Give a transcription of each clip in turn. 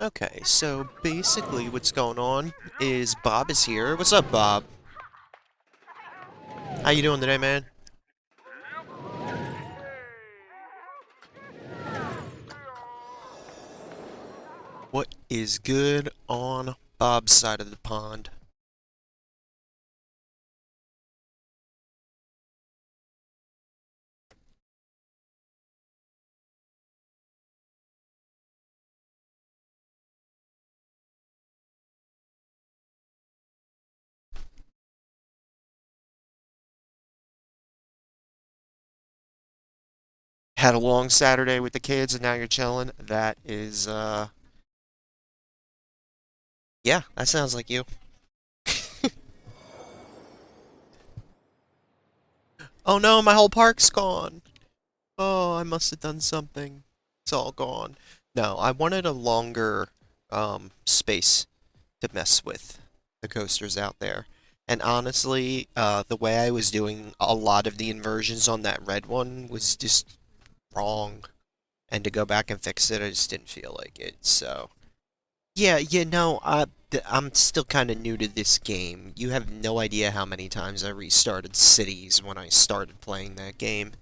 Okay, so basically what's going on is Bob is here. What's up, Bob? How you doing today, man? What is good on Bob's side of the pond? Had a long Saturday with the kids and now you're chilling. That is, yeah, that sounds like you. Oh no, my whole park's gone. Oh, I must have done something. It's all gone. No, I wanted a longer, space to mess with the coasters out there. And honestly, the way I was doing a lot of the inversions on that red one was just wrong. And to go back and fix it, I just didn't feel like it. So, yeah, I'm still kind of new to this game. You have no idea how many times I restarted cities when I started playing that game.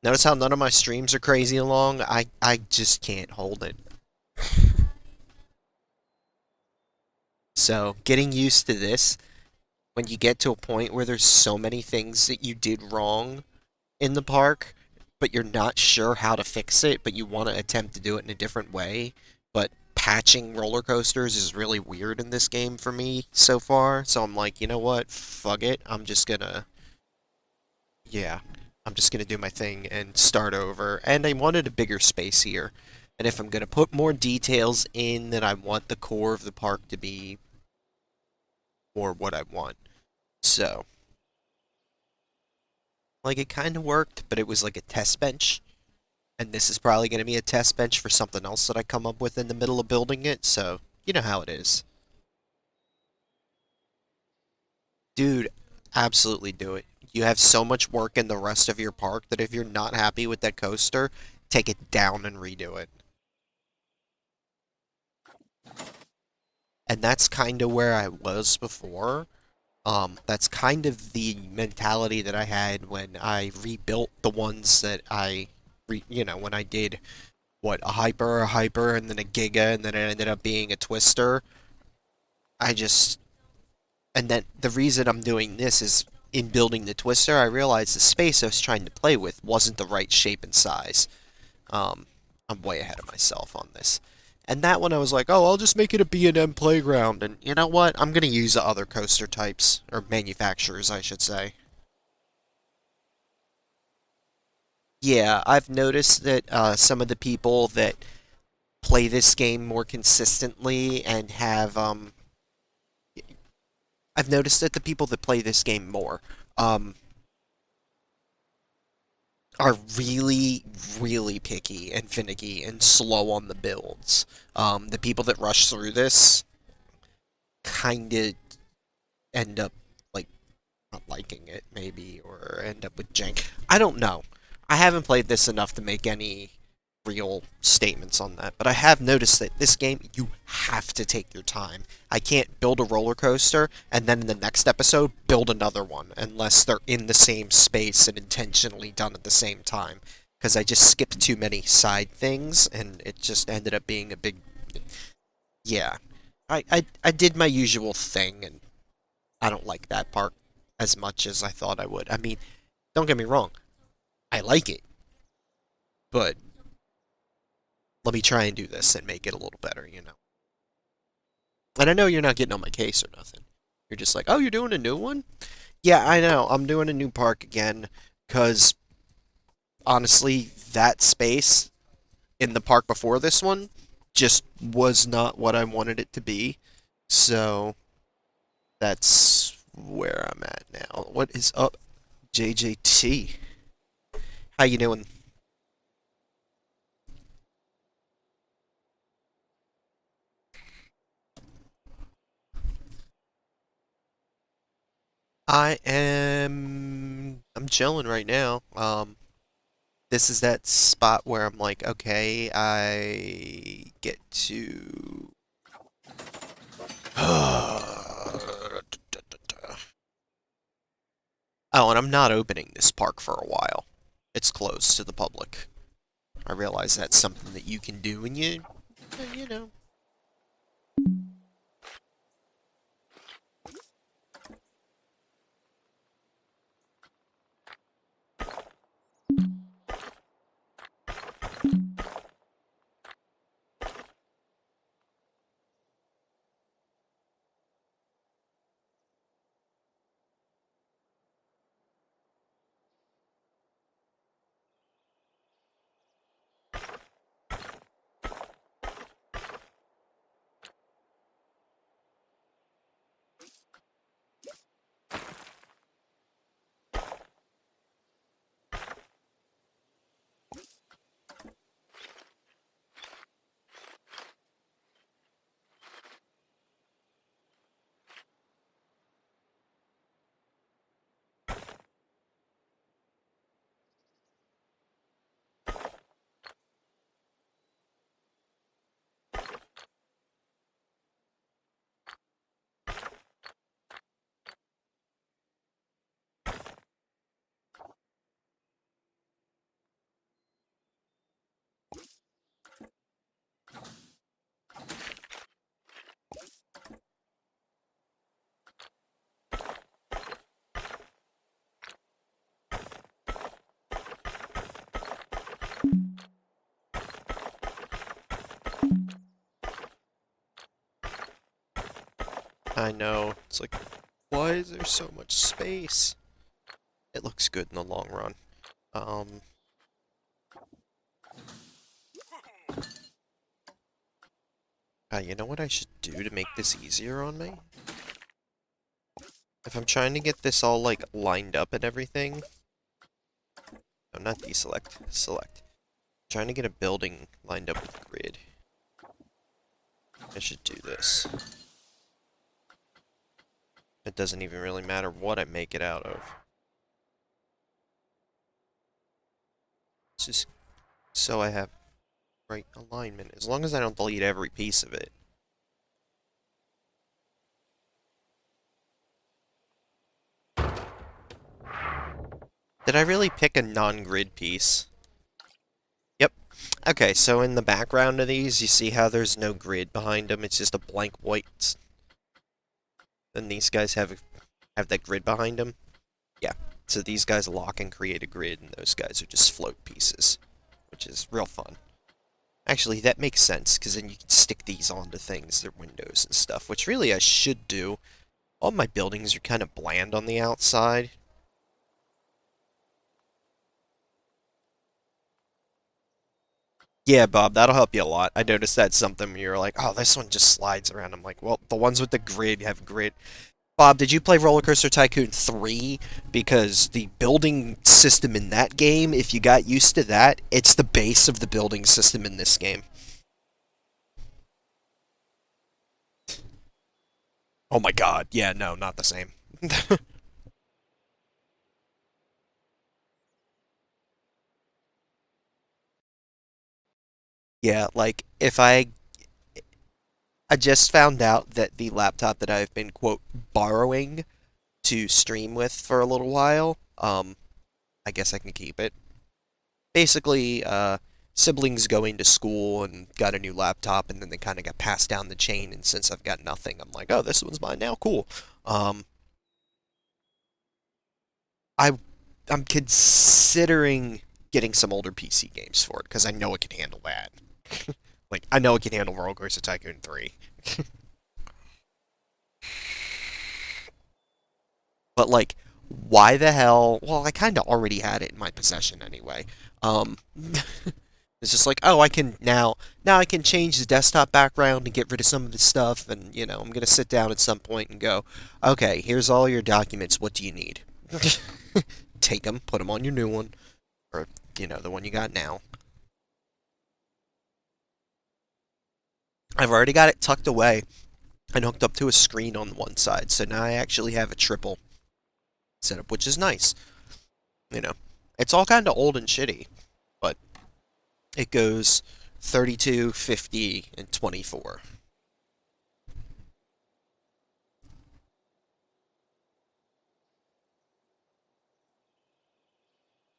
Notice how none of my streams are crazy long? I just can't hold it. So, getting used to this, when you get to a point where there's so many things that you did wrong in the park, but you're not sure how to fix it, but you want to attempt to do it in a different way, but patching roller coasters is really weird in this game for me so far, so I'm like, you know what? Fuck it. Yeah, I'm just gonna do my thing and start over. And I wanted a bigger space here. And if I'm gonna put more details in, then I want the core of the park to be more what I want. So, like, it kind of worked, but it was like a test bench. And this is probably going to be a test bench for something else that I come up with in the middle of building it, so you know how it is. Dude, absolutely do it. You have so much work in the rest of your park that if you're not happy with that coaster, take it down and redo it. And that's kind of where I was before. That's kind of the mentality that I had when I rebuilt the ones that when I did a hyper, and then a giga, and then it ended up being a twister. I just And then the reason I'm doing this is in building the twister, I realized the space I was trying to play with wasn't the right shape and size. Um, I'm way ahead of myself on this. And that one I was like, oh, I'll just make it a B&M playground. And you know what? I'm going to use the other coaster types, or manufacturers, I should say. Yeah, I've noticed that some of the people that play this game more consistently and I've noticed that the people that play this game more, um, are really, really picky and finicky and slow on the builds. The people that rush through this kind of end up like not liking it, maybe, or end up with jank. I don't know. I haven't played this enough to make any real statements on that, but I have noticed that this game you have to take your time. I can't build a roller coaster and then in the next episode build another one unless they're in the same space and intentionally done at the same time. Because I just skipped too many side things and it just ended up being a big yeah. I did my usual thing and I don't like that part as much as I thought I would. I mean, don't get me wrong, I like it, but let me try and do this and make it a little better, you know. And I know you're not getting on my case or nothing. You're just like, oh, you're doing a new one? Yeah, I know. I'm doing a new park again because honestly, that space in the park before this one just was not what I wanted it to be. So that's where I'm at now. What is up, JJT? How you doing? I'm chilling right now. This is that spot where I'm like, okay, I get to. Oh, and I'm not opening this park for a while. It's closed to the public. I realize that's something that you can do, and you know. I know. It's like, why is there so much space? It looks good in the long run. You know what I should do to make this easier on me? If I'm trying to get this all, like, lined up and everything... No, not deselect. Select. Trying to get a building lined up with grid. I should do this. It doesn't even really matter what I make it out of. It's just so I have right alignment. As long as I don't delete every piece of it. Did I really pick a non-grid piece? Yep. Okay, so in the background of these, you see how there's no grid behind them? It's just a blank white. Then these guys have that grid behind them? Yeah. So these guys lock and create a grid, and those guys are just float pieces, which is real fun. Actually, that makes sense, because then you can stick these onto things, their windows and stuff, which really I should do. All my buildings are kind of bland on the outside. Yeah, Bob, that'll help you a lot. I noticed that's something where you're like, oh, this one just slides around. I'm like, well, the ones with the grid have grid. Bob, did you play Roller Coaster Tycoon 3? Because the building system in that game, if you got used to that, it's the base of the building system in this game. Oh my god, yeah, no, not the same. Yeah, like, I just found out that the laptop that I've been, quote, borrowing to stream with for a little while, I guess I can keep it. Basically, siblings going to school and got a new laptop, and then they kind of got passed down the chain, and since I've got nothing, I'm like, oh, this one's mine now, cool. Um, I, I'm considering getting some older PC games for it, because I know it can handle that. Like, I know it can handle Roller Coaster Tycoon 3. But, like, why the hell? Well, I kind of already had it in my possession anyway. It's just like, oh, I can now I can change the desktop background and get rid of some of the stuff, and, I'm gonna sit down at some point and go, okay, here's all your documents, what do you need? Take them, put them on your new one, or, the one you got now. I've already got it tucked away and hooked up to a screen on one side, so now I actually have a triple setup, which is nice. You know, it's all kind of old and shitty, but it goes 32, 50, and 24.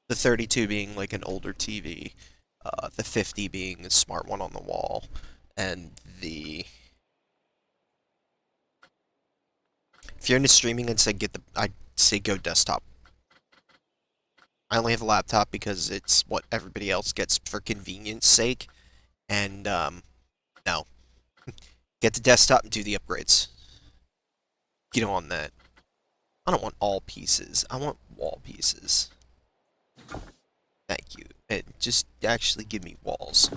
The 32 being like an older TV, the 50 being a smart one on the wall, and the if you're into streaming, I'd say go desktop. I only have a laptop because it's what everybody else gets for convenience sake, and no, get the desktop and do the upgrades. Get on that. I don't want all pieces. I want wall pieces. Thank you. And just actually give me walls.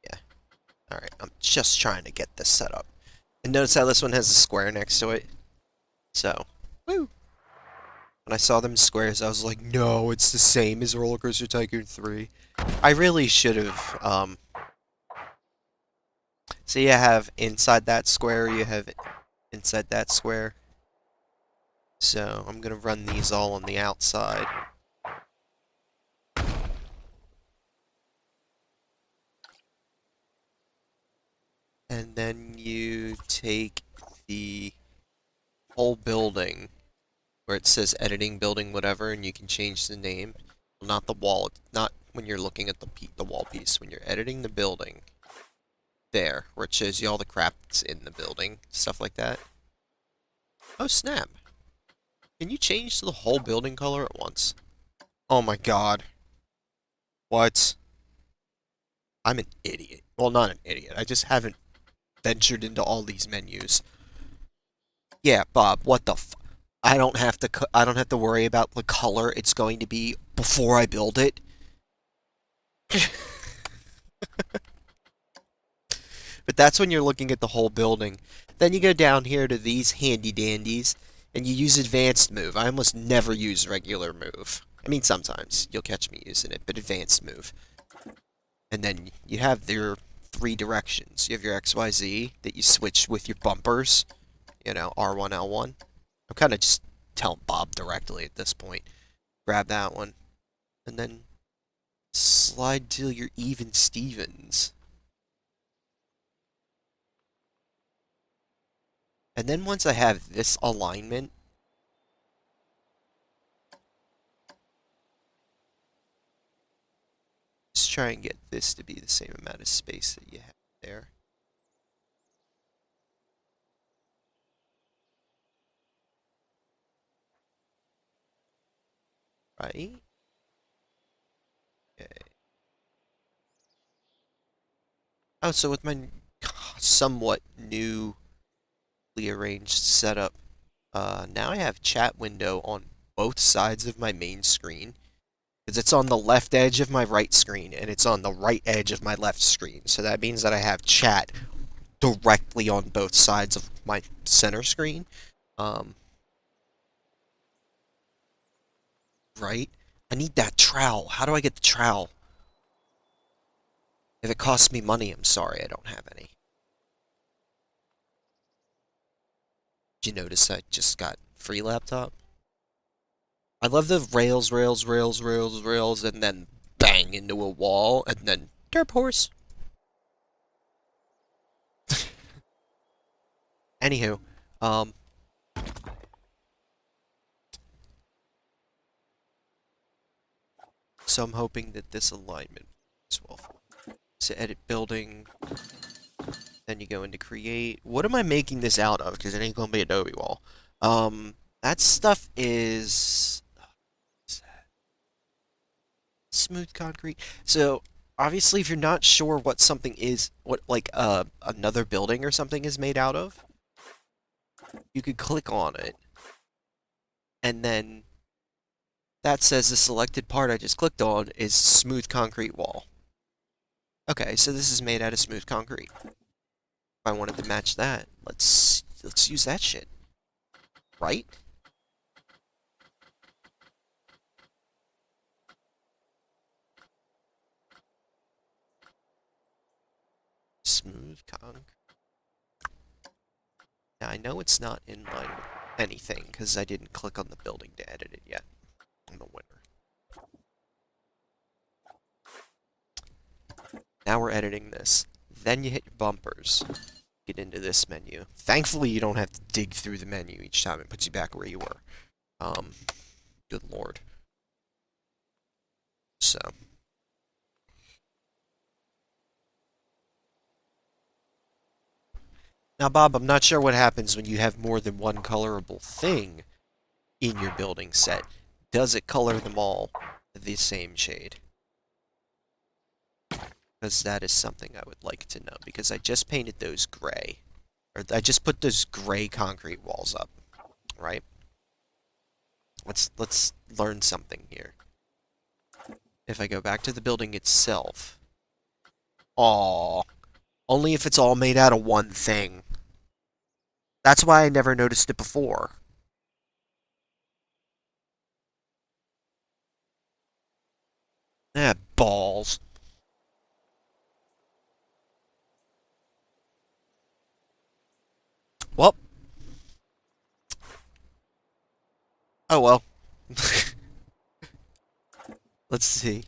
Yeah. Alright, I'm just trying to get this set up. And notice how this one has a square next to it? So, woo! When I saw them squares, I was like, no, it's the same as Roller Coaster Tycoon 3. I really should have, so you have inside that square, you have inside that square. So, I'm gonna run these all on the outside. And then you take the whole building where it says editing building whatever and you can change the name. Well, not the wall, not when you're looking at the wall piece. When you're editing the building, there, where it shows you all the crap that's in the building, stuff like that. Oh snap. Can you change to the whole building color at once? Oh my god. What? I'm an idiot. Well, not an idiot. I just haven't ventured into all these menus. Yeah, Bob, what the f- I don't have to worry about the color it's going to be before I build it. But that's when you're looking at the whole building. Then you go down here to these handy dandies and you use advanced move. I almost never use regular move. I mean, sometimes you'll catch me using it, but advanced move. And then you have your three directions. You have your XYZ that you switch with your bumpers, you know, R1, L1. I'm kind of just telling Bob directly at this point. Grab that one, and then slide till you're even Stevens. And then once I have this alignment, just try and get this to be the same amount of space that you have there. Right? Okay. Oh, so with my somewhat newly arranged setup, now I have chat window on both sides of my main screen. Because it's on the left edge of my right screen, and it's on the right edge of my left screen. So that means that I have chat directly on both sides of my center screen. Um, right? I need that trowel. How do I get the trowel? If it costs me money, I'm sorry, I don't have any. Did you notice I just got free laptop? I love the rails, rails, rails, rails, rails, and then bang into a wall, and then derp horse. Anywho, um, so I'm hoping that this alignment as well. So edit building, then you go into create. What am I making this out of? Because it ain't gonna be Adobe wall. That stuff is smooth concrete. So obviously, if you're not sure what something is, what like another building or something is made out of, you could click on it, and then that says the selected part I just clicked on is smooth concrete wall. Okay, so this is made out of smooth concrete. If I wanted to match that, let's use that shit, right? Smooth concrete. Now I know it's not in line with anything because I didn't click on the building to edit it yet. I'm a winner. Now we're editing this. Then you hit your bumpers. Get into this menu. Thankfully, you don't have to dig through the menu each time. It puts you back where you were. Good lord. So. Now, Bob, I'm not sure what happens when you have more than one colorable thing in your building set. Does it color them all the same shade? Because that is something I would like to know. Because I just painted those gray. Or I just put those gray concrete walls up. Right? Let's learn something here. If I go back to the building itself. Aww. Only if it's all made out of one thing. That's why I never noticed it before. Balls. Well. Oh well. Let's see.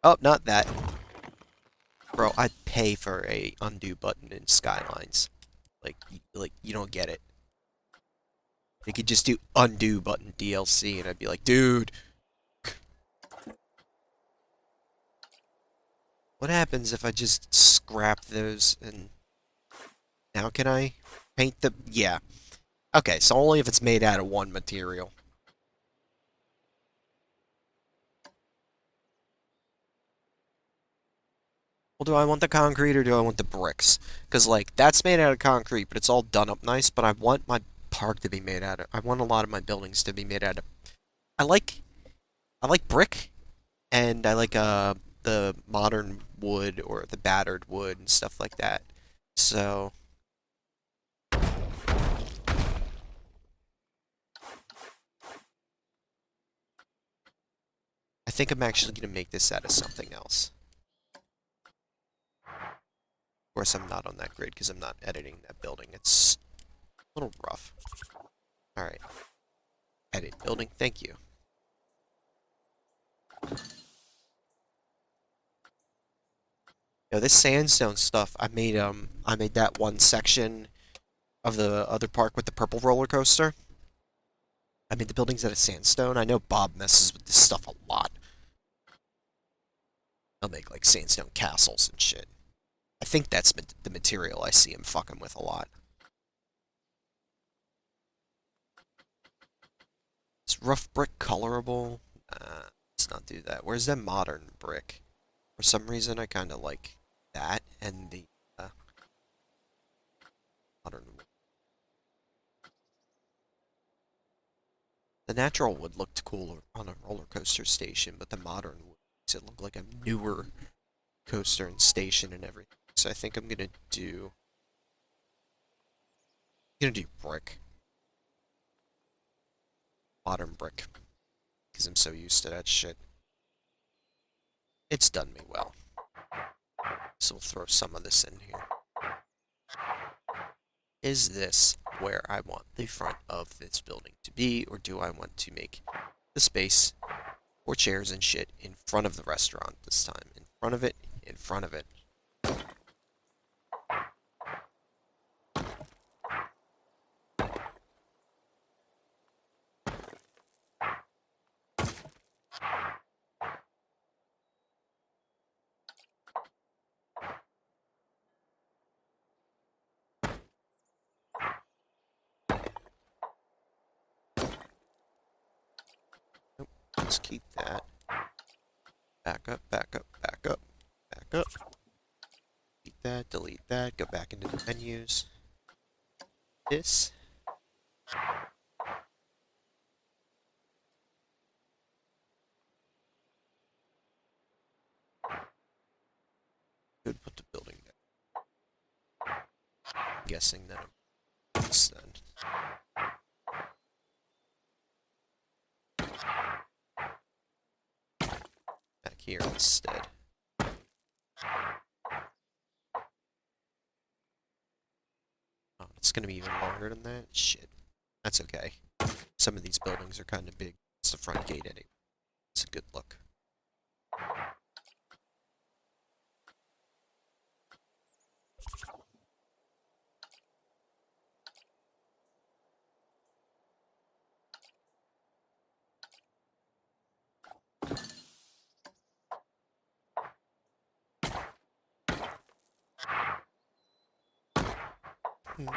Oh, not that. Bro, I'd pay for a undo button in Skylines. Like you don't get it. They could just do undo button DLC, and I'd be like, dude. What happens if I just scrap those and... Now can I paint the... Yeah. Okay, so only if it's made out of one material. Well, do I want the concrete or do I want the bricks? Because, like, that's made out of concrete, but it's all done up nice, but I want my park to be made out of... I want a lot of my buildings to be made out of... I like brick, and I like, the modern wood or the battered wood and stuff like that. So... I think I'm actually going to make this out of something else. Of course, I'm not on that grid because I'm not editing that building. It's a little rough. Alright. Edit building. Thank you. Yo, this sandstone stuff, I made that one section of the other park with the purple roller coaster. I made the buildings out of sandstone. I know Bob messes with this stuff a lot. I'll make, like, sandstone castles and shit. I think that's the material I see him fucking with a lot. Is rough brick colorable? Let's not do that. Where's that modern brick? For some reason, I kind of like that and the modern wood. The natural wood looked cool on a roller coaster station, but the modern wood makes it look like a newer coaster and station and everything. So I think I'm gonna do brick. Modern brick. Because I'm so used to that shit. It's done me well. So we'll throw some of this in here. Is this where I want the front of this building to be, or do I want to make the space for chairs and shit in front of the restaurant this time? In front of it, in front of it. Nope, let's keep that. Back up, back up, back up, back up. Delete that, go back into the menus. This. Could put the building there. I'm guessing that it's then. Back here instead. Oh, it's gonna be even longer than that? Shit. That's okay. Some of these buildings are kind of big. the front gate anyway. It's a good look. Hmm.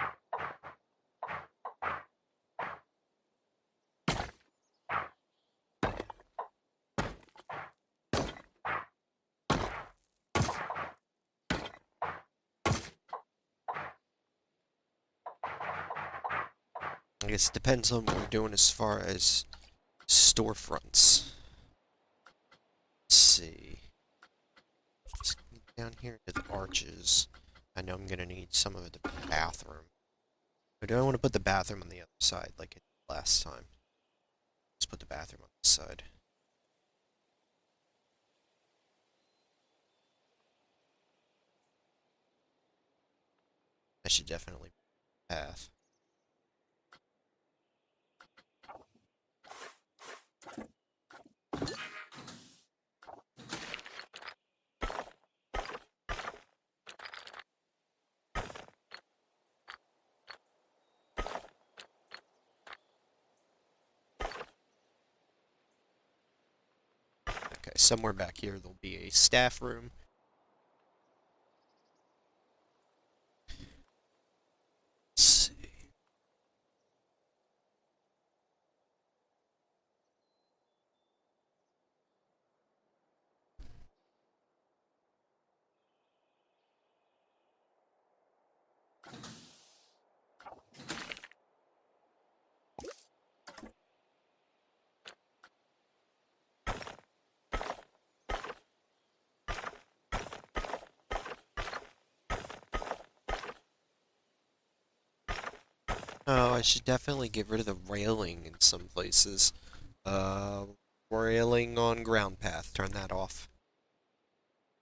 I guess it depends on what we're doing as far as storefronts. Let's see. Let's get down here to the arches. I know I'm gonna need some of the bathroom. Or do I want to put the bathroom on the other side like it did last time? Let's put the bathroom on this side. I should definitely path. Okay, somewhere back here there'll be a staff room. Let's see. Oh, I should definitely get rid of the railing in some places. Uh, Railing on ground path, turn that off.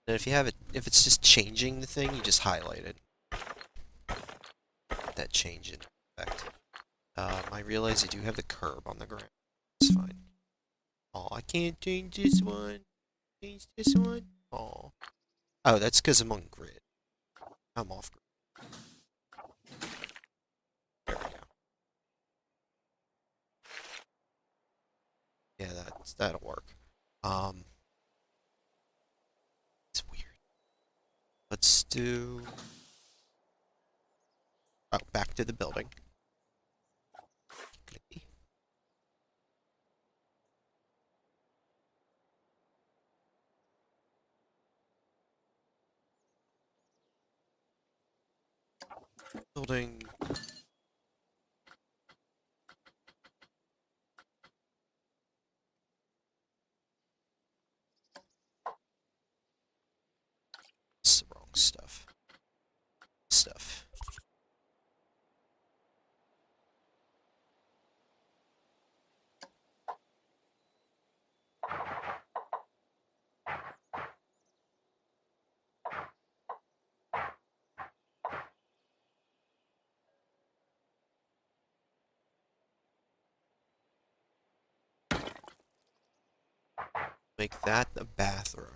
And if you have it, if it's just changing the thing, you just highlight it. Let that change in effect. I realize I do have the curb on the ground. It's fine. Oh, I can't change this one. Change this one. Oh. Oh, that's because I'm on grid. I'm off grid. There we go. Yeah, that'll work. It's weird. Let's do. Oh, back to the building. Clicky. Building. It's the wrong stuff. Stuff. Make that the bathroom.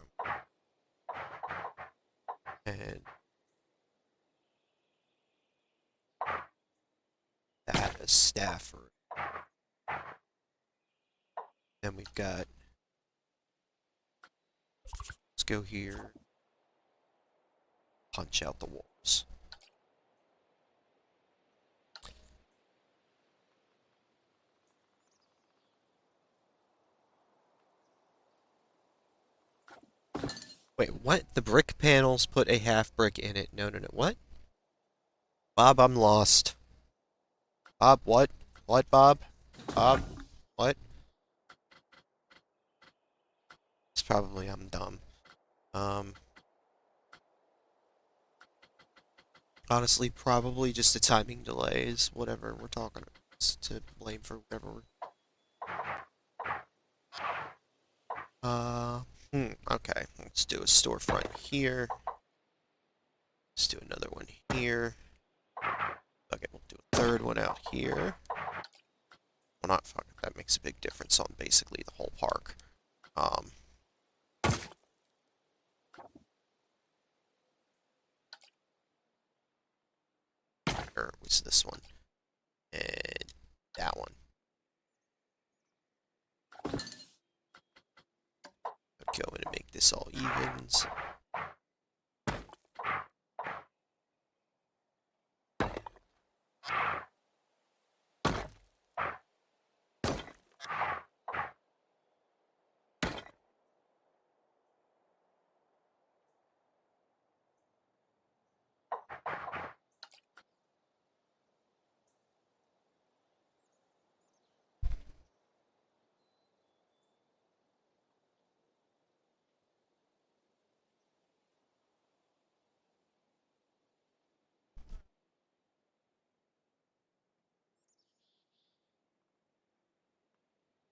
And that a staff room. Then we've got. Let's go here. Punch out the walls. Wait, what? The brick panels put a half brick in it. No, no, no. What? Bob, I'm lost. Bob, what? What, Bob? Bob? What? It's probably I'm dumb. Honestly, probably just the timing delays, whatever we're talking about. It's to blame for whatever we're... Okay. Let's do a storefront here. Let's do another one here. Okay, we'll do a third one out here. well, not fuck, that makes a big difference on basically the whole park. Or was this one? And that one. Go in and make this all evens.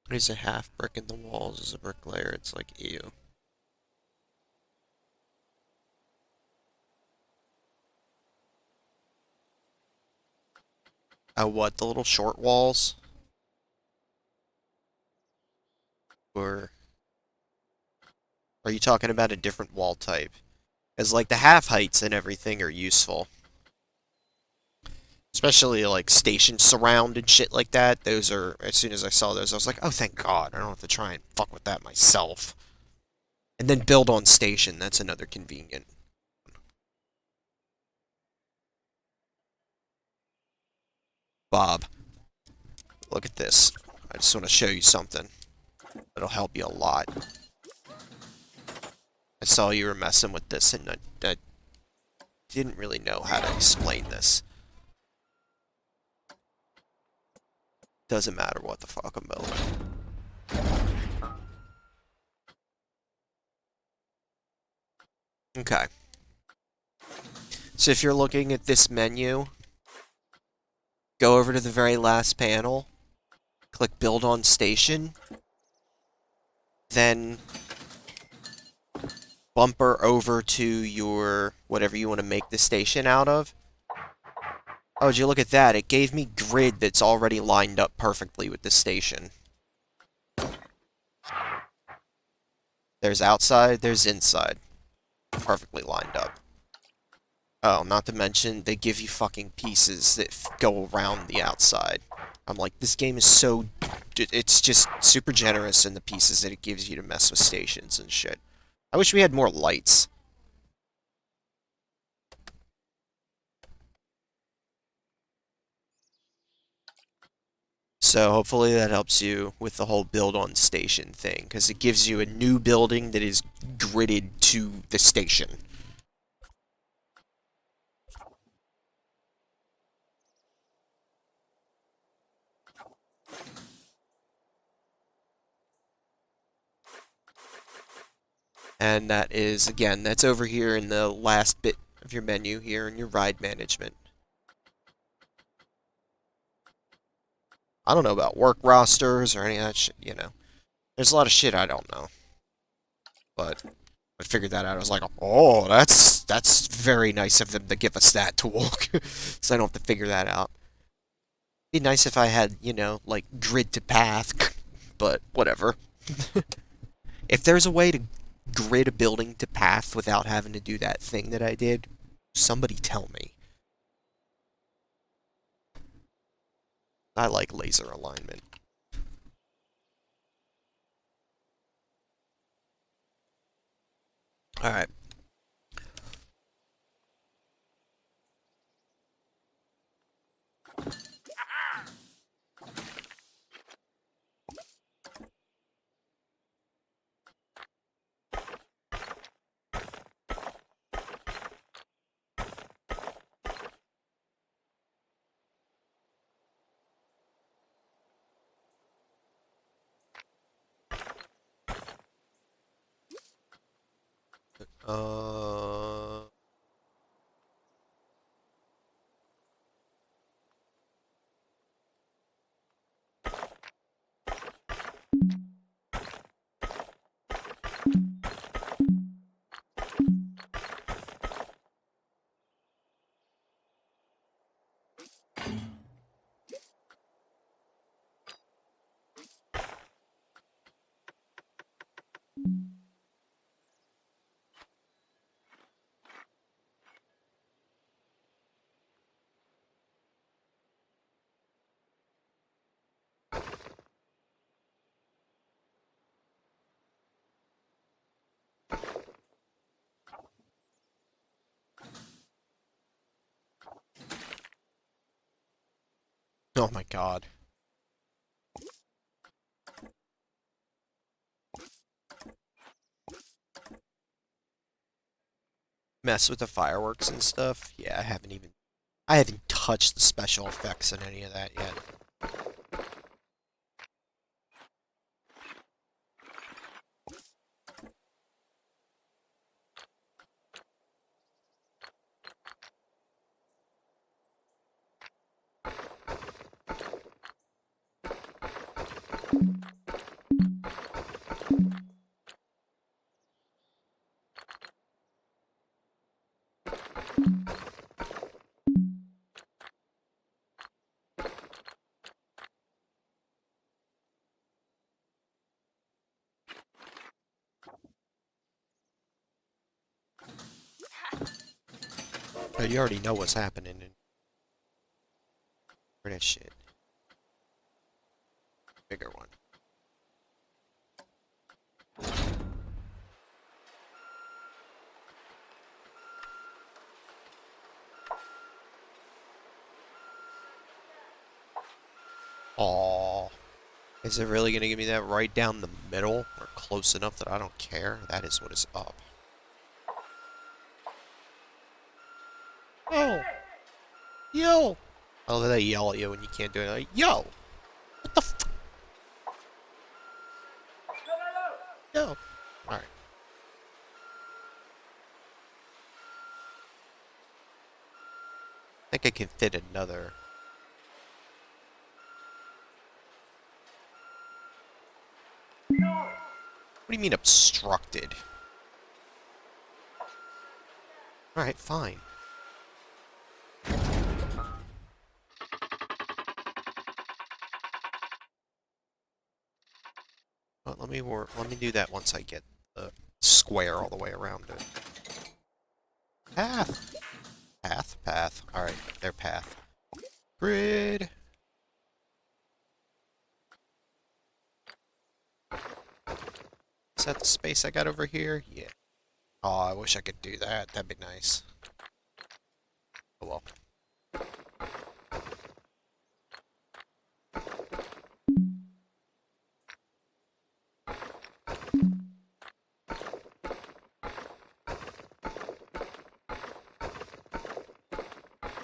There's a half brick in the walls as a bricklayer. It's like, ew. Oh, what? The little short walls? Or are you talking about a different wall type? As like the half heights and everything are useful. Especially like station surround and shit like that. Those are, as soon as I saw those, I was like, oh, thank God. I don't have to try and fuck with that myself. And then build on station. That's another convenient. Bob, look at this. I just want to show you something. It'll help you a lot. I saw you were messing with this and I didn't really know how to explain this. Doesn't matter what the fuck I'm building. Okay. So if you're looking at this menu, go over to the very last panel, click Build on Station, then bumper over to your whatever you want to make the station out of. Oh, did you look at that? It gave me grid that's already lined up perfectly with the station. There's outside, there's inside. Perfectly lined up. Oh, not to mention, they give you fucking pieces that go around the outside. I'm like, this game is so... It's just super generous in the pieces that it gives you to mess with stations and shit. I wish we had more lights. So hopefully that helps you with the whole build on station thing, because it gives you a new building that is gridded to the station. And that is, again, that's over here in the last bit of your menu here in your ride management. I don't know about work rosters or any of that shit, you know. There's a lot of shit I don't know. But I figured that out. I was like, oh, that's very nice of them to give us that tool. So I don't have to figure that out. It'd be nice if I had, you know, like grid to path, but whatever. If there's a way to grid a building to path without having to do that thing that I did, somebody tell me. I like laser alignment. Alright. Uh... Oh my god. Mess with the fireworks and stuff? Yeah, I haven't touched the special effects in any of that yet. But you already know what's happening in for this shit. Bigger one. Aww. Is it really gonna give me that right down the middle? Or close enough that I don't care? That is what is up. Oh! Yo! I love that they yell at you when you can't do it. Like, yo! What the f- Yo! Alright. I think I can fit another. What do you mean obstructed? Alright, fine. Well, let me do that once I get the square all the way around it. Path! Path. Alright, their path. Grid! Is that the space I got over here? Yeah. Oh, I wish I could do that. That'd be nice. Oh well.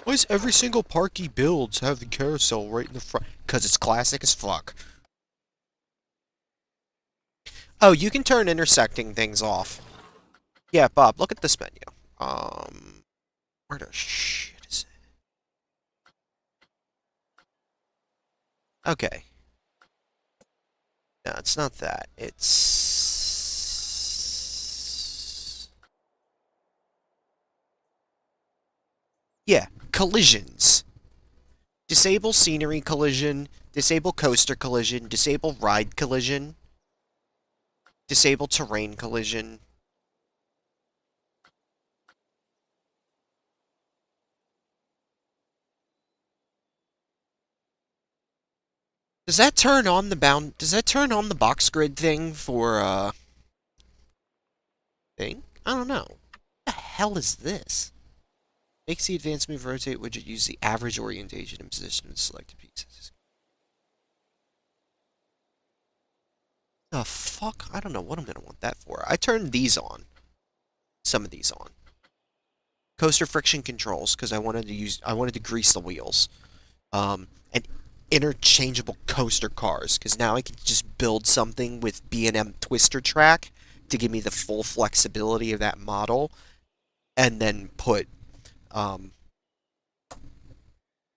Why does every single park he builds have the carousel right in the front? Because it's classic as fuck. Oh, you can turn intersecting things off. Yeah, Bob, look at this menu. Where the shit is it? Okay. No, it's not that. It's... Yeah, collisions. Disable scenery collision, disable coaster collision, disable ride collision, disable terrain collision. Does that turn on the box grid thing for, thing? I don't know. What the hell is this? Makes the advanced move rotate widget use the average orientation and position of selected pieces. The fuck? I don't know what I'm gonna want that for. I turned these on. Some of these on. Coaster friction controls, because I wanted to grease the wheels. And interchangeable coaster cars, because now I can just build something with B&M Twister Track to give me the full flexibility of that model, and then put, um,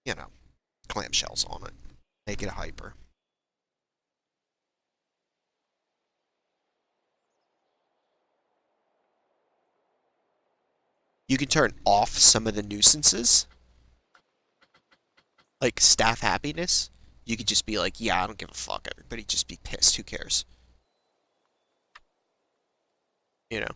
you know, clamshells on it. Make it a hyper. You can turn off some of the nuisances, like staff happiness. You could just be like, yeah, I don't give a fuck. Everybody just be pissed. Who cares? You know?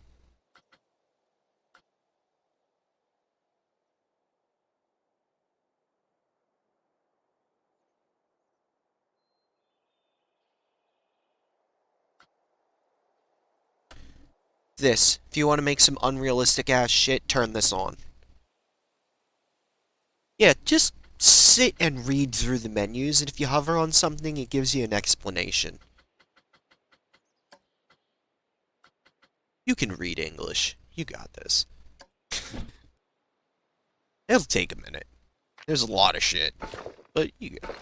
This. If you want to make some unrealistic ass shit, turn this on. Yeah, just sit and read through the menus, and if you hover on something, it gives you an explanation. You can read English. You got this. It'll take a minute. There's a lot of shit, but you got it.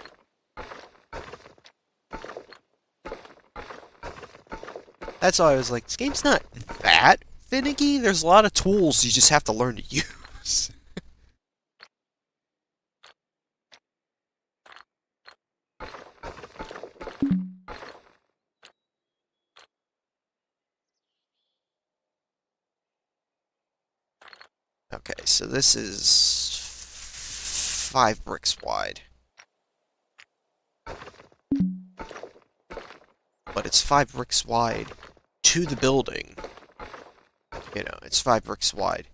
That's why I was like, this game's not that finicky. There's a lot of tools you just have to learn to use. Okay, so this is 5 bricks wide. But it's 5 bricks wide to the building. You know, it's 5 bricks wide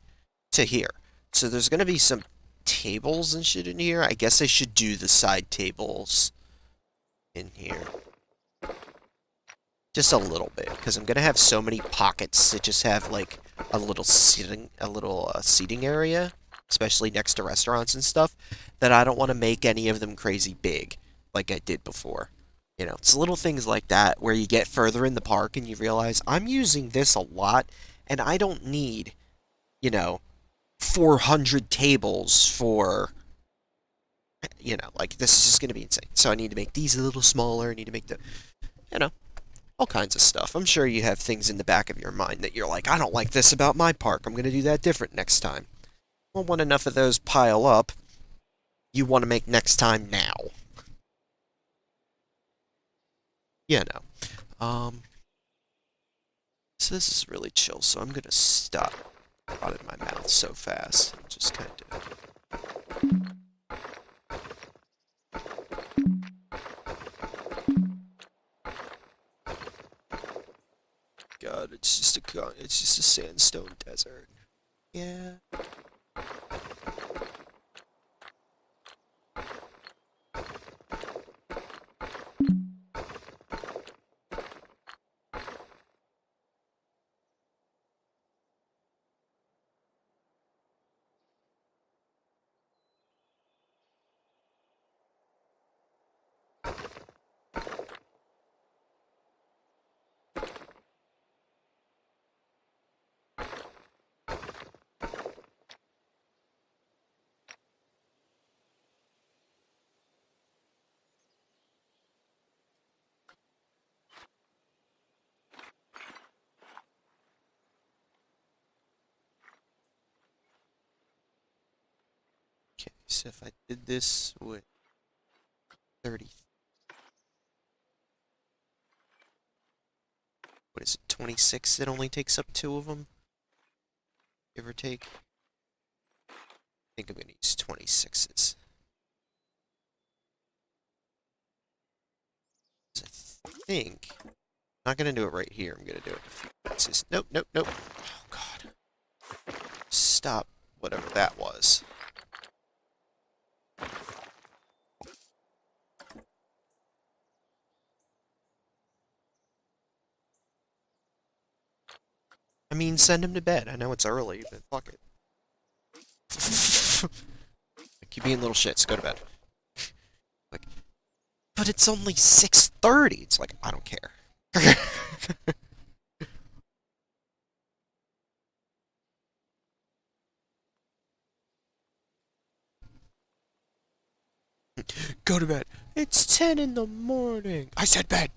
to here. So there's going to be some tables and shit in here. I guess I should do the side tables in here. Just a little bit, because I'm going to have so many pockets that just have, like, a little seating area, especially next to restaurants and stuff, that I don't want to make any of them crazy big, like I did before. You know, it's little things like that where you get further in the park and you realize, I'm using this a lot, and I don't need, you know, 400 tables for, you know, like, this is just going to be insane. So I need to make these a little smaller, I need to make the, you know, all kinds of stuff. I'm sure you have things in the back of your mind that you're like, I don't like this about my park, I'm going to do that different next time. Well, when enough of those pile up, you want to make next time now. Yeah, no. So this is really chill, so I'm gonna stop out of my mouth so fast. Just kind of... God, it's just a sandstone desert. Yeah. Okay, so if I did this with 30... What is it, 26? It only takes up 2 of them? Give or take? I think I'm gonna use 26s. I think... I'm not gonna do it right here, I'm gonna do it in a few places. Nope, nope, nope. Oh, God. Stop whatever that was. I mean, send him to bed. I know it's early, but fuck it. Like, you being little shits, go to bed. Like, but it's only 6:30. It's like, I don't care. Go to bed. It's 10 in the morning. I said bed.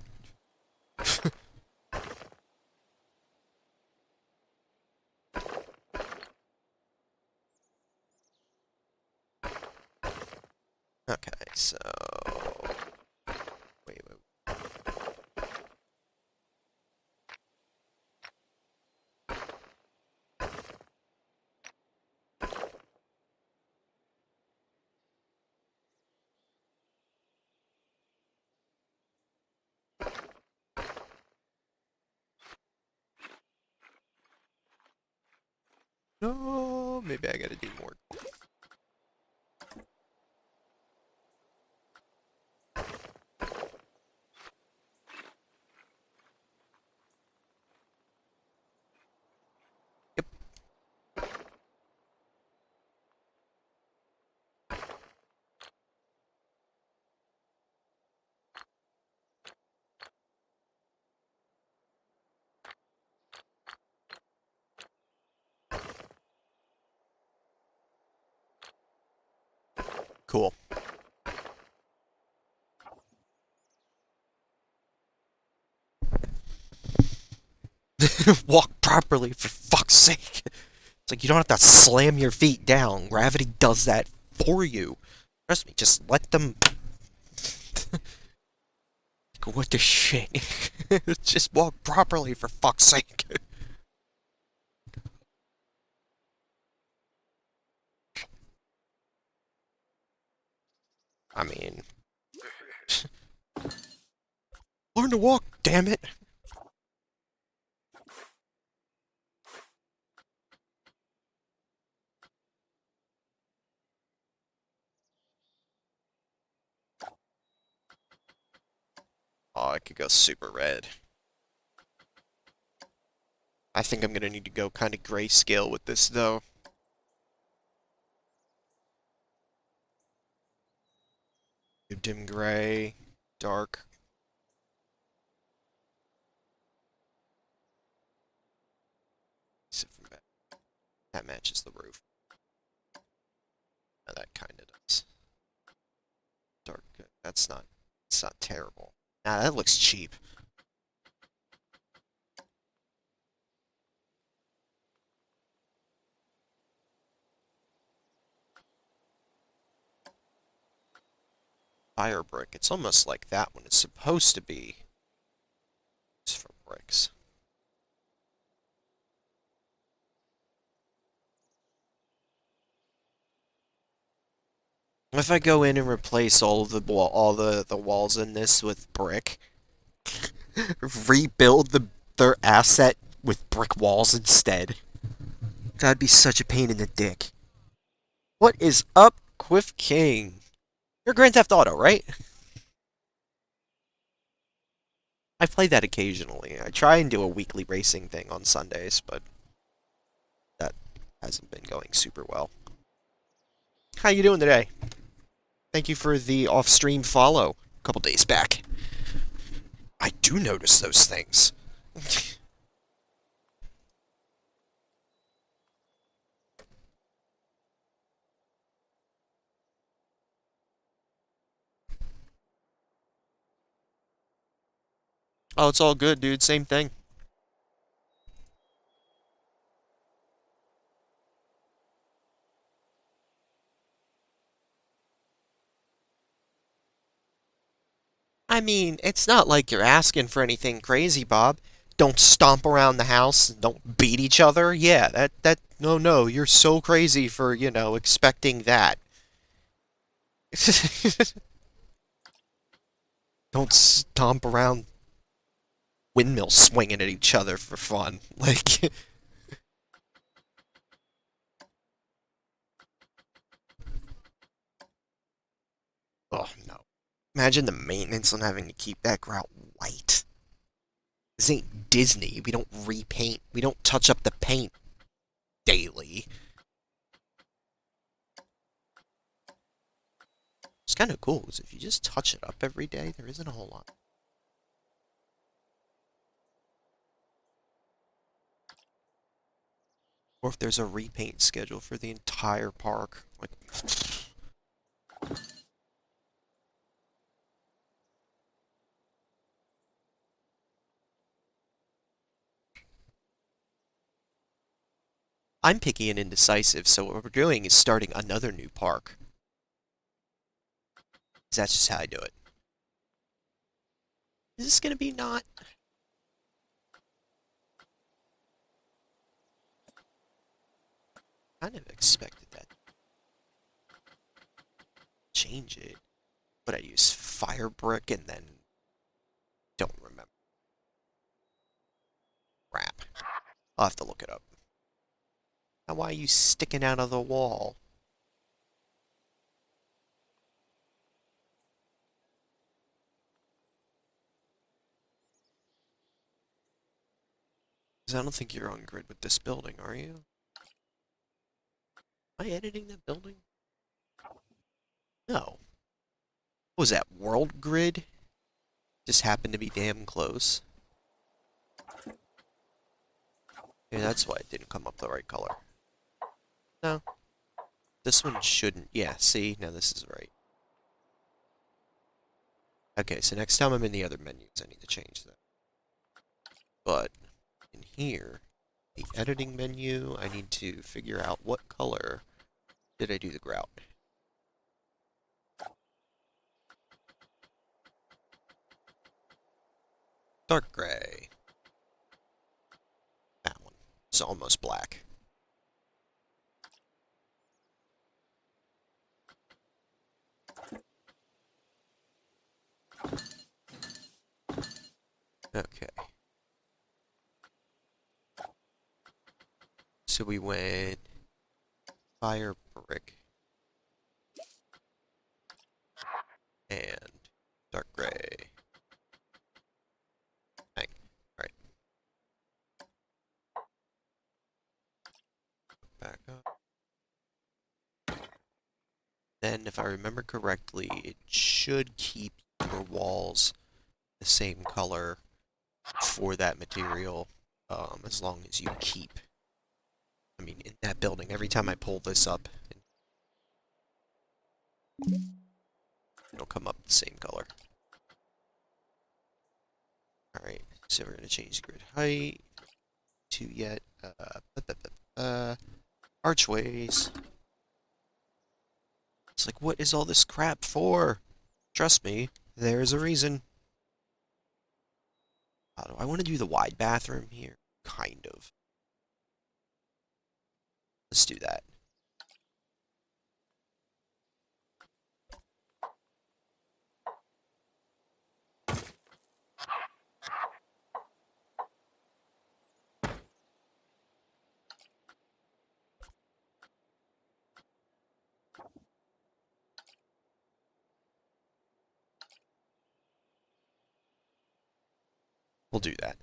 Okay, so... Wait, wait. No, maybe I gotta do more. Yep. Cool. Walk properly, for fuck's sake. It's like you don't have to slam your feet down. Gravity does that for you. Trust me, just let them. What the shit? Just walk properly, for fuck's sake. I mean, learn to walk, damn it. Oh, I could go super red. I think I'm gonna need to go kind of grayscale with this, though. Dim gray, dark. That matches the roof. No, that kind of does. Dark. That's not. It's not terrible. Nah, that looks cheap. Fire brick. It's almost like that one is supposed to be. It's for bricks. If I go in and replace all of the walls in this with brick, rebuild their asset with brick walls instead, that'd be such a pain in the dick. What is up, Quiff King? You're Grand Theft Auto, right? I play that occasionally. I try and do a weekly racing thing on Sundays, but that hasn't been going super well. How you doing today? Thank you for the off-stream follow a couple days back. I do notice those things. Oh, it's all good, dude. Same thing. I mean, it's not like you're asking for anything crazy, Bob. Don't stomp around the house and don't beat each other. Yeah, no, you're so crazy for, expecting that. Don't stomp around windmills swinging at each other for fun. Like, oh no. Imagine the maintenance on having to keep that grout white. This ain't Disney. We don't repaint. We don't touch up the paint daily. It's kind of cool because if you just touch it up every day, there isn't a whole lot. Or if there's a repaint schedule for the entire park. Like, I'm picky and indecisive, so what we're doing is starting another new park. That's just how I do it. Is this gonna be not? Kind of expected that. Change it. But I use fire brick and then don't remember. Crap. I'll have to look it up. Now, why are you sticking out of the wall? Because I don't think you're on grid with this building, are you? Am I editing that building? No. What was that, world grid? Just happened to be damn close. Yeah, that's why it didn't come up the right color. No. This one shouldn't. Yeah, see? Now this is right. Okay, so next time I'm in the other menus, I need to change that. But in here, the editing menu, I need to figure out what color did I do the grout. Dark gray. That one. It's almost black. Okay. So we went fire brick and dark gray. Bang. Alright. Back up. Then, if I remember correctly, it should keep your walls the same color for that material, as long as you keep, I mean, in that building. Every time I pull this up, it'll come up the same color. Alright, so we're going to change the grid height to yet, archways. It's like, what is all this crap for? Trust me, there's a reason. Do I want to do the wide bathroom here? Kind of. Let's do that. We'll do that.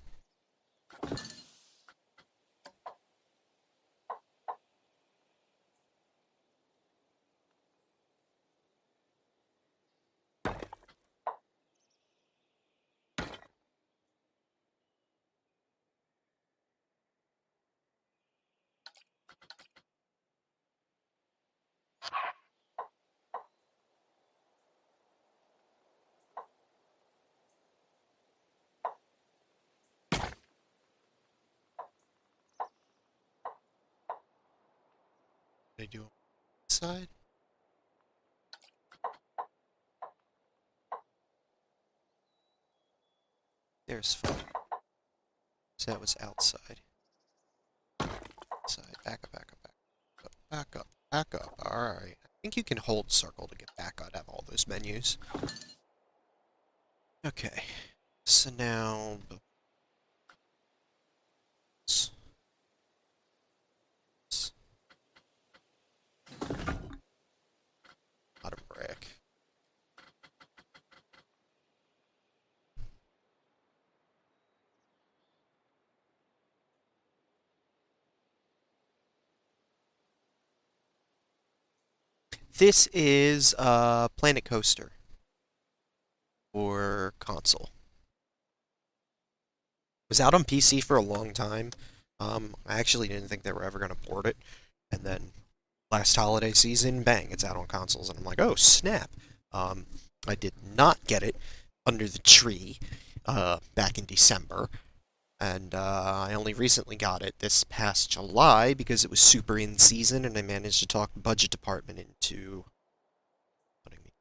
What I do on this side? There's fun. So that was outside. Side. Back up, back up, back up, back up, back up. Alright. I think you can hold circle to get back out of all those menus. Okay. So now... Bottom brick. This is Planet Coaster for console. Was out on PC for a long time. I actually didn't think they were ever going to port it, and then last holiday season, bang, it's out on consoles, and I'm like, oh snap! I did not get it under the tree back in December, and I only recently got it this past July because it was super in season, and I managed to talk the budget department into letting me.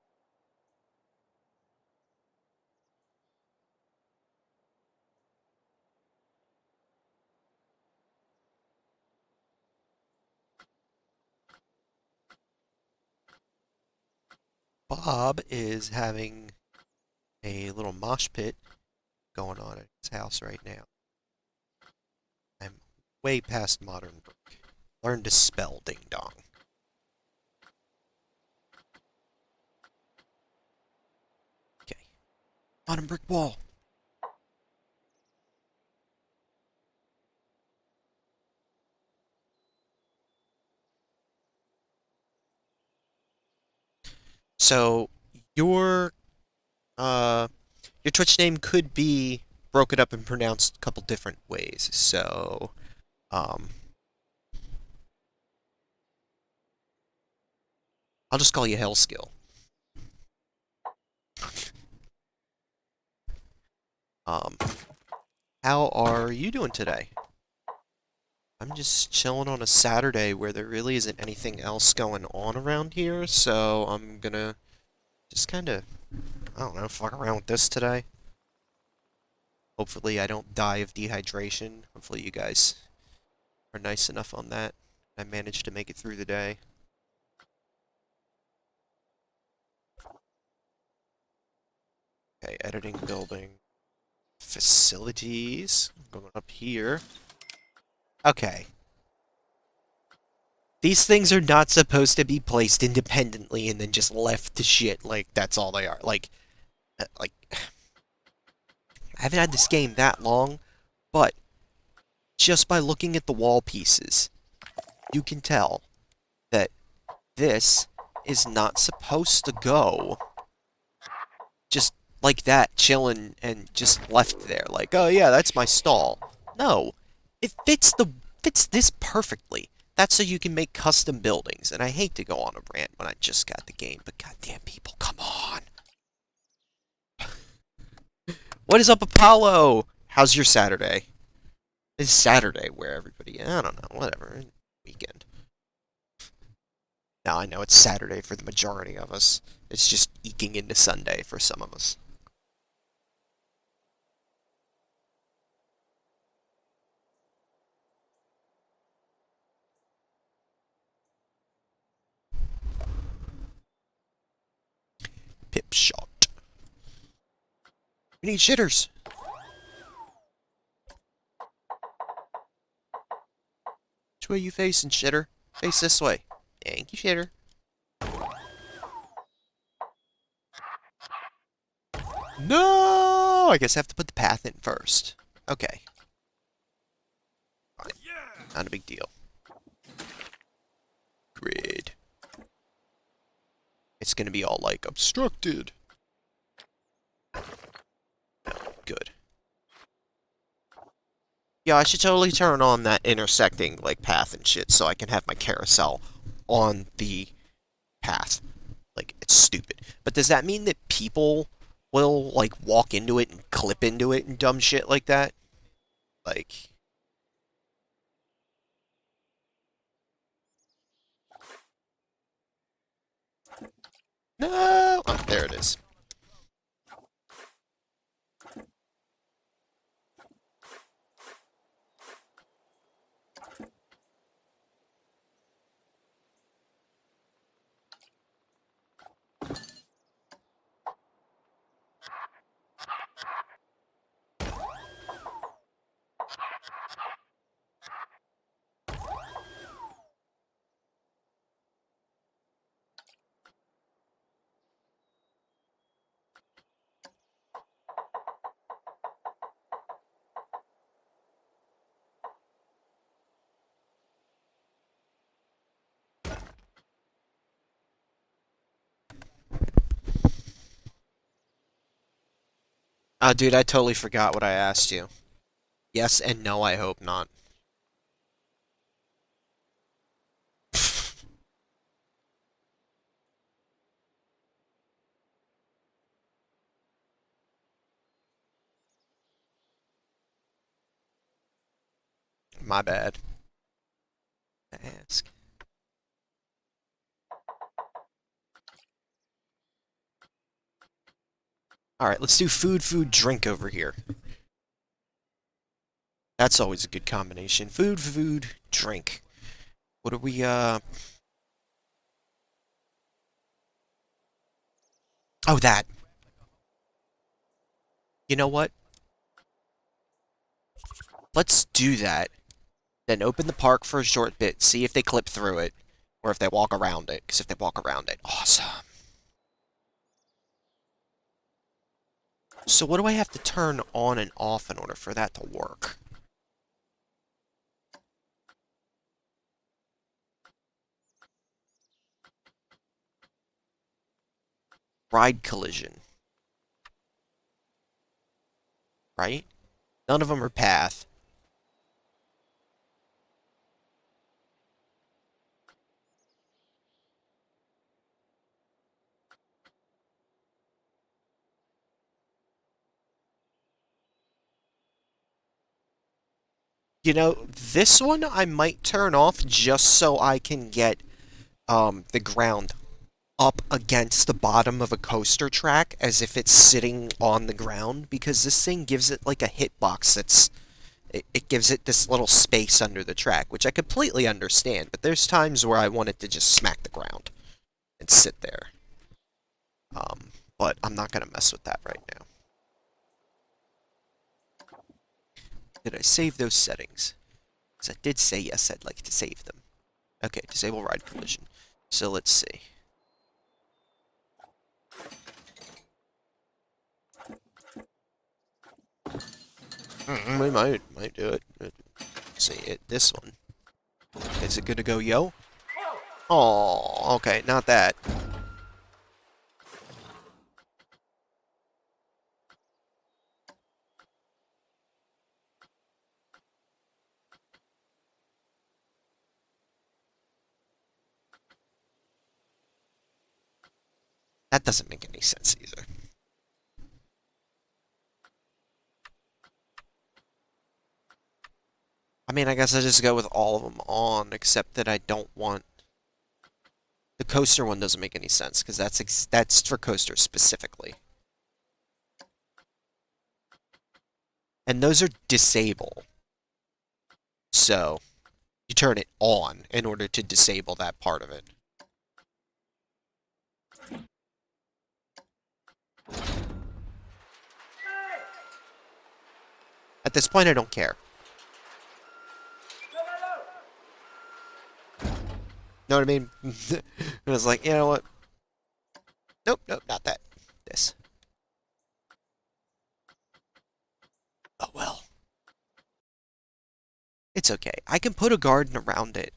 Bob is having a little mosh pit going on at his house right now. I'm way past modern brick. Learn to spell ding dong. Okay. Modern brick wall. So your uh your Twitch name could be broken up and pronounced a couple different ways. So um I'll just call you Hellskill. Um, how are you doing today? I'm just chilling on a Saturday where there really isn't anything else going on around here, so I'm gonna just kind of, I don't know, fuck around with this today. Hopefully I don't die of dehydration. Hopefully you guys are nice enough on that. I managed to make it through the day. Okay, editing, building, facilities. Going up here. Okay. These things are not supposed to be placed independently and then just left to shit like that's all they are. Like, I haven't had this game that long, but just by looking at the wall pieces, you can tell that this is not supposed to go just like that, chilling and just left there. Like, oh yeah, that's my stall. No, it fits this perfectly. That's so you can make custom buildings. And I hate to go on a rant when I just got the game, but goddamn people, come on. What is up, Apollo? How's your Saturday? It's Saturday where everybody, I don't know, whatever, weekend. Now I know it's Saturday for the majority of us. It's just eking into Sunday for some of us. Pip shot. We need shitters. Which way you facing, shitter? Face this way. Thank you, shitter. No! I guess I have to put the path in first. Okay. Fine. Not a big deal. Grid. It's gonna be all like obstructed. No, good. Yeah, I should totally turn on that intersecting like path and shit so I can have my carousel on the path. Like, it's stupid. But does that mean that people will like walk into it and clip into it and dumb shit like that? Like, no! Oh, there it is. Dude, I totally forgot what I asked you. Yes and no, I hope not. My bad. I ask. Alright, let's do food, food, drink over here. That's always a good combination. Food, food, drink. What are we, Oh, that. You know what? Let's do that. Then open the park for a short bit, see if they clip through it, or if they walk around it. Because if they walk around it, awesome. So what do I have to turn on and off in order for that to work? Ride collision. Right? None of them are path. You know, this one I might turn off just so I can get the ground up against the bottom of a coaster track as if it's sitting on the ground, because this thing gives it like a hitbox it gives it this little space under the track, which I completely understand, but there's times where I want it to just smack the ground and sit there. But I'm not gonna mess with that right now. Did I save those settings? Because I did say yes, I'd like to save them. Okay, disable ride collision. So let's see. We might do it. Let's see it. This one. Is it good to go, yo? Oh, okay, not that. That doesn't make any sense either. I mean, I guess I just go with all of them on, except that I don't want... The coaster one doesn't make any sense, because that's for coasters specifically. And those are disable. So, you turn it on in order to disable that part of it. At this point, I don't care. Know what I mean? And I was like, you know what? Nope, nope, not that. This. Oh well. It's okay. I can put a garden around it.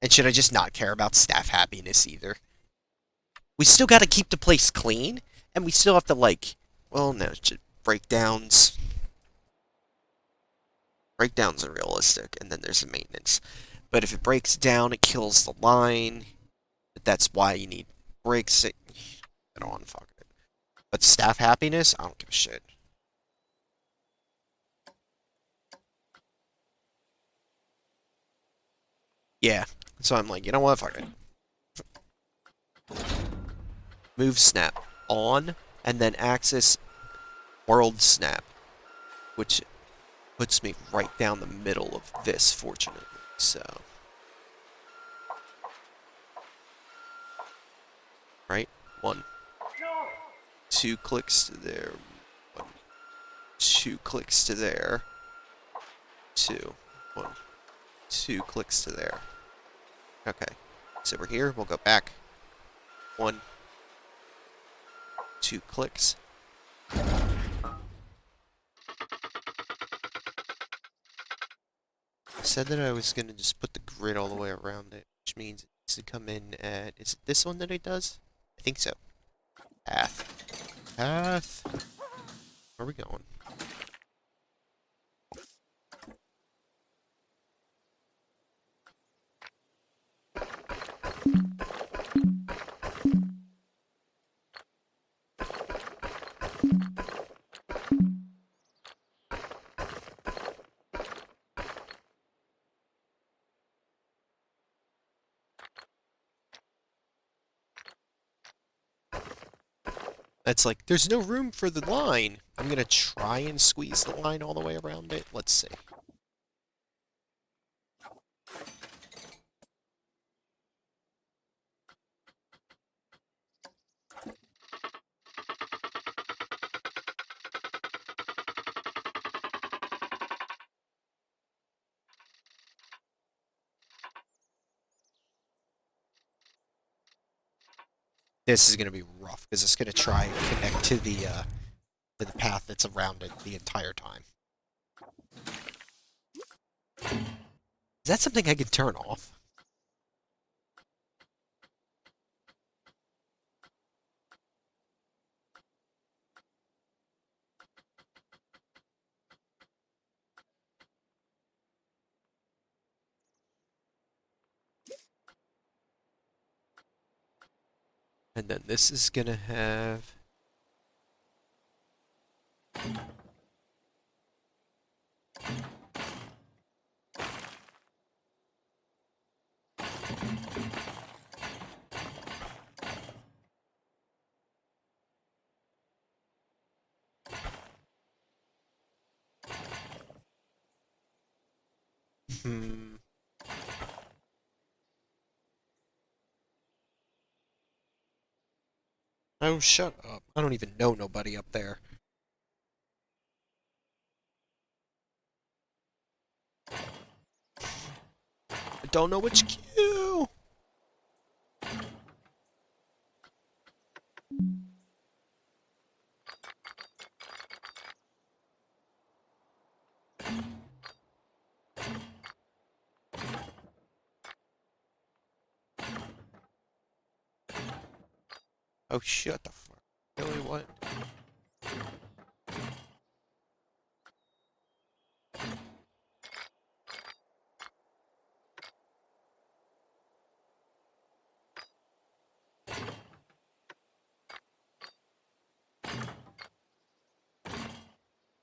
And should I just not care about staff happiness either? We still gotta keep the place clean, and we still have to, like... Well, no, breakdowns. Breakdowns are realistic, and then there's the maintenance. But if it breaks down, it kills the line. But that's why you need brakes. I don't want to fuck it. But staff happiness, I don't give a shit. Yeah. So I'm like, you know what? Fuck it. Move snap on, and then axis world snap, which puts me right down the middle of this, fortunately. So. Right? 1. 2 clicks to there. 1. 2 clicks to there. 2. 1. 2 clicks to there. Okay. So we're here. We'll go back. 1. 2 clicks. I said that I was going to just put the grid all the way around it, which means it needs to come in at... Is it this one that it does? I think so. Path. Path. Where are we going? It's like, there's no room for the line. I'm going to try and squeeze the line all the way around it. Let's see. This is going to be rough, because it's going to try and connect to the path that's around it the entire time. Is that something I can turn off? And then this is gonna have... Hmm. Oh, shut up. I don't even know nobody up there. I don't know which queue! Oh, shut the fuck. Really, what?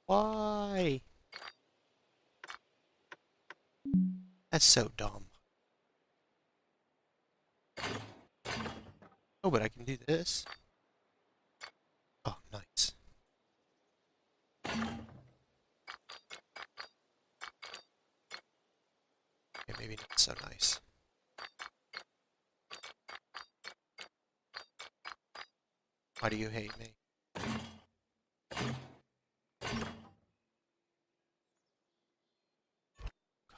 Why? That's so dumb. Oh, but I can do this. Oh, nice. Okay, maybe not so nice. Why do you hate me?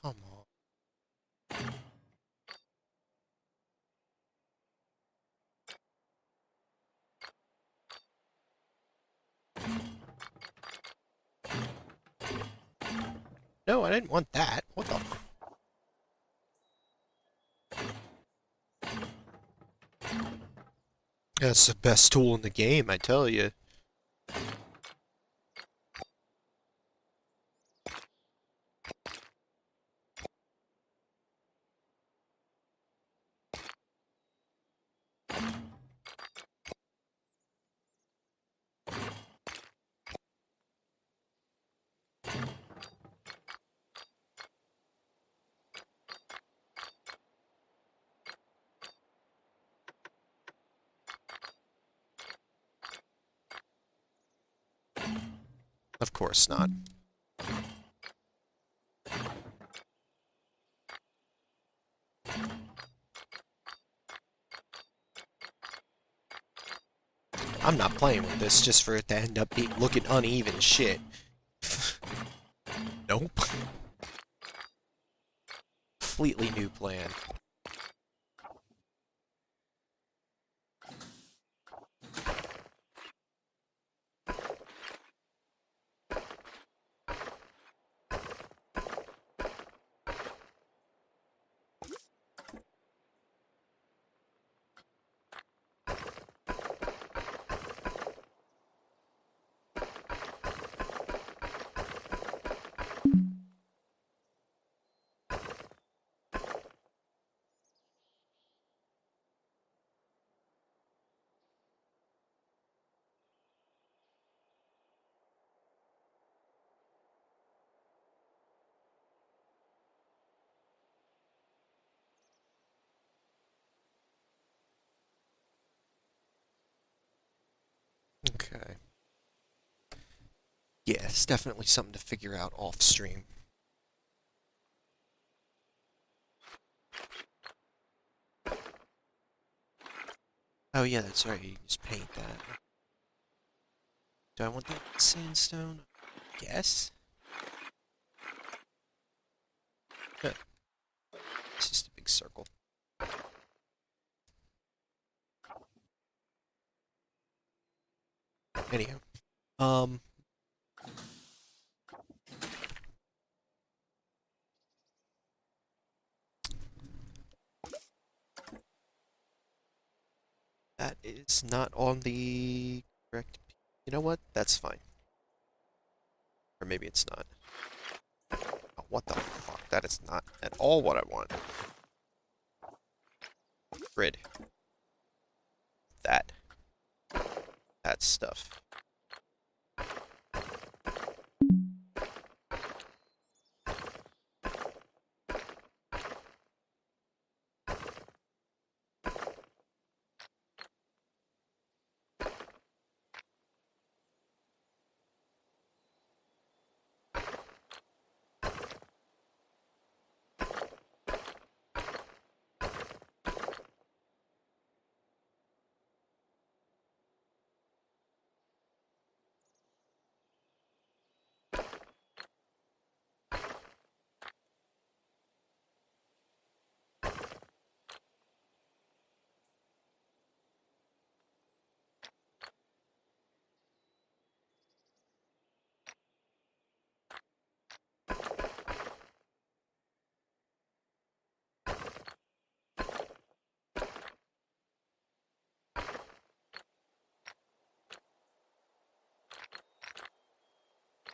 Come on. No, I didn't want that. What the f- That's the best tool in the game, I tell you. Of course not. I'm not playing with this just for it to end up being looking uneven shit. Nope. Completely new plan. Okay. Yeah, it's definitely something to figure out off stream. Oh yeah, that's right, you can just paint that. Do I want that sandstone? Yes. Huh. It's just a big circle. Anyhow. Um, that is not on the correct... You know what? That's fine. Or maybe it's not. Oh, what the fuck? That is not at all what I want. Grid. that stuff.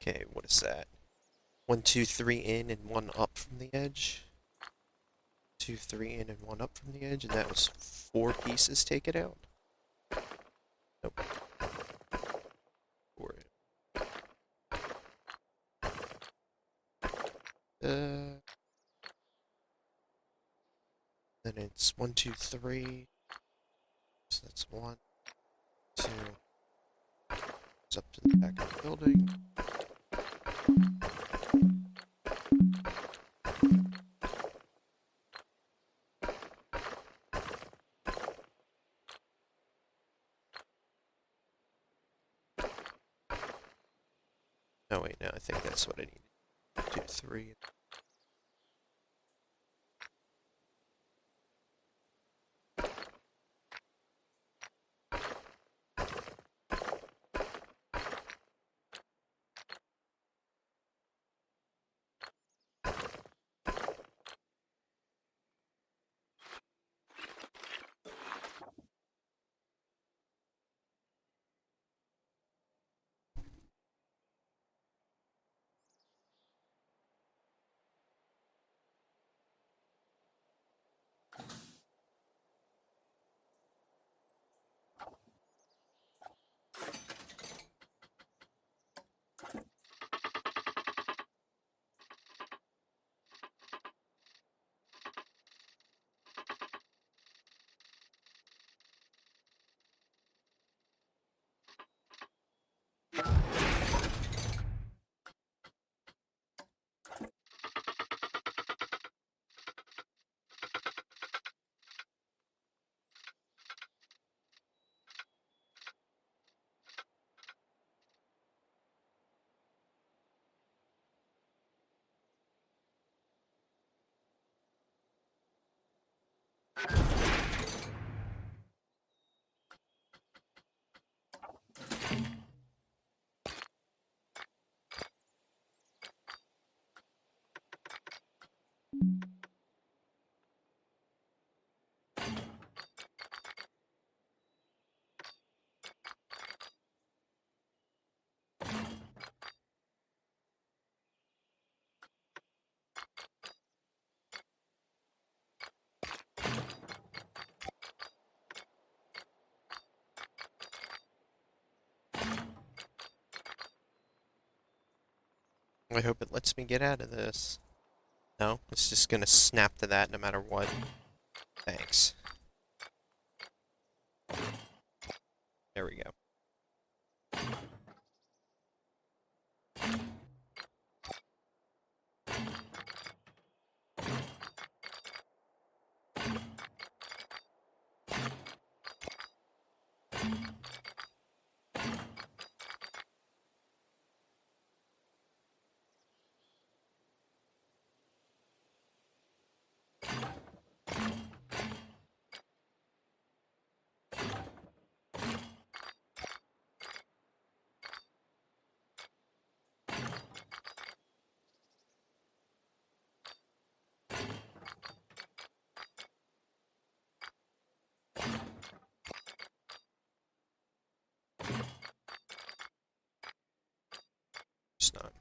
Okay, what is that? 1, 2, 3 in and 1 up from the edge. 2, 3 in and 1 up from the edge, and that was 4 pieces. Take it out. Nope. 4. Then it's 1, 2, 3. So that's 1, 2. It's up to the back of the building. Oh wait, no, I think that's what I need. 2, 3. I hope it lets me get out of this. No, it's just gonna snap to that no matter what. Thanks. There we go. It's not.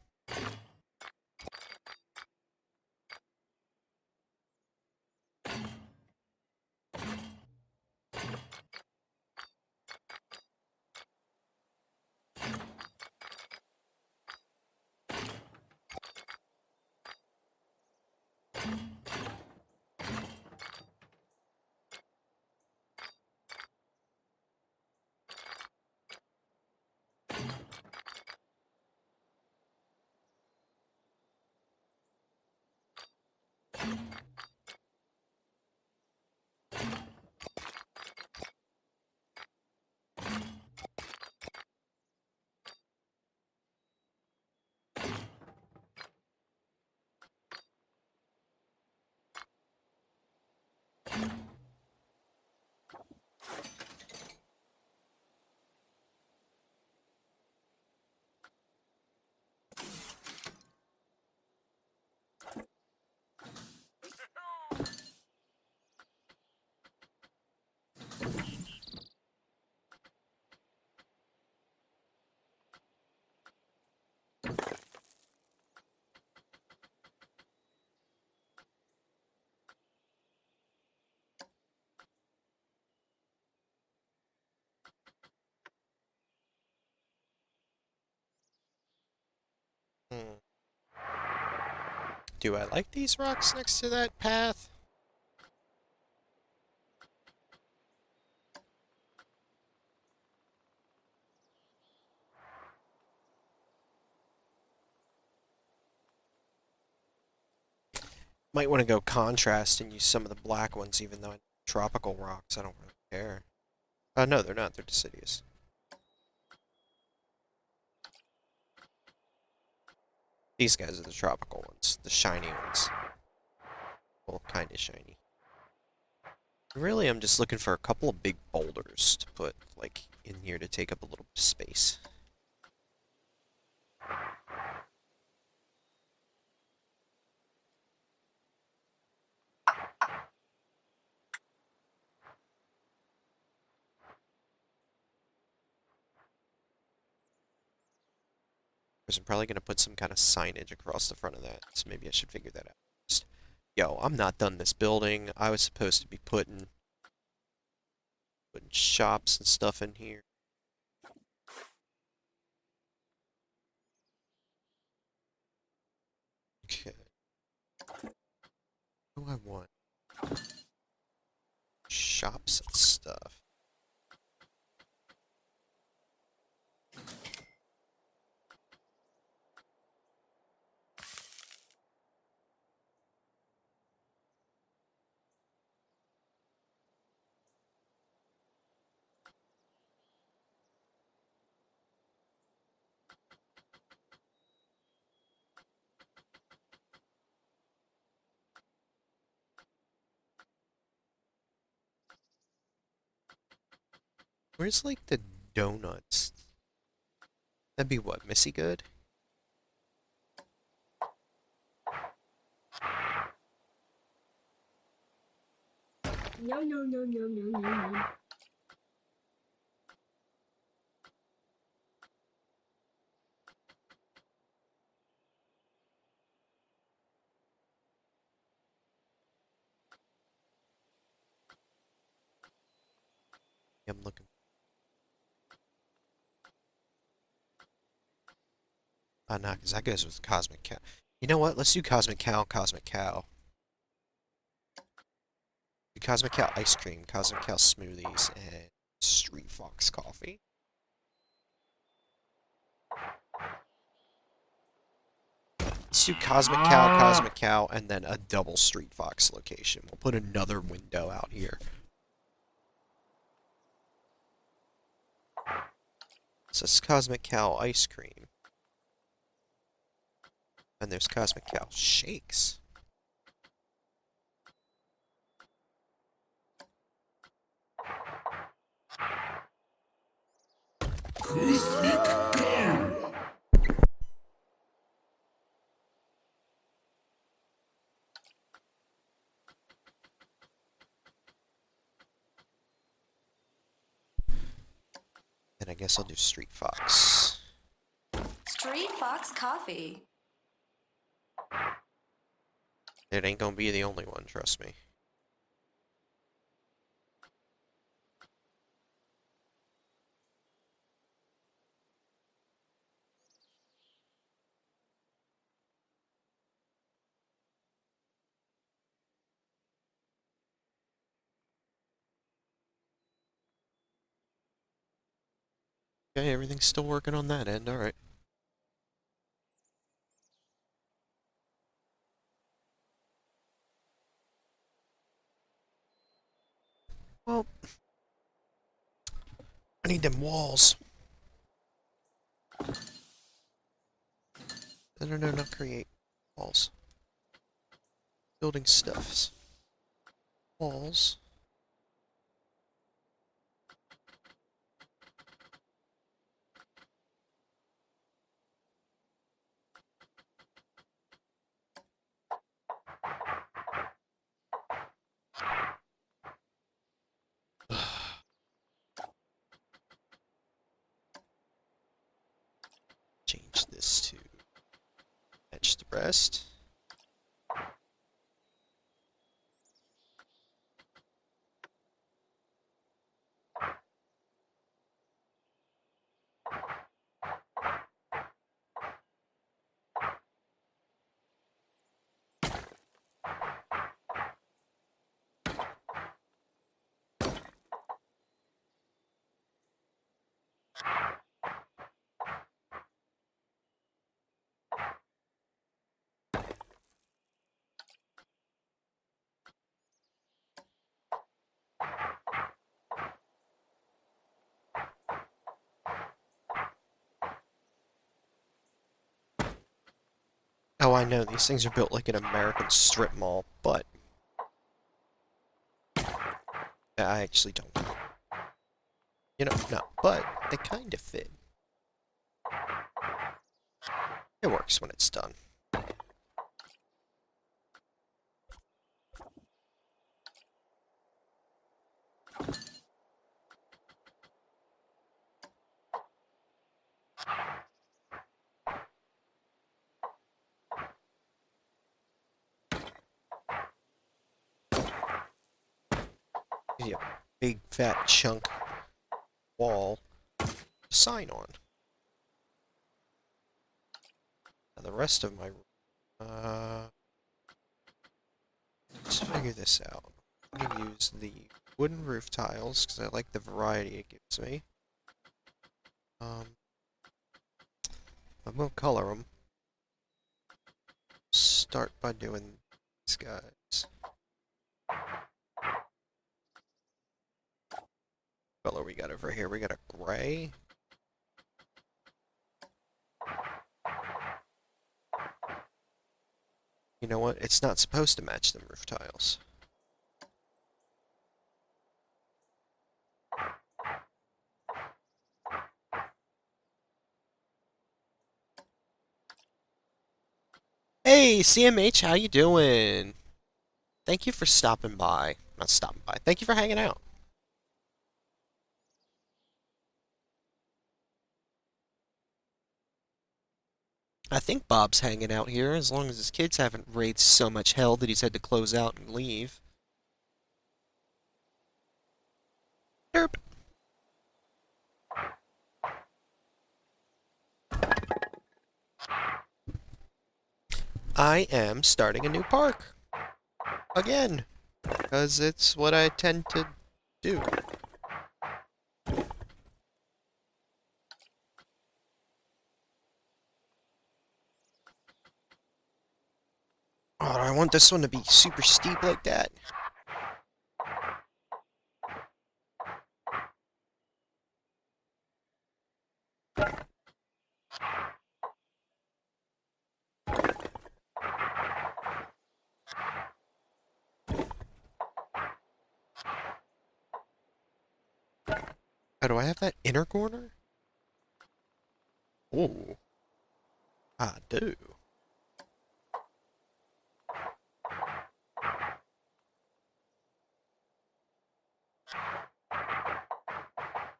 Do I like these rocks next to that path? Might want to go contrast and use some of the black ones, even though tropical rocks, I don't really care. Oh, no, they're not. They're deciduous. These guys are the tropical ones, the shiny ones. Well, kind of shiny. Really, I'm just looking for a couple of big boulders to put, like, in here to take up a little bit of space. I'm probably going to put some kind of signage across the front of that, so maybe I should figure that out. Just, yo, I'm not done this building. I was supposed to be putting shops and stuff in here. Okay. What do I want? Shops and stuff. Where's, like, the donuts? That'd be what, Missy Good? No, no, no, no, no, no, no. Yeah, I'm looking. Oh, no, because that goes with Cosmic Cow. You know what? Let's do Cosmic Cow, Cosmic Cow. Do Cosmic Cow ice cream, Cosmic Cow smoothies, and Street Fox coffee. Let's do Cosmic Cow, and then a double Street Fox location. We'll put another window out here. So it's Cosmic Cow ice cream. And there's Cosmic Cow shakes. And I guess I'll do Street Fox. Street Fox Coffee. It ain't gonna be the only one, trust me. Okay, everything's still working on that end, alright. Well, I need them walls. No, not create walls. Building stuffs. Walls. Change this to match the rest. Oh, I know, these things are built like an American strip mall, but I actually don't. You know, no, but they kind of fit. It works when it's done. Yeah, big fat chunk wall to sign on. Now the rest of my let's figure this out. I'm gonna use the wooden roof tiles because I like the variety it gives me. I'm gonna color them. Start by doing these guys. What color we got over here? We got a gray. You know what? It's not supposed to match them roof tiles. Hey, CMH, how you doing? Thank you for stopping by. Not stopping by. Thank you for hanging out. I think Bob's hanging out here, as long as his kids haven't raised so much hell that he's had to close out and leave. Derp. I am starting a new park. Again. Because it's what I tend to do. Oh, do I want this one to be super steep like that? Oh, do I have that inner corner? Oh, I do.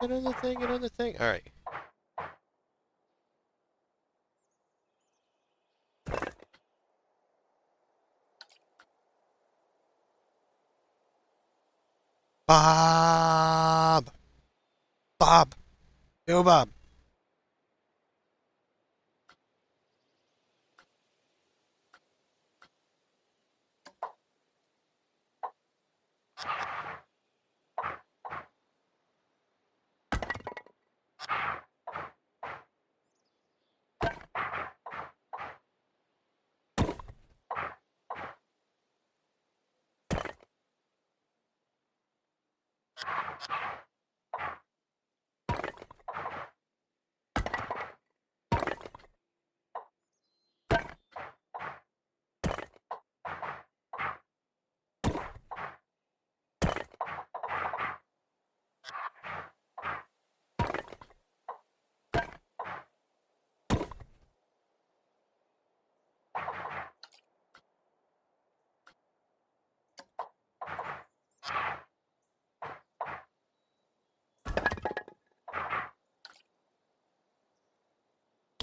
Another thing, another thing. Alright. Bob! Bob! Go, Bob!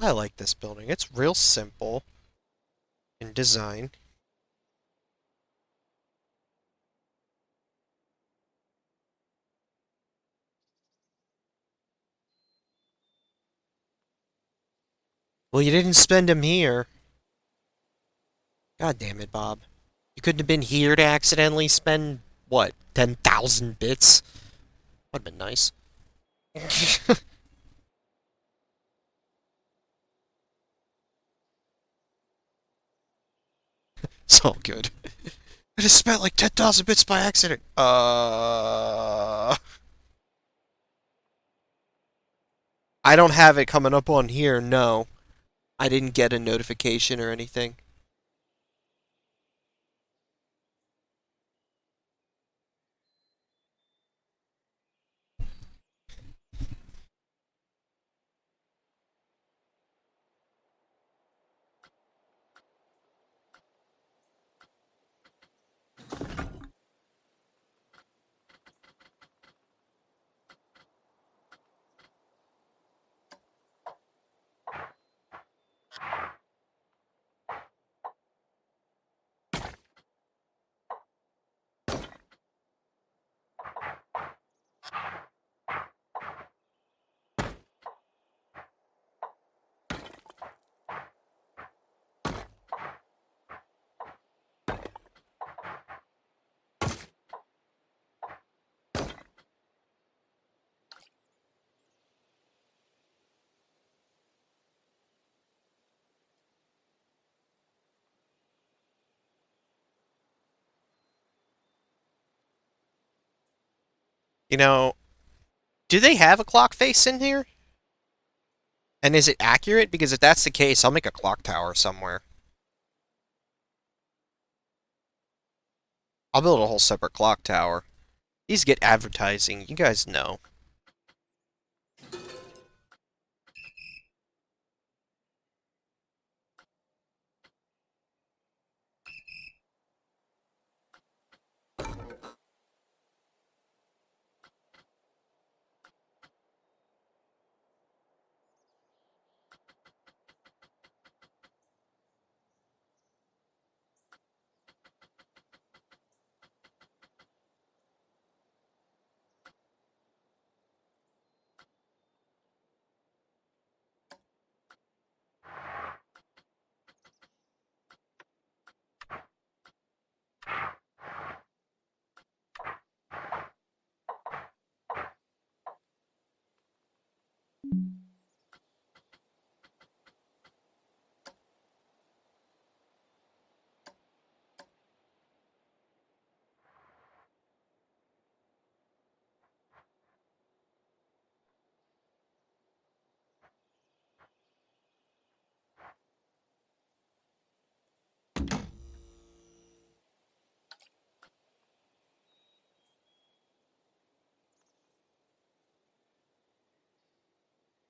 I like this building. It's real simple in design. Well, you didn't spend them here. God damn it, Bob. You couldn't have been here to accidentally spend, what, 10,000 bits? Would've been nice. It's all good. I just spent like 10,000 bits by accident. I don't have it coming up on here, no. I didn't get a notification or anything. You know, do they have a clock face in here? And is it accurate? Because if that's the case, I'll make a clock tower somewhere. I'll build a whole separate clock tower. These get advertising, you guys know.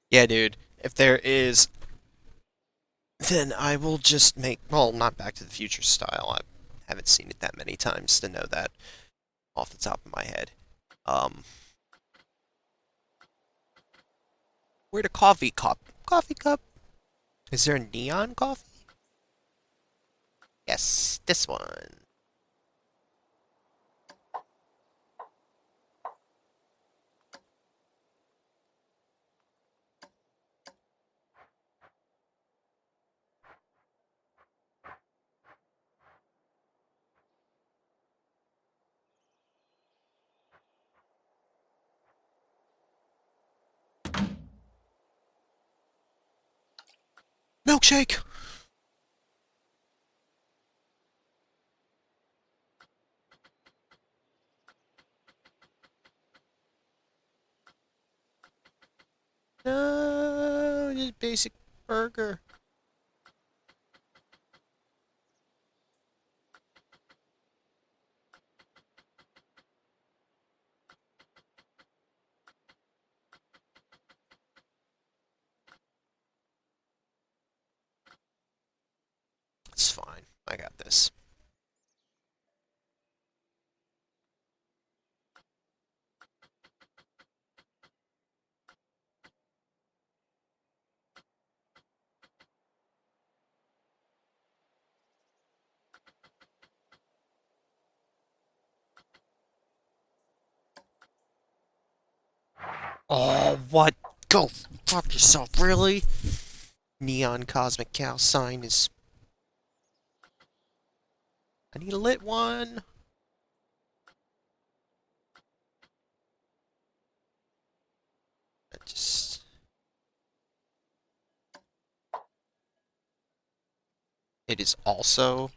Yeah, dude. If there is, then I will just make, well, not Back to the Future style. I haven't seen it that many times to know that off the top of my head. Where'd a coffee cup? Coffee cup? Is there a neon coffee? Yes, this one. Milkshake! No, just basic burger. It's fine. I got this. Oh, what? Go fuck yourself, really? Neon Cosmic Cow sign is... I need a lit one. I just... It is also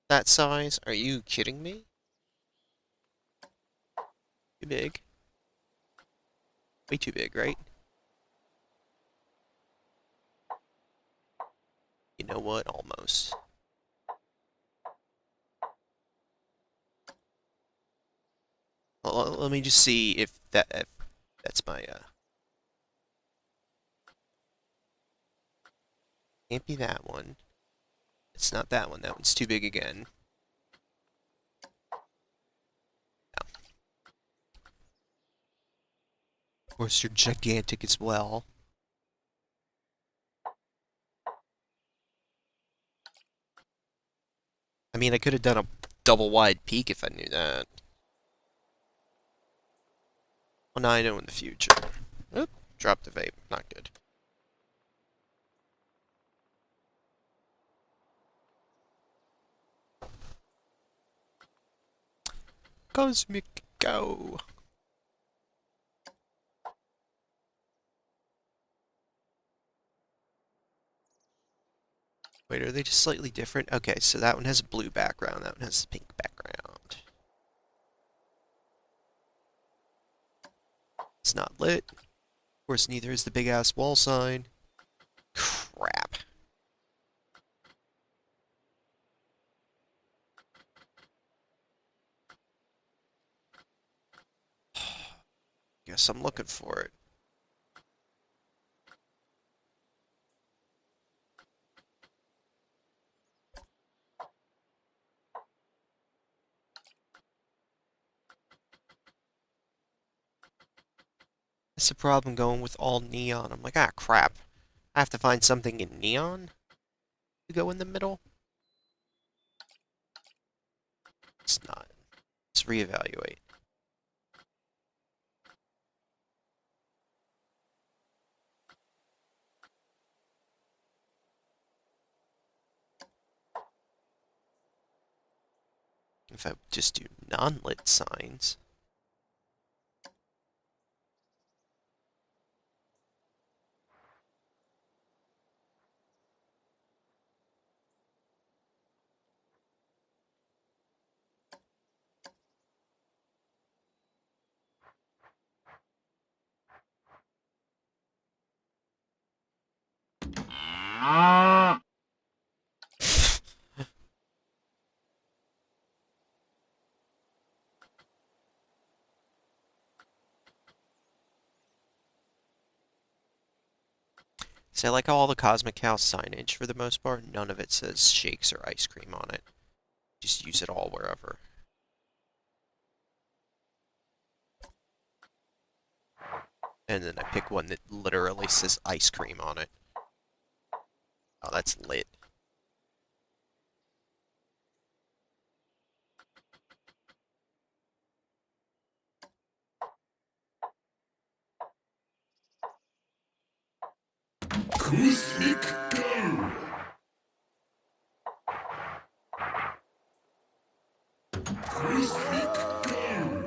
that size? Are you kidding me? Too big. Way too big, right? You know what? Almost. Well, let me just see if that's my, Can't be that one. It's not that one. That one's too big again. No. Of course, you're gigantic as well. I mean, I could have done a double wide peak if I knew that. Well, now I know in the future. Oop, dropped the vape. Not good. Cosmic Go. Wait, are they just slightly different? Okay, so that one has a blue background, that one has a pink background. It's not lit. Of course, neither is the big-ass wall sign. Crap. Guess I'm looking for it. That's the problem going with all neon. I'm like, ah, crap. I have to find something in neon to go in the middle. It's not. Let's reevaluate. If I just do non-lit signs. See, I like how all the Cosmic Cow signage, for the most part, none of it says shakes or ice cream on it. Just use it all wherever. And then I pick one that literally says ice cream on it. Oh, that's lit. Cosmic Go! Cosmic Go!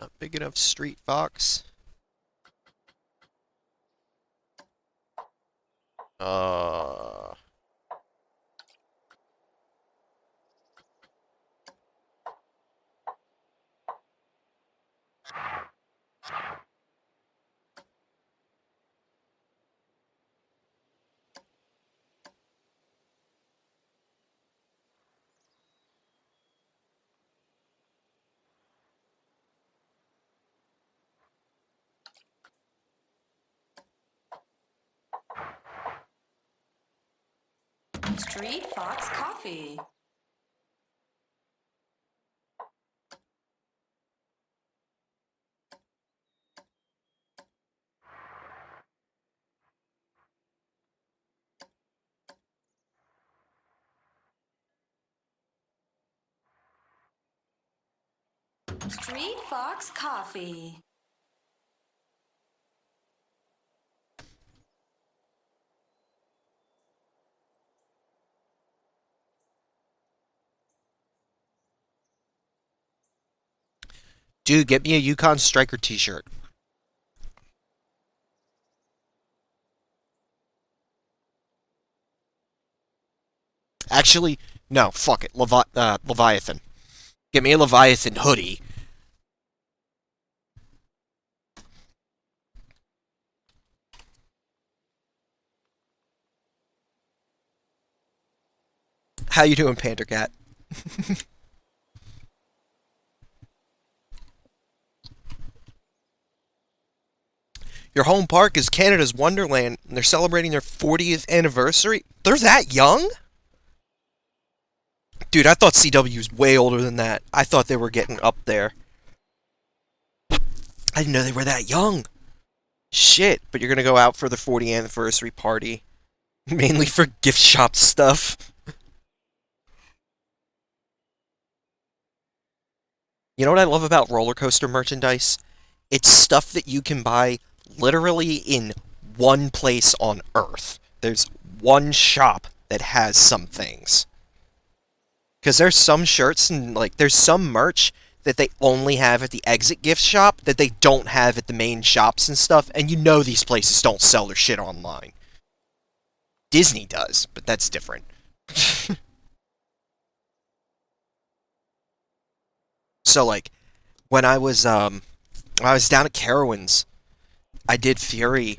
Not big enough, Street Fox. Street Fox Coffee. Street Fox Coffee. Dude, get me a Yukon Striker t-shirt. Actually, no, fuck it. Leviathan. Get me a Leviathan hoodie. How you doing, Pandercat? Your home park is Canada's Wonderland, and they're celebrating their 40th anniversary. They're that young? Dude, I thought CW was way older than that. I thought they were getting up there. I didn't know they were that young. Shit, but you're gonna go out for the 40th anniversary party. Mainly for gift shop stuff. You know what I love about roller coaster merchandise? It's stuff that you can buy literally in one place on Earth. There's one shop that has some things. Because there's some shirts and, like, there's some merch that they only have at the exit gift shop that they don't have at the main shops and stuff, and you know these places don't sell their shit online. Disney does, but that's different. So like when I was down at Carowinds, I did Fury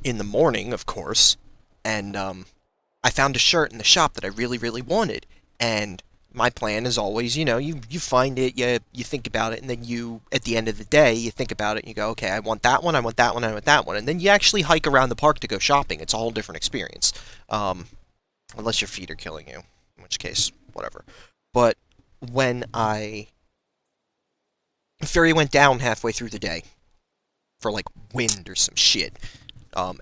in the morning, of course, and I found a shirt in the shop that I really, really wanted. And my plan is always, you find it, you think about it, and then you, at the end of the day, you think about it and you go, okay, I want that one, I want that one, I want that one. And then you actually hike around the park to go shopping. It's a whole different experience. Unless your feet are killing you, in which case, whatever. But when Fury went down halfway through the day for, like, wind or some shit.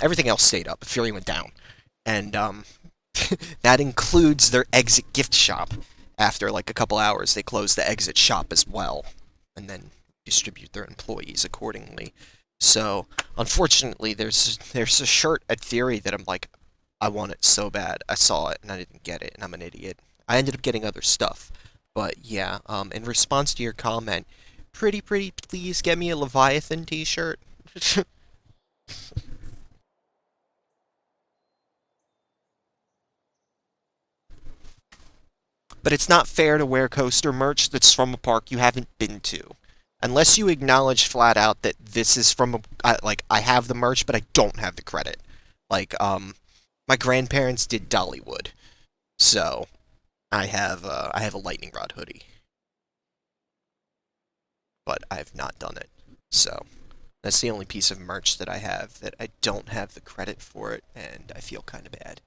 Everything else stayed up, but Fury went down. And, that includes their exit gift shop. After, like, a couple hours, they close the exit shop as well. And then distribute their employees accordingly. So, unfortunately, there's a shirt at Fury that I'm like, I want it so bad. I saw it, and I didn't get it, and I'm an idiot. I ended up getting other stuff. But, yeah, in response to your comment, pretty please get me a Leviathan t-shirt. But it's not fair to wear coaster merch that's from a park you haven't been to. Unless you acknowledge flat out that this is from I have the merch, but I don't have the credit. Like, my grandparents did Dollywood. So, I have a lightning rod hoodie. But I've not done it. So, that's the only piece of merch that I have that I don't have the credit for it, and I feel kind of bad.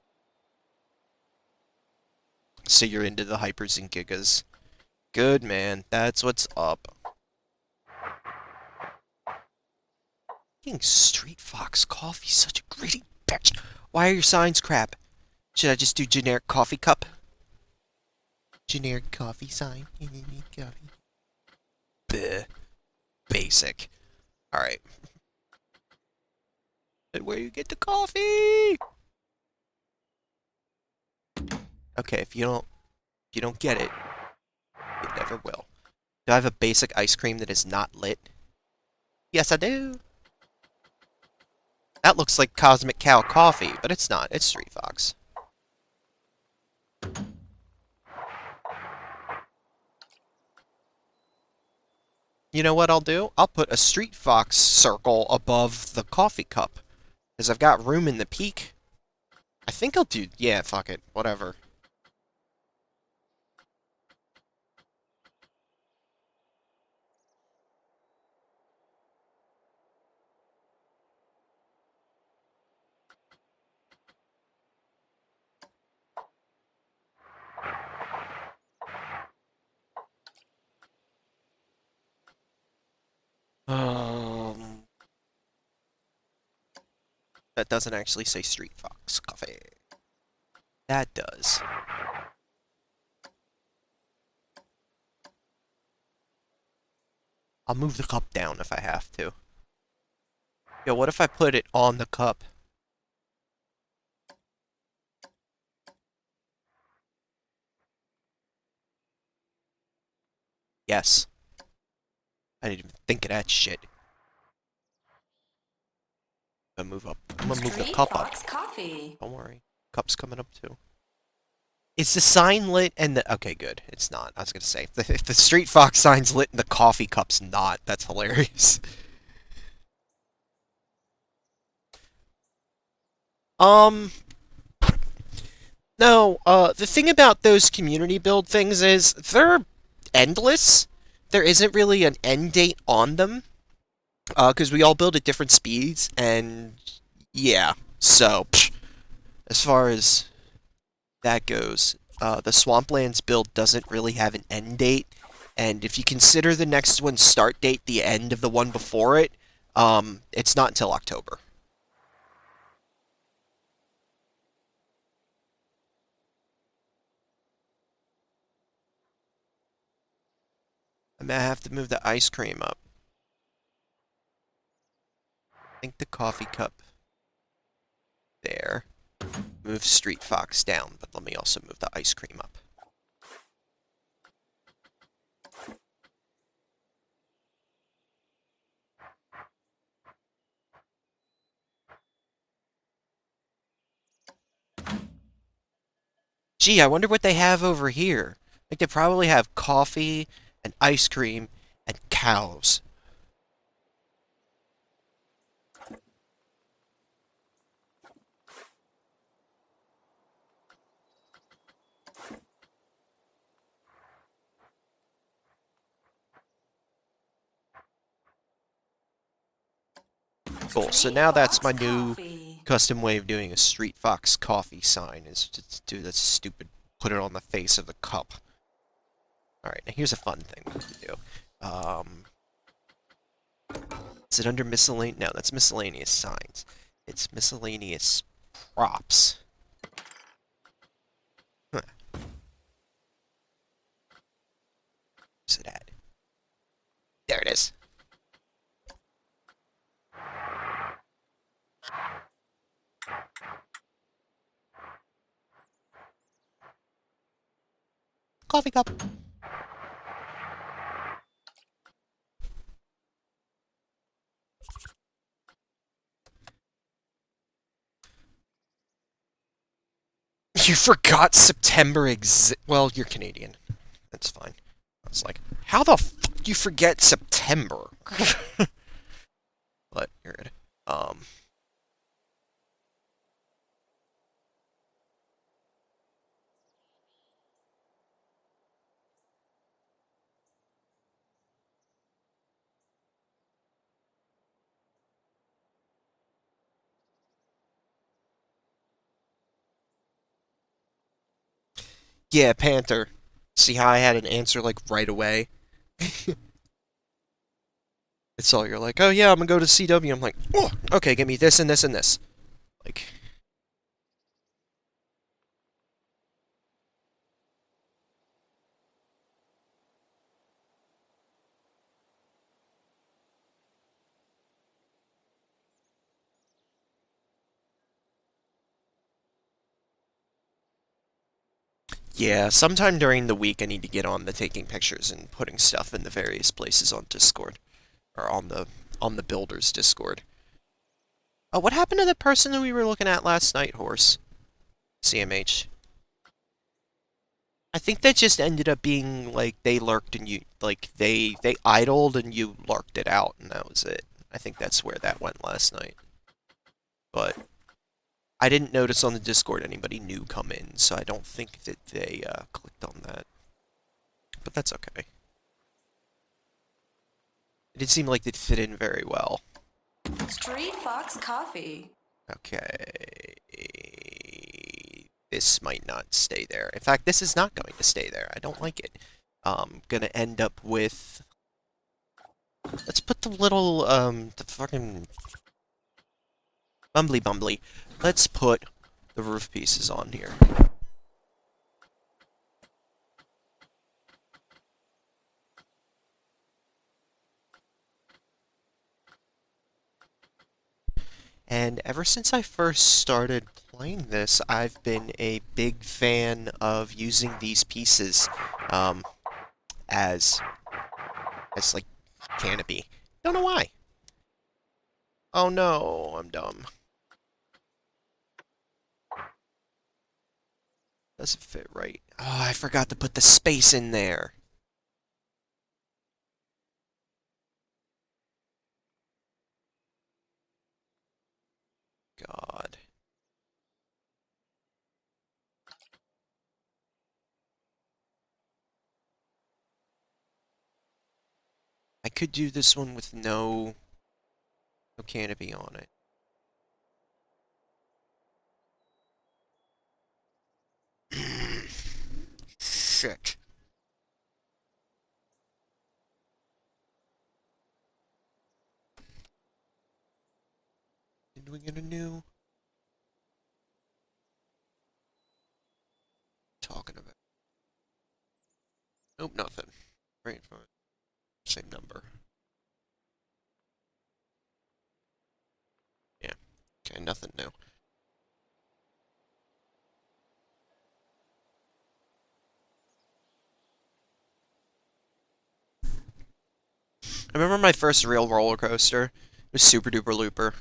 So you're into the hypers and gigas. Good, man. That's what's up. Fucking Street Fox coffee, such a greedy bitch. Why are your signs crap? Should I just do generic coffee cup? Generic coffee sign. Coffee. Bleh. Basic. Alright. Where you get the coffee? Okay, if you don't get it, you never will. Do I have a basic ice cream that is not lit? Yes, I do. That looks like Cosmic Cow coffee, but it's not. It's Street Fox. You know what I'll do? I'll put a Street Fox circle above the coffee cup. Because I've got room in the peak. I think I'll do... Yeah, fuck it. Whatever. That doesn't actually say Street Fox Coffee. That does. I'll move the cup down if I have to. Yo, what if I put it on the cup? Yes. I didn't even think of that shit. I'm gonna move the cup up. Coffee. Don't worry. Cup's coming up too. Is the sign lit and the... Okay, good. It's not. I was gonna say, if the Street Fox sign's lit and the coffee cup's not, that's hilarious. No, the thing about those community build things is, they're endless. There isn't really an end date on them. Because we all build at different speeds, and yeah, so, as far as that goes, the Swamplands build doesn't really have an end date, and if you consider the next one's start date the end of the one before it, it's not until October. I may have to move the ice cream up. I think the coffee cup there. Move Street Fox down, but let me also move the ice cream up. Gee, I wonder what they have over here. Like, they probably have coffee and ice cream and cows. Cool. So Street now that's my Fox new Coffee. custom way of doing a Street Fox coffee sign is to do that stupid put it on the face of the cup. Alright, now here's a fun thing we can do. Is it under miscellaneous? No, that's miscellaneous signs. It's miscellaneous props. Huh. Where's it at? There it is. Coffee cup. You forgot September well, you're Canadian. That's fine. I was like, how the fuck do you forget September? But you're good. Yeah, Panther. See how I had an answer like right away? It's all you're like, oh yeah, I'm gonna go to CW. I'm like, oh, okay, give me this and this and this. Like, yeah, sometime during the week I need to get on the taking pictures and putting stuff in the various places on Discord. Or on the builder's Discord. Oh, what happened to the person that we were looking at last night, Horse? CMH. I think that just ended up being like they lurked and you like they idled and you lurked it out and that was it. I think that's where that went last night. But I didn't notice on the Discord anybody new come in, so I don't think that they clicked on that. But that's okay. It did seem like they'd fit in very well. Street Fox Coffee. Okay. This might not stay there. In fact, this is not going to stay there. I don't like it. Gonna end up with... Let's put the little, the fucking... Bumbly. Let's put the roof pieces on here. And ever since I first started playing this, I've been a big fan of using these pieces as like canopy. Don't know why. Oh no, I'm dumb. Doesn't fit right. Oh, I forgot to put the space in there. God. I could do this one with no canopy on it. Shit. Did we get a new? Talking about. Nope, nothing. Right, fine. Same number. Yeah. Okay, nothing new. I remember my first real roller coaster. It was Super Duper Looper.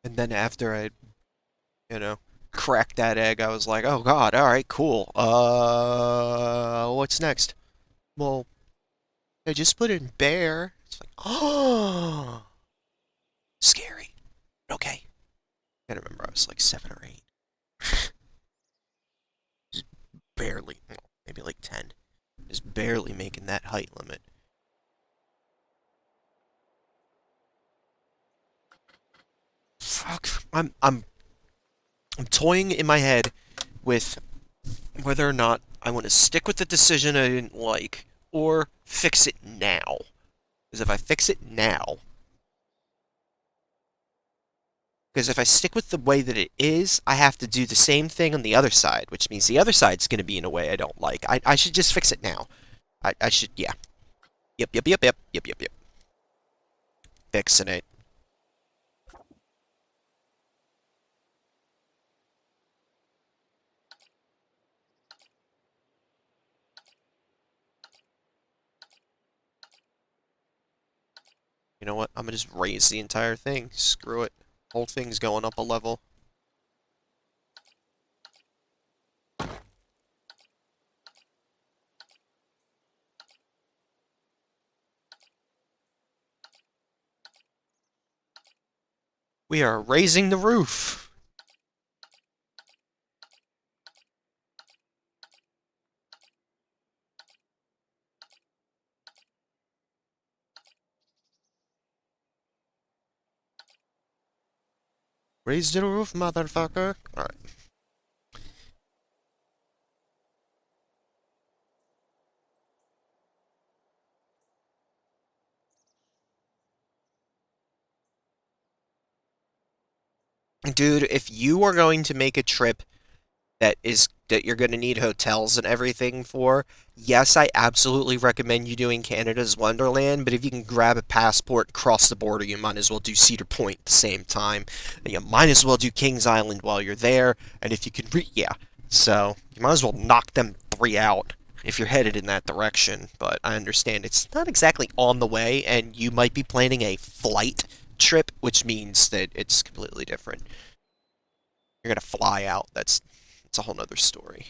And then after I, cracked that egg, I was like, oh God, all right, cool. What's next? Well, I just put in bear. It's like, oh, scary. Okay. I can't remember. I was like 7 or 8. Just barely, well, maybe like 10. Just barely making that height limit. Fuck. I'm toying in my head with whether or not I want to stick with the decision I didn't like or fix it now. Because if I fix it now, because if I stick with the way that it is, I have to do the same thing on the other side, which means the other side's going to be in a way I don't like. I should just fix it now. I should, yeah. Yep. Fixing it. You know what? I'm gonna just raise the entire thing. Screw it. Whole thing's going up a level. We are raising the roof. Raise the roof, motherfucker. Alright. Dude, if you are going to make a trip that you're going to need hotels and everything for, yes, I absolutely recommend you doing Canada's Wonderland, but if you can grab a passport and cross the border, you might as well do Cedar Point at the same time. And you might as well do Kings Island while you're there, and if you can yeah. So, you might as well knock them 3 out if you're headed in that direction, but I understand it's not exactly on the way, and you might be planning a flight trip, which means that it's completely different. You're gonna fly out. It's a whole nother story.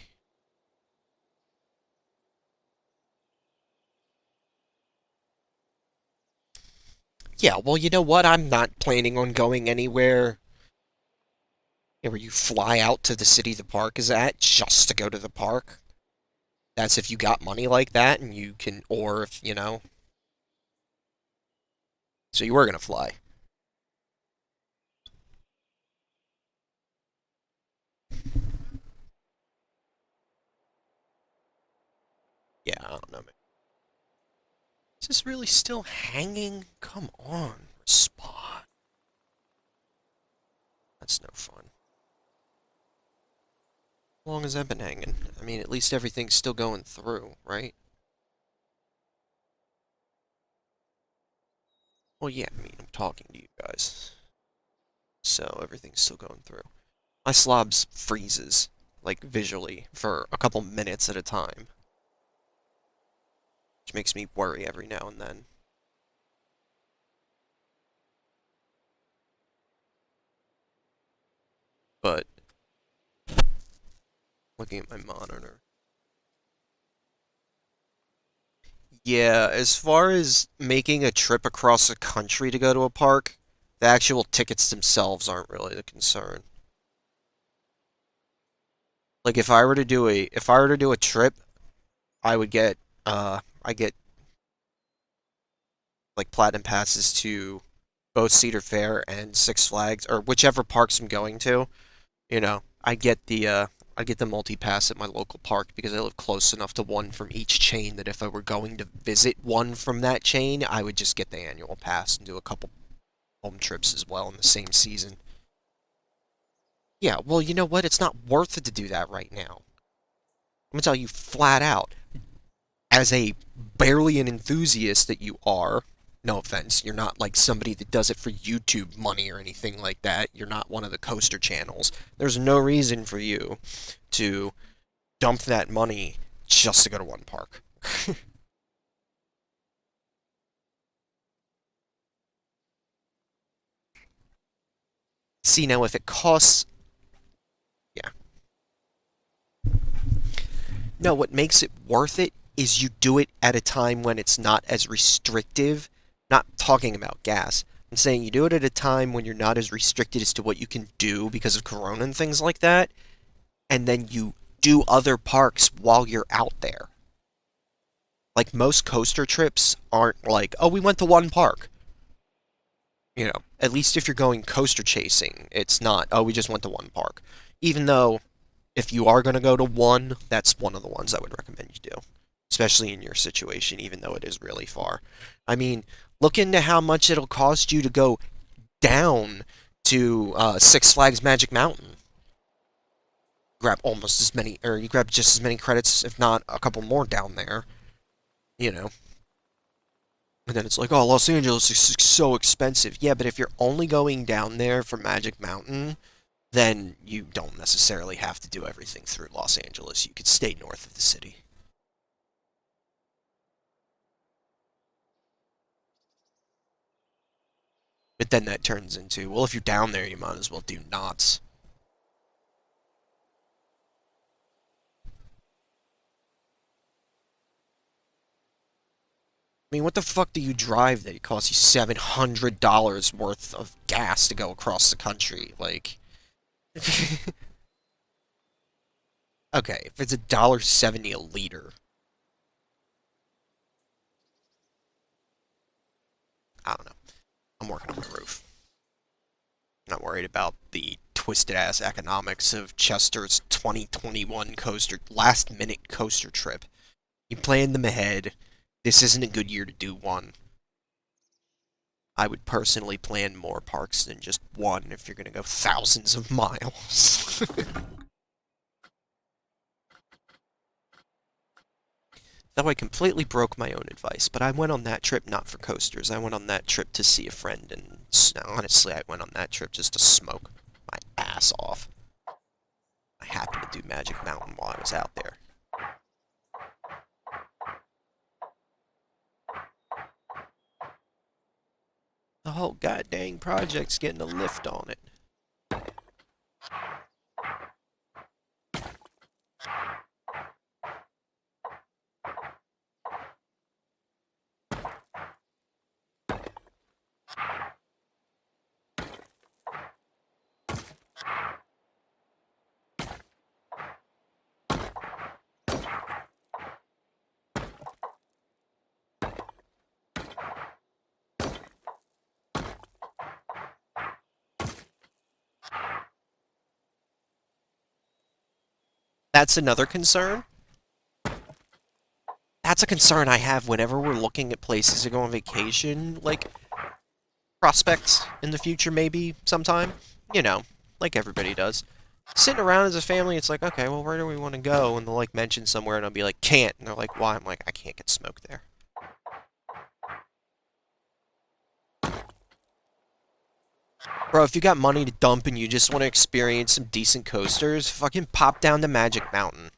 Yeah, well, you know what? I'm not planning on going anywhere where you fly out to the city the park is at just to go to the park. That's if you got money like that and you can, or if, So you were gonna fly. Yeah, I don't know, man. Is this really still hanging? Come on, respond. That's no fun. How long has that been hanging? I mean, at least everything's still going through, right? Well, yeah, I mean, I'm talking to you guys. So everything's still going through. My slobs freezes, like, visually, for a couple minutes at a time. Which makes me worry every now and then. But, looking at my monitor. Yeah, as far as making a trip across the country to go to a park, the actual tickets themselves aren't really the concern. Like if I were to do a trip, I would get I get like platinum passes to both Cedar Fair and Six Flags or whichever parks I'm going to. I get the multi-pass at my local park because I live close enough to one from each chain that if I were going to visit one from that chain, I would just get the annual pass and do a couple home trips as well in the same season. Yeah, well, you know what? It's not worth it to do that right now. I'm gonna tell you flat out, as a barely an enthusiast that you are, no offense, you're not like somebody that does it for YouTube money or anything like that. You're not one of the coaster channels. There's no reason for you to dump that money just to go to one park. See, now if it costs... Yeah. No, what makes it worth it is you do it at a time when it's not as restrictive. Not talking about gas. I'm saying you do it at a time when you're not as restricted as to what you can do because of Corona and things like that. And then you do other parks while you're out there. Like, most coaster trips aren't like, oh, we went to one park. You know, at least if you're going coaster chasing, it's not, oh, we just went to one park. Even though, if you are going to go to one, that's one of the ones I would recommend you do. Especially in your situation, even though it is really far. I mean, look into how much it'll cost you to go down to Six Flags Magic Mountain. Grab almost as many, or you grab just as many credits, if not a couple more down there. You know. And then it's like, oh, Los Angeles is so expensive. Yeah, but if you're only going down there for Magic Mountain, then you don't necessarily have to do everything through Los Angeles. You could stay north of the city. But then that turns into, well, if you're down there, you might as well do Knott's. I mean, what the fuck do you drive that it costs you $700 worth of gas to go across the country? Like, okay, if it's $1.70 a liter, I don't know. I'm working on the roof. Not worried about the twisted-ass economics of Chester's 2021 coaster, last-minute coaster trip. You planned them ahead. This isn't a good year to do one. I would personally plan more parks than just one if you're going to go thousands of miles. Though I completely broke my own advice, but I went on that trip not for coasters. I went on that trip to see a friend, and honestly, I went on that trip just to smoke my ass off. I happened to do Magic Mountain while I was out there. The whole goddamn project's getting a lift on it. That's another concern. That's a concern I have whenever we're looking at places to go on vacation, like prospects in the future maybe sometime. You know, like everybody does. Sitting around as a family, it's like, okay, well, where do we want to go? And they'll like mention somewhere and I'll be like, can't. And they're like, why? I'm like, I can't get smoke there. Bro, if you got money to dump and you just want to experience some decent coasters, fucking pop down to Magic Mountain.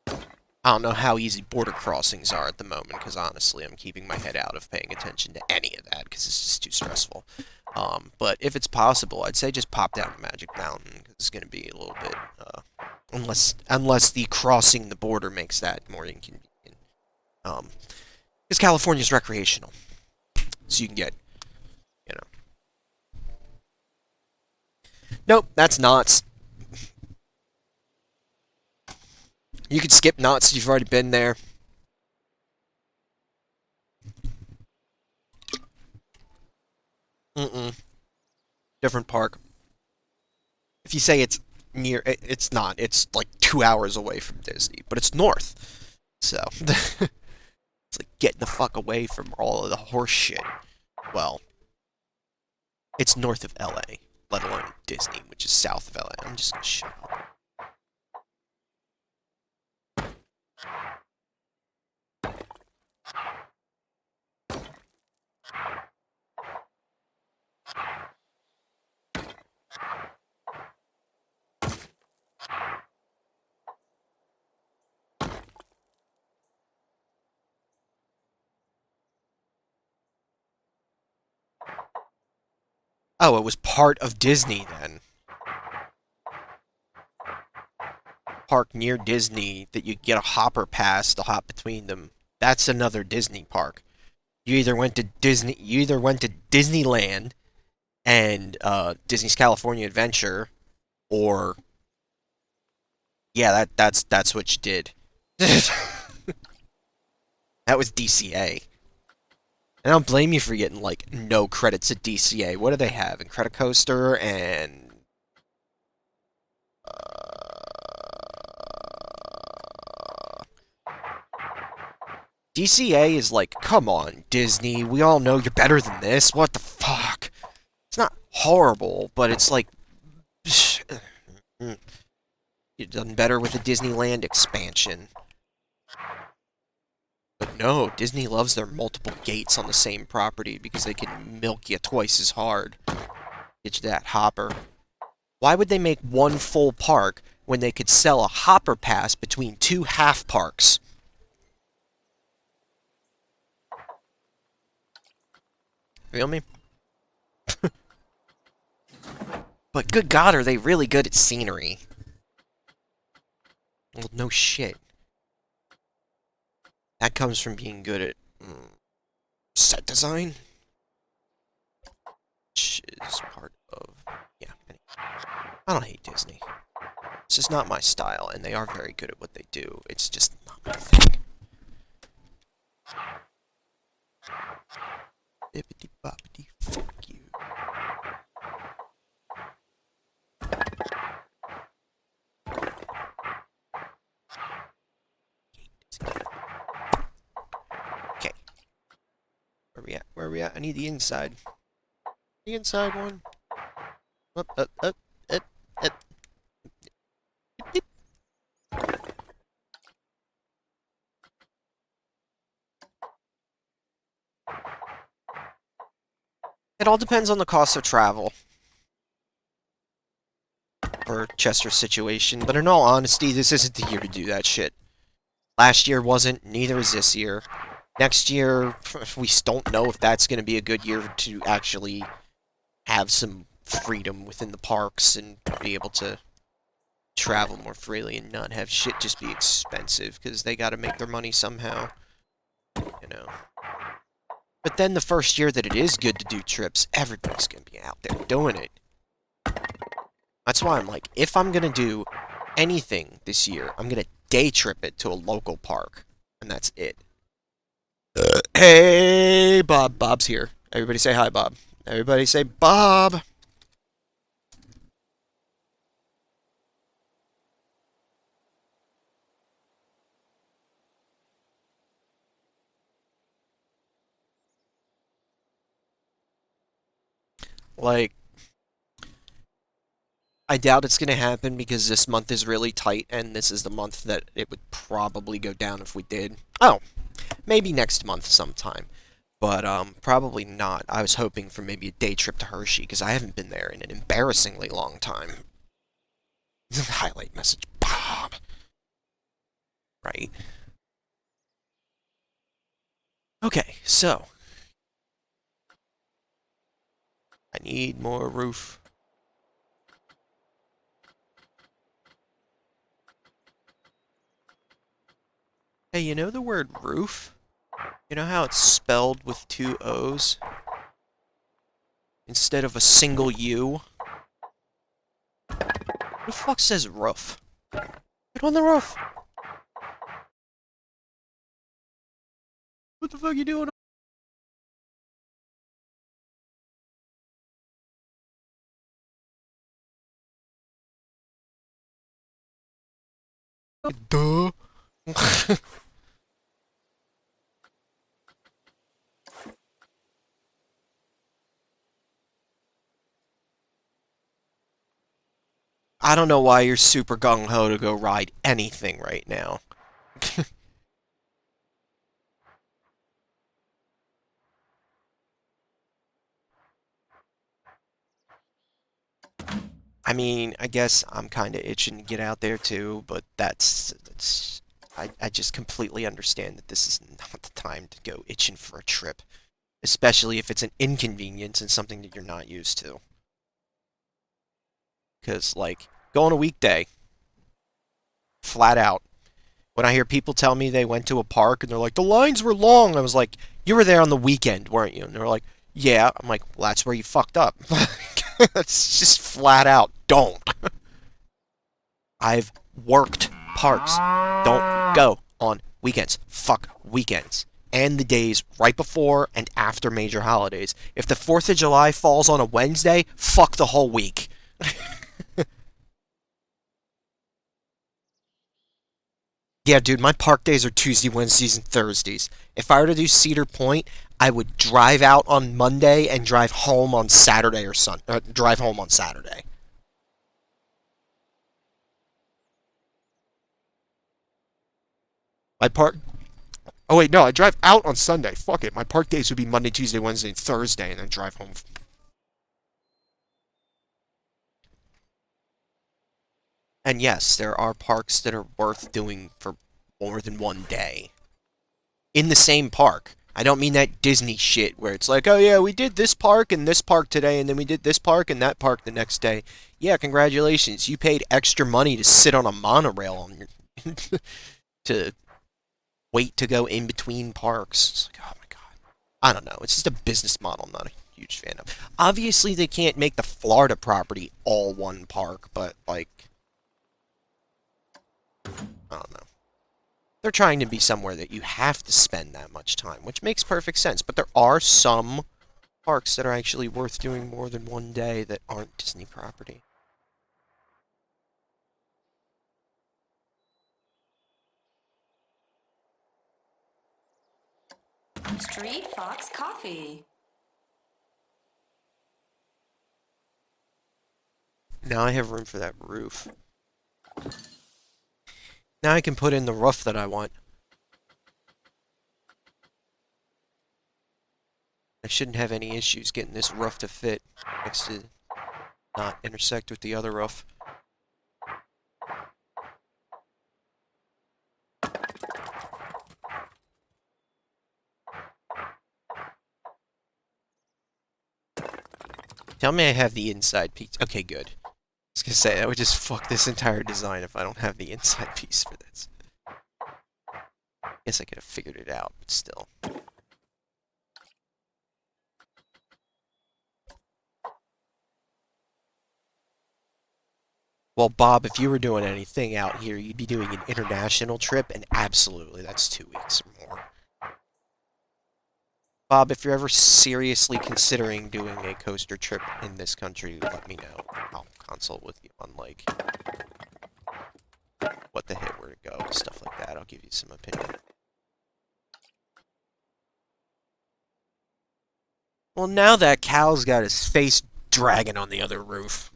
I don't know how easy border crossings are at the moment, because honestly, I'm keeping my head out of paying attention to any of that, because it's just too stressful. But if it's possible, I'd say just pop down to Magic Mountain, because it's going to be a little bit, unless the crossing the border makes that more inconvenient. Because California's recreational, so you can get, you know. Nope, that's Knott's. You could skip Knott's if you've already been there. Different park. If you say it's near, it's not. It's like 2 hours away from Disney, but it's north. So, it's like getting the fuck away from all of the horse shit. Well, it's north of LA, let alone Disney, which is south of LA. I'm just gonna shut up. Oh, it was part of Disney then. Park near Disney that you get a hopper pass to hop between them. That's another Disney park. You either went to Disneyland and Disney's California Adventure, or yeah, that's what you did. That was DCA. And I don't blame you for getting like no credits at DCA. What do they have? Incredicoaster and DCA is like, come on, Disney. We all know you're better than this. What the fuck? It's not horrible, but it's like you've done better with the Disneyland expansion. But no, Disney loves their multiple gates on the same property because they can milk you twice as hard. Get you that hopper. Why would they make one full park when they could sell a hopper pass between two half parks? Feel me? But good God, are they really good at scenery? Well, no shit. That comes from being good at set design, which is part of, yeah. Anyway. I don't hate Disney. This is not my style, and they are very good at what they do. It's just not my thing. Bippity boppity, fuck you. Okay. Where we at? Where we at? I need the inside. The inside one. Up, up, up, up, up. Beep, beep. It all depends on the cost of travel for Chester's situation, but in all honesty, this isn't the year to do that shit. Last year wasn't, neither is this year. Next year, we don't know if that's going to be a good year to actually have some freedom within the parks and be able to travel more freely and not have shit just be expensive, because they got to make their money somehow, you know. But then the first year that it is good to do trips, everybody's going to be out there doing it. That's why I'm like, if I'm going to do anything this year, I'm going to day trip it to a local park, and that's it. Hey, Bob. Bob's here. Everybody say hi, Bob. Everybody say Bob. Like, I doubt it's going to happen because this month is really tight, and this is the month that it would probably go down if we did. Oh, maybe next month sometime. But, probably not. I was hoping for maybe a day trip to Hershey, because I haven't been there in an embarrassingly long time. Highlight message, Bob. Right. Okay, so. I need more roof. Hey, you know the word roof? You know how it's spelled with two O's? Instead of a single U? Who the fuck says roof? Get on the roof! What the fuck are you doing? Duh! I don't know why you're super gung-ho to go ride anything right now. I mean, I guess I'm kind of itching to get out there too, but I just completely understand that this is not the time to go itching for a trip. Especially if it's an inconvenience and something that you're not used to. Because, like, go on a weekday. Flat out. When I hear people tell me they went to a park and they're like, the lines were long, I was like, you were there on the weekend, weren't you? And they're like, yeah. I'm like, well, that's where you fucked up. That's just flat out. Don't. I've worked parks. Don't go on weekends. Fuck weekends. And the days right before and after major holidays. If the 4th of July falls on a Wednesday, fuck the whole week. Yeah, dude, my park days are Tuesday, Wednesdays, and Thursdays. If I were to do Cedar Point, I would drive out on Monday and drive home on Saturday or drive home on Saturday. My park. Oh wait, no, I drive out on Sunday. Fuck it. My park days would be Monday, Tuesday, Wednesday, and Thursday, and then drive home. And yes, there are parks that are worth doing for more than one day. In the same park. I don't mean that Disney shit where it's like, oh yeah, we did this park and this park today, and then we did this park and that park the next day. Yeah, congratulations. You paid extra money to sit on a monorail on your to wait to go in between parks. It's like, oh my god. I don't know. It's just a business model I'm not a huge fan of. Obviously, they can't make the Florida property all one park, but like, I don't know. They're trying to be somewhere that you have to spend that much time, which makes perfect sense. But there are some parks that are actually worth doing more than one day that aren't Disney property. Street Fox Coffee. Now I have room for that roof. Now I can put in the roof that I want. I shouldn't have any issues getting this roof to fit next to not intersect with the other roof. Tell me I have the inside piece. Okay, good. I was gonna say, that would just fuck this entire design if I don't have the inside piece for this. Guess I could have figured it out, but still. Well, Bob, if you were doing anything out here, you'd be doing an international trip, and absolutely, that's 2 weeks or more. Bob, if you're ever seriously considering doing a coaster trip in this country, let me know. I'll consult with you on, like, what the hit, where to go, stuff like that. I'll give you some opinion. Well, now that cow's got his face dragging on the other roof.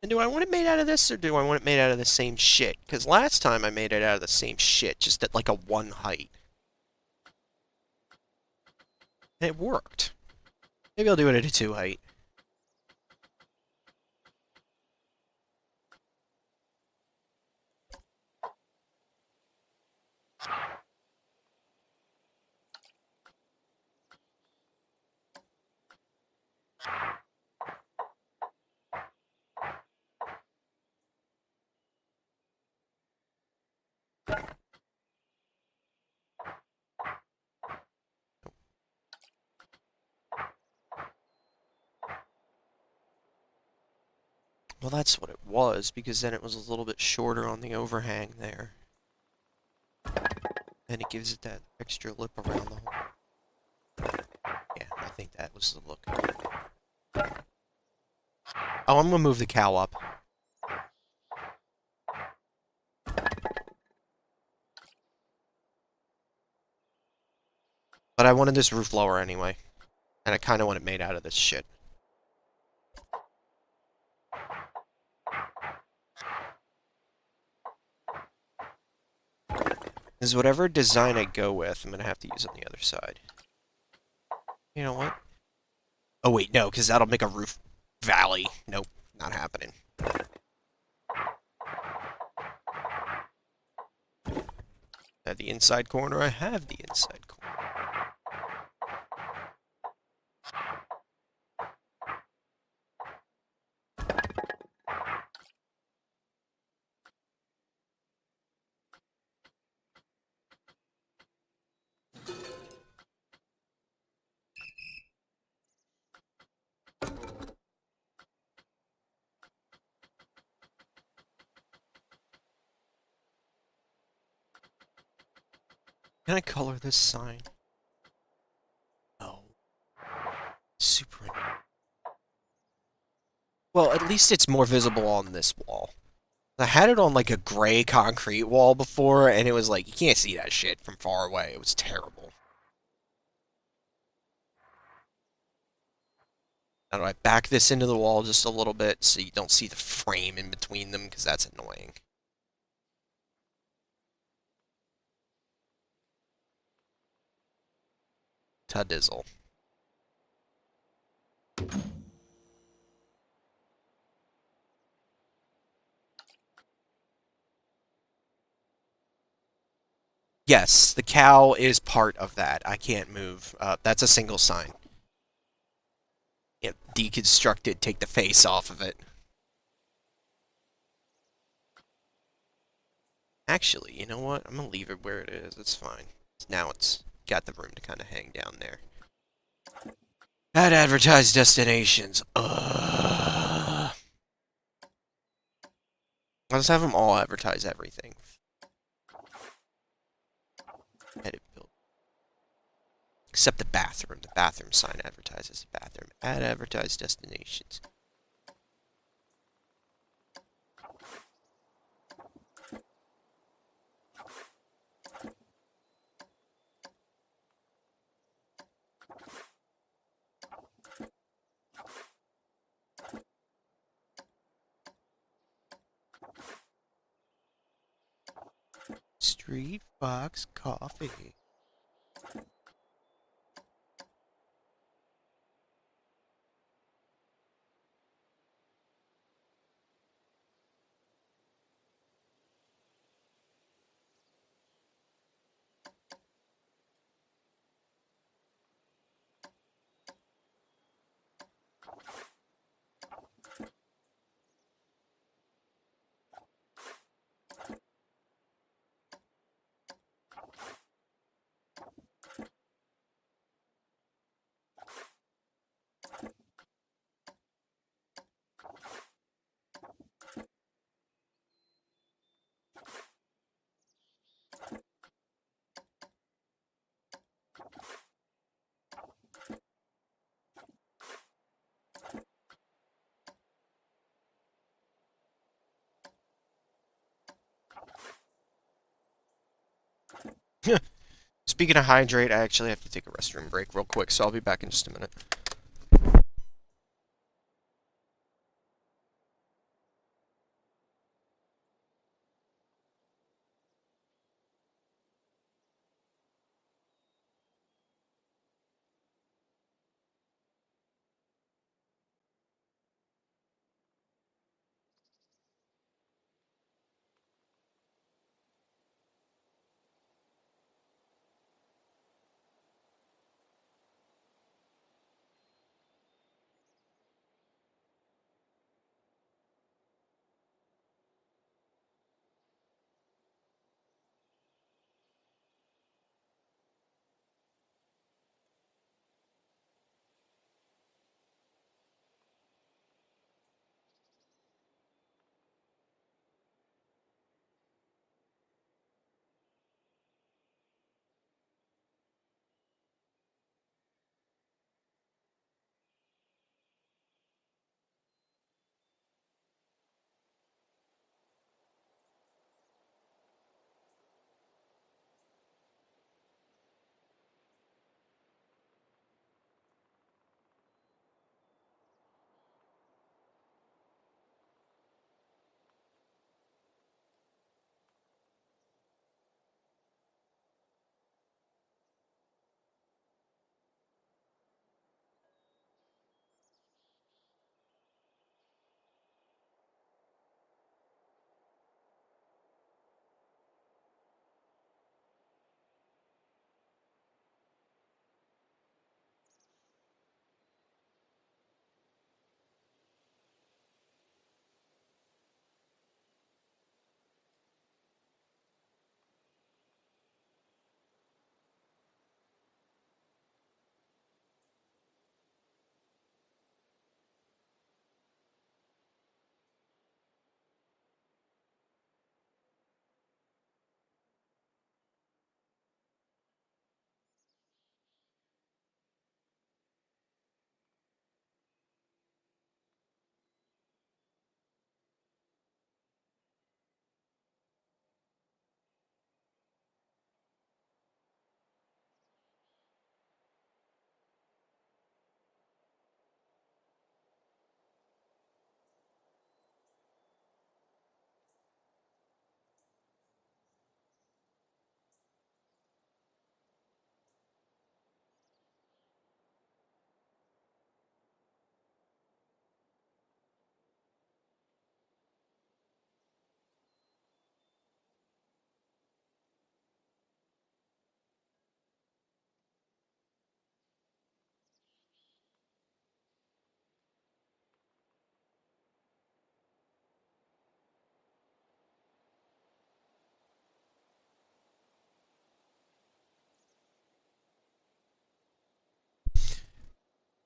And do I want it made out of this, or do I want it made out of the same shit? Because last time I made it out of the same shit, just at like a 1 height. And it worked. Maybe I'll do it at a 2 height. Well, that's what it was, because then it was a little bit shorter on the overhang there. And it gives it that extra lip around the hole. Yeah, I think that was the look. Oh, I'm gonna move the cow up. But I wanted this roof lower anyway. And I kind of want it made out of this shit. Is whatever design I go with, I'm going to have to use on the other side. You know what? Oh wait, no, because that'll make a roof valley. Nope, not happening. At the inside corner, I have the inside corner. Can I color this sign? No. Super. Well, at least it's more visible on this wall. I had it on like a gray concrete wall before, and it was like, you can't see that shit from far away. It was terrible. Now do I back this into the wall just a little bit so you don't see the frame in between them, because that's annoying. Ta-dizzle. Yes, the cow is part of that. I can't move. That's a single sign. Yeah, deconstruct it, take the face off of it. Actually, you know what? I'm gonna leave it where it is. It's fine. Now it's got the room to kind of hang down there. Add advertised destinations. Let's have them all advertise everything. Edit build. Except the bathroom. The bathroom sign advertises the bathroom. Add advertised destinations. Street Fox Coffee. Speaking of hydrate, I actually have to take a restroom break real quick, so I'll be back in just a minute.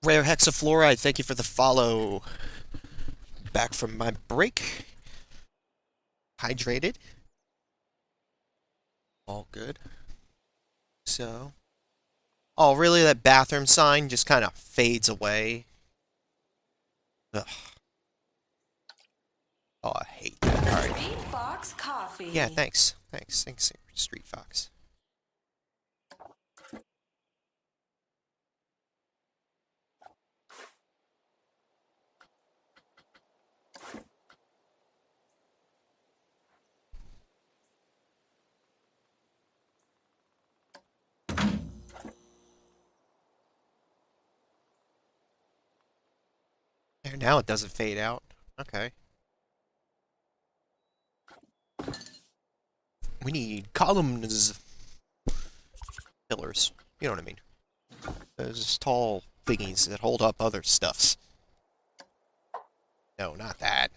Rare Hexafluoride, thank you for the follow. Back from my break. Hydrated. All good. So. Oh, really? That bathroom sign just kind of fades away. Ugh. Oh, I hate that. Alright. Street Fox Coffee. Yeah, thanks. Thanks, Street Fox. There, now it doesn't fade out. Okay. We need columns. Pillars. You know what I mean. Those tall thingies that hold up other stuffs. No, not that.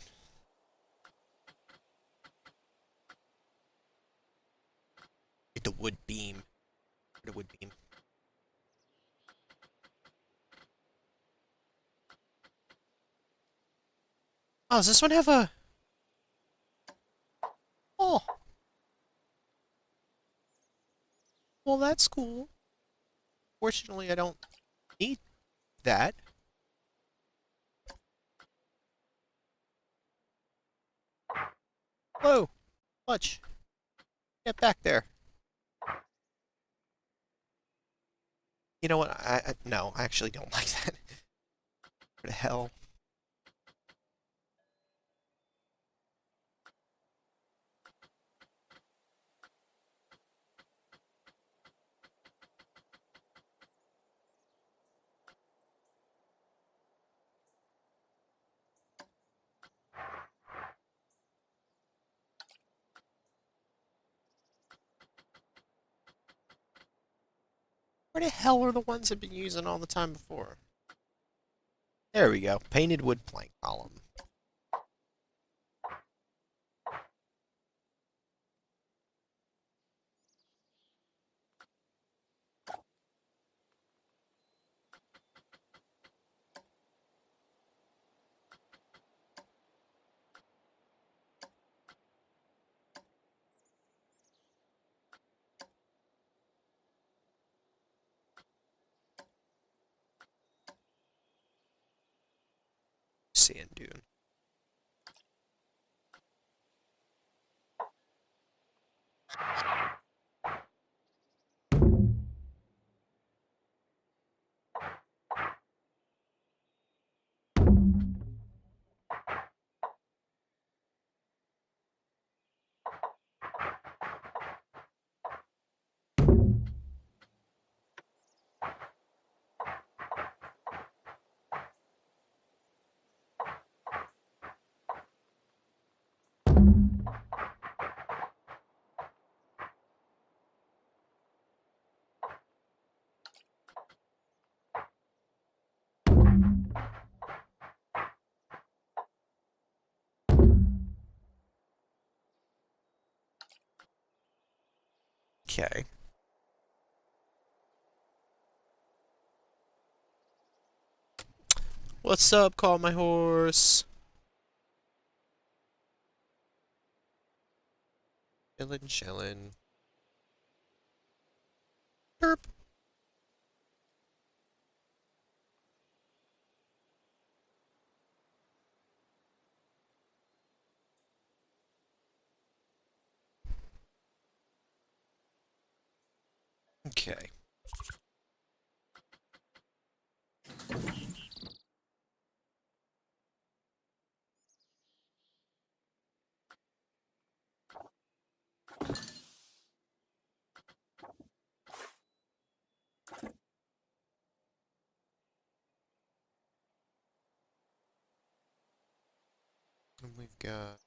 Get the wood beam. The wood beam. Oh, does this one have a... Oh. Well, that's cool. Fortunately, I don't need that. Whoa! Much. Get back there. You know what? No, I actually don't like that. What the hell? Where the hell are the ones I've been using all the time before? There we go. Painted wood plank column. Sand dune. Okay. What's up, call my horse? Chillin'. Derp. Okay. And we've got...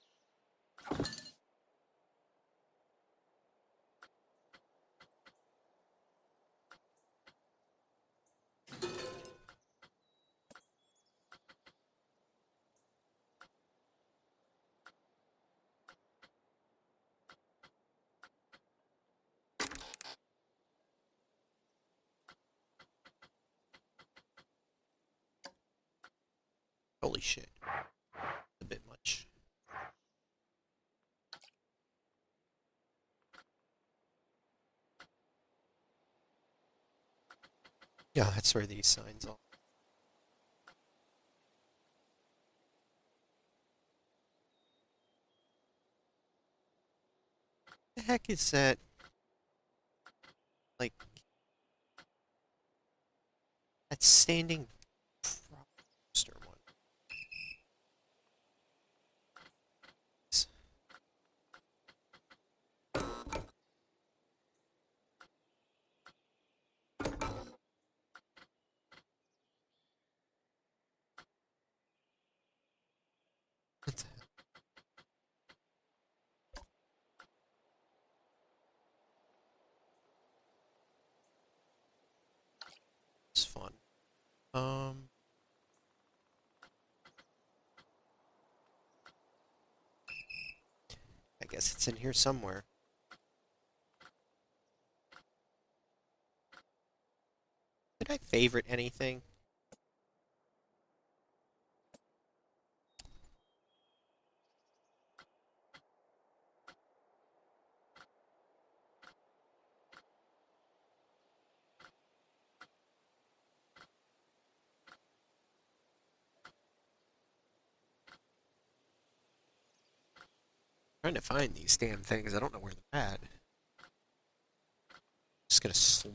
Holy shit. A bit much. Yeah, that's where these signs are. The heck is that? Like, that standing poster one. What the hell? It's fun. I guess it's in here somewhere. Did I favorite anything? Trying to find these damn things. I don't know where they're at. Just gonna slow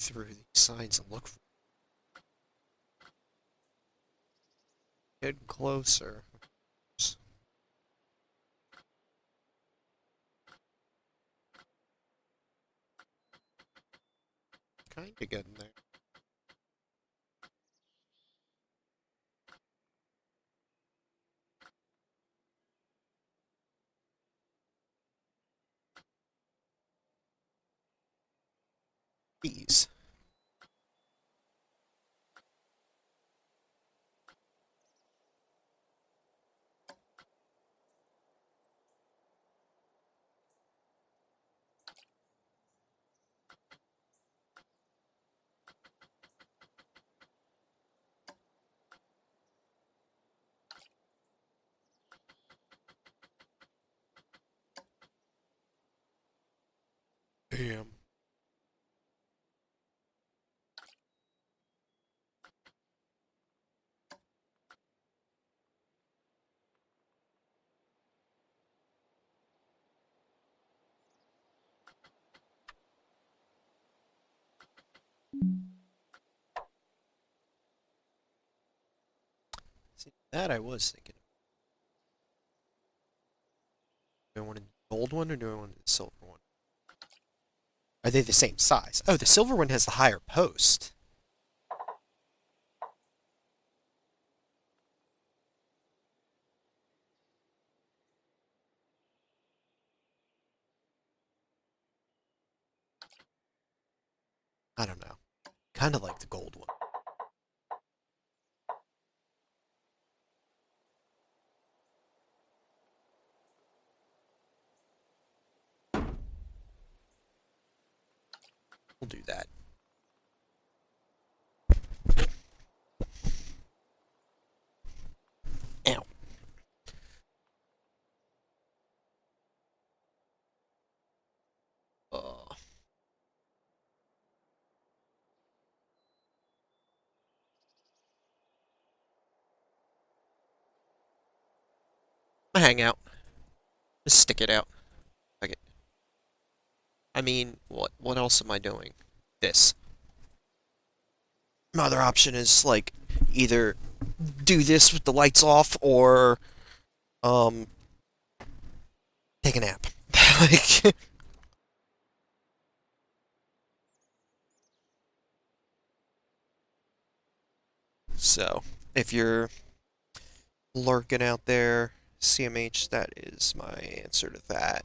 through these signs and look for get closer. Kinda getting there. These. Damn. See, that I was thinking. Do I want a gold one or do I want a silver one? Are they the same size? Oh, the silver one has the higher post. I don't know. Kind of like the gold one. We'll do that. Ow. Uh, I hang out. Just stick it out. Like it. I mean, what else am I doing? This. My other option is like either do this with the lights off or um take a nap. Like so, if you're lurking out there, CMH, that is my answer to that.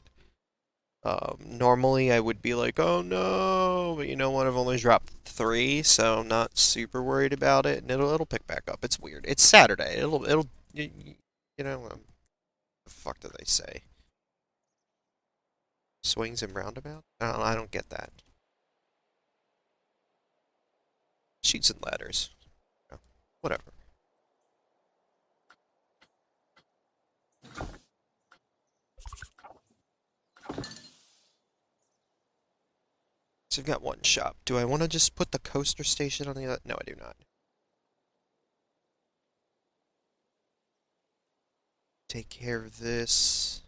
Normally I would be like, oh no, but you know what? I've only dropped 3, so I'm not super worried about it, and it'll pick back up. It's weird. It's Saturday. It'll you know the fuck do they say? Swings and roundabouts? I don't get that. Sheets and ladders. Oh, whatever. So I've got one shop. Do I want to just put the coaster station on the other? No, I do not. Take care of this.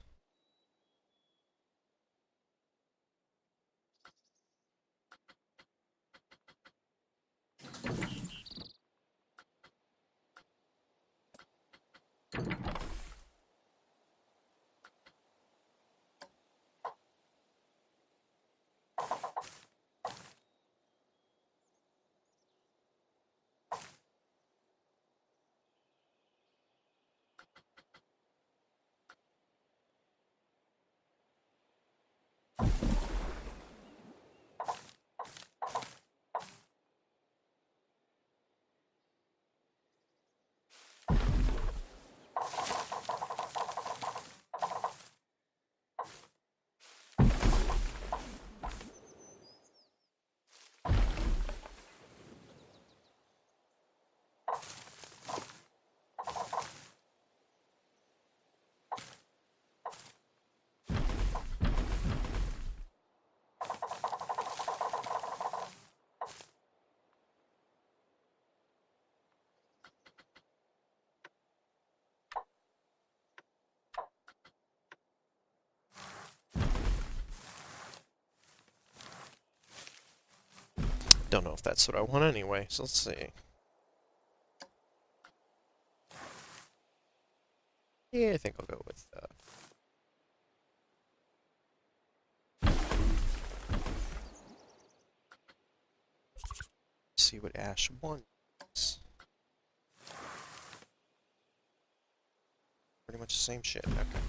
Don't know if that's what I want anyway, so let's see. Yeah, I think I'll go with see what Ash wants. Pretty much the same shit. Okay.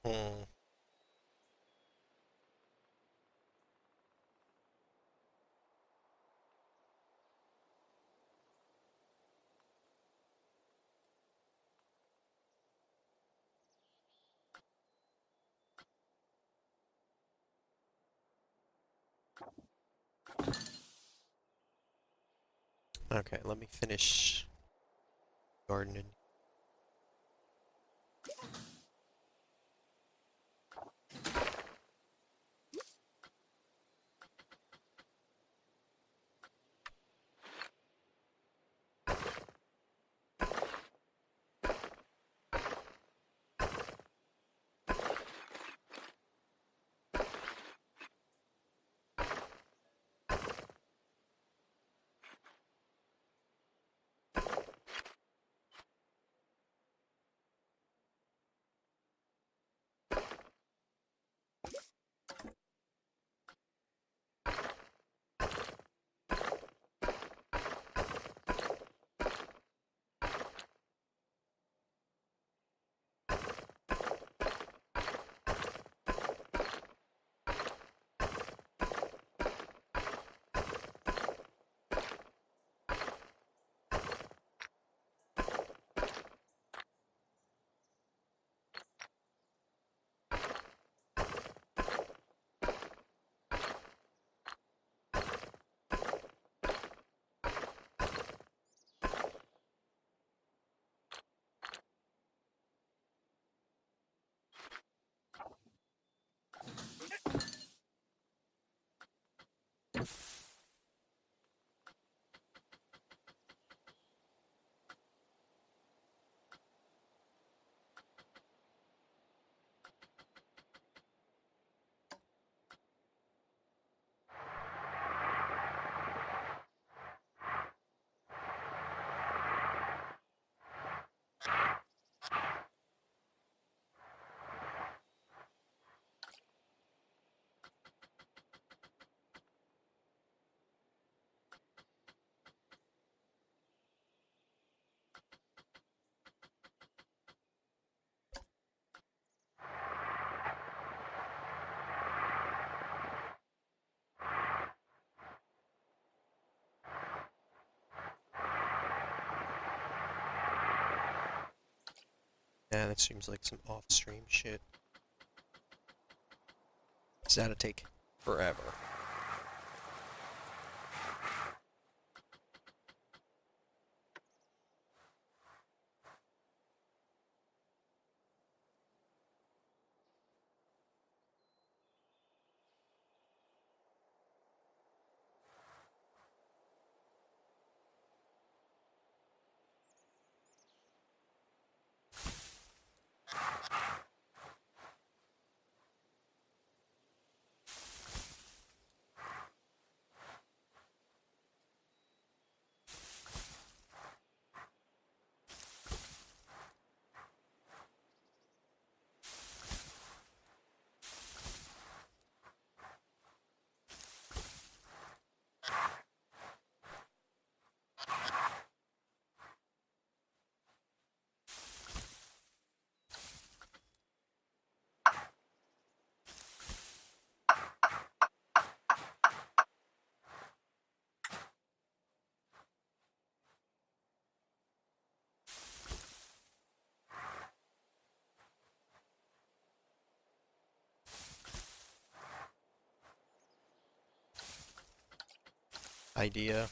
Hmm. Okay, let me finish gardening. Yeah, that seems like some off-stream shit. Cause that'll take forever. Idea.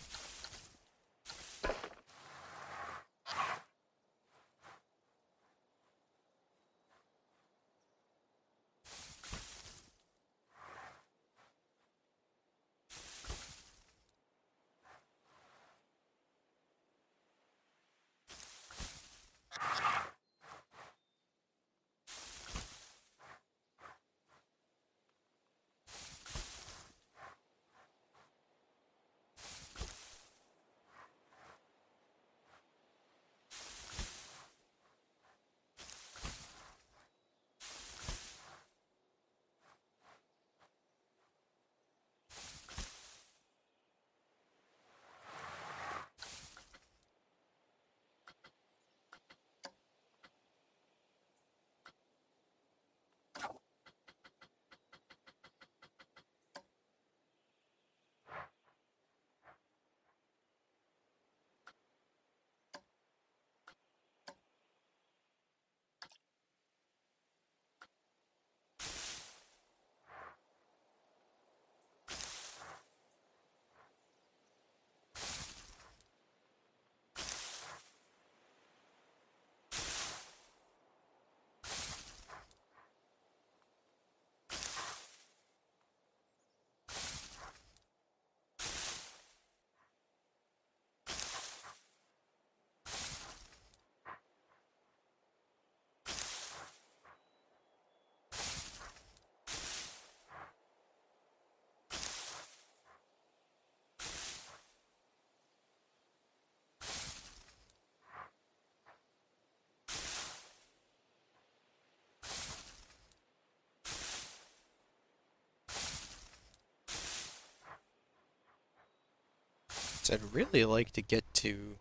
So I'd really like to get to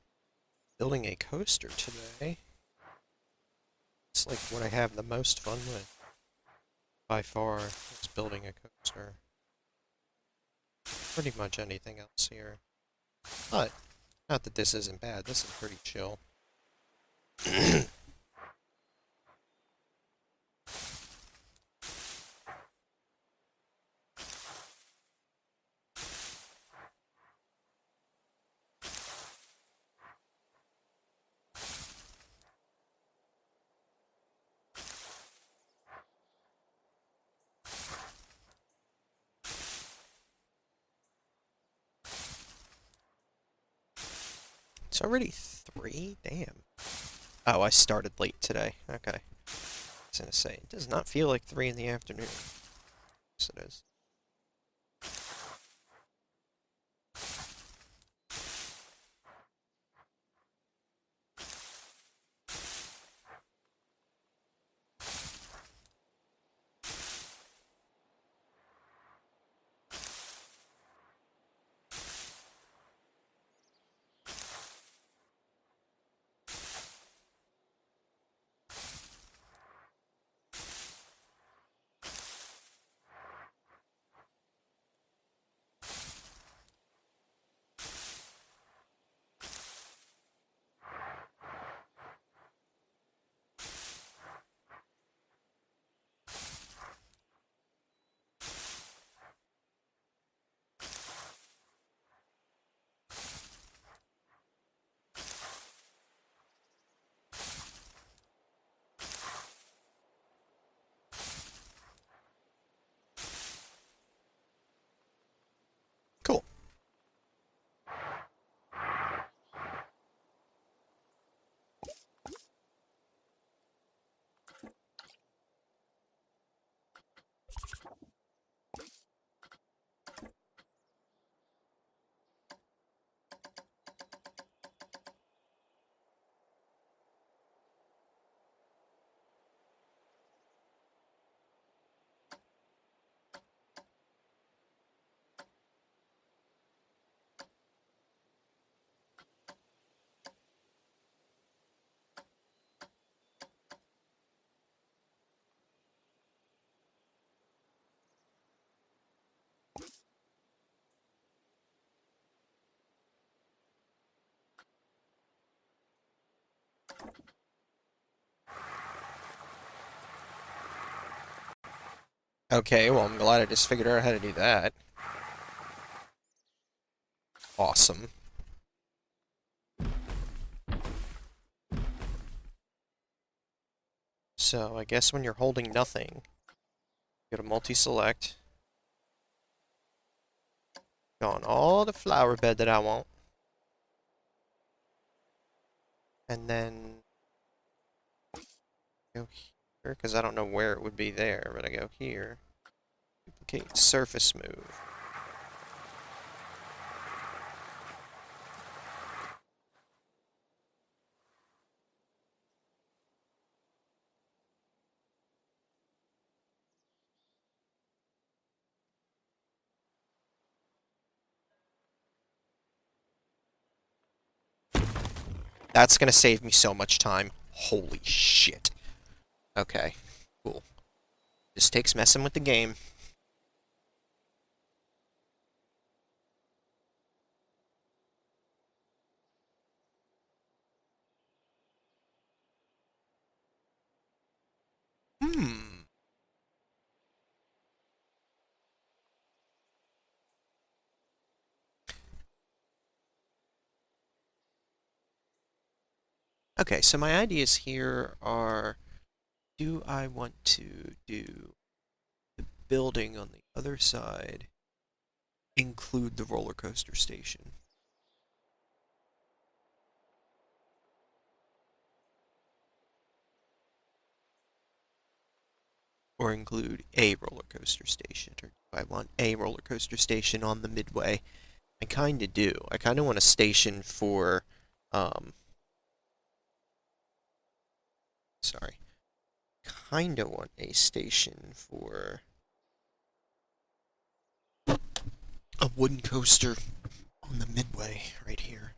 building a coaster today. It's like what I have the most fun with by far is building a coaster. Pretty much anything else here. But, not that this isn't bad, this is pretty chill. It's already 3? Damn. Oh, I started late today. Okay. I was gonna say, it does not feel like 3 in the afternoon. Yes, it is. Okay, well, I'm glad I just figured out how to do that. Awesome. So, I guess when you're holding nothing, go to multi-select. Go on all the flower bed that I want. And then go here, because I don't know where it would be there, but I go here. Duplicate surface move. That's gonna save me so much time. Holy shit. Okay, cool. This takes messing with the game. Hmm. Okay, so my ideas here are, do I want to do the building on the other side include the roller coaster station? Or include a roller coaster station? Or do I want a roller coaster station on the midway? I kind of do. I kind of want a station for, um, sorry. Kind of want a station for a wooden coaster on the midway right here.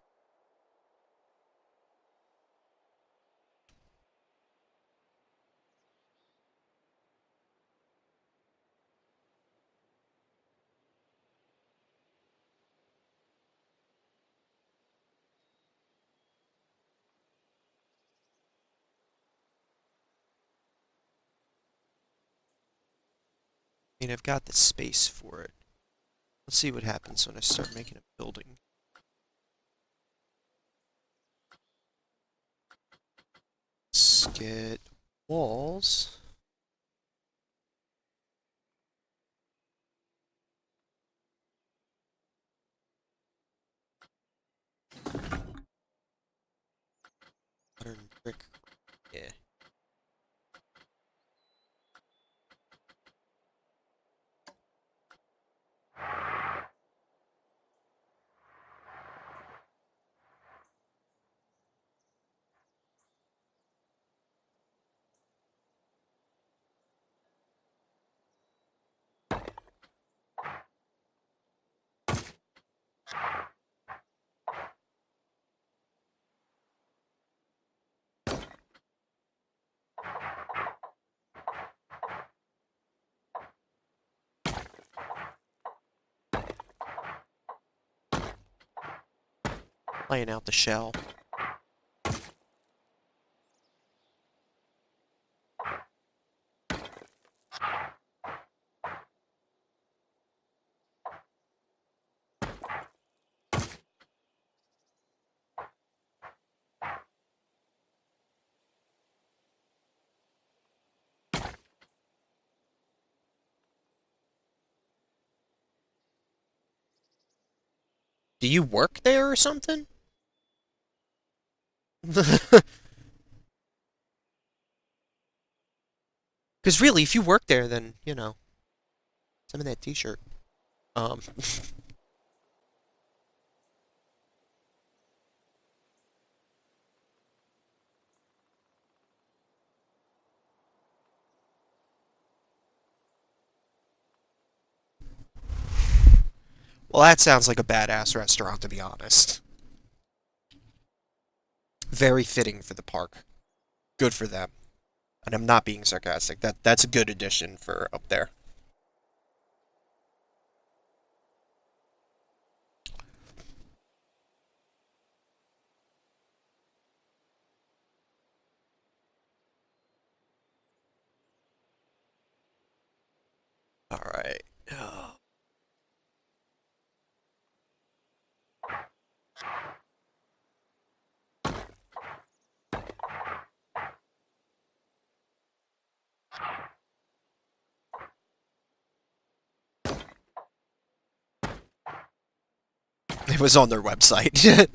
I mean, I've got the space for it. Let's see what happens when I start making a building. Let's get walls. Modern brick. Yeah. Laying out the shell. Do you work there or something? Because really, if you work there, then, you know, some of that t-shirt. Um, well, that sounds like a badass restaurant, to be honest. Very fitting for the park. Good for them. And I'm not being sarcastic. That's a good addition for up there. Alright. It was on their website.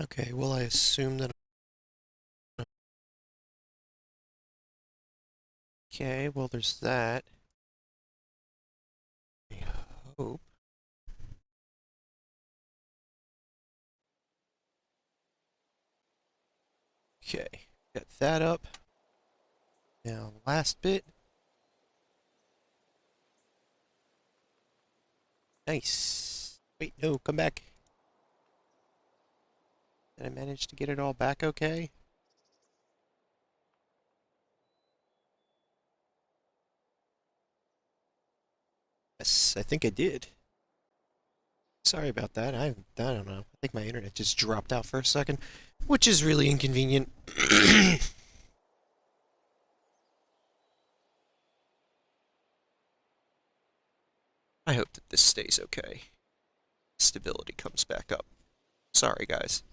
Okay, well, I assume that. Okay, well, there's that. I hope. Okay, got that up. Now, last bit. Nice. Wait, no, come back. Did I manage to get it all back okay? Yes, I think I did. Sorry about that. I don't know. I think my internet just dropped out for a second, which is really inconvenient. I hope that this stays okay. Stability comes back up. Sorry, guys.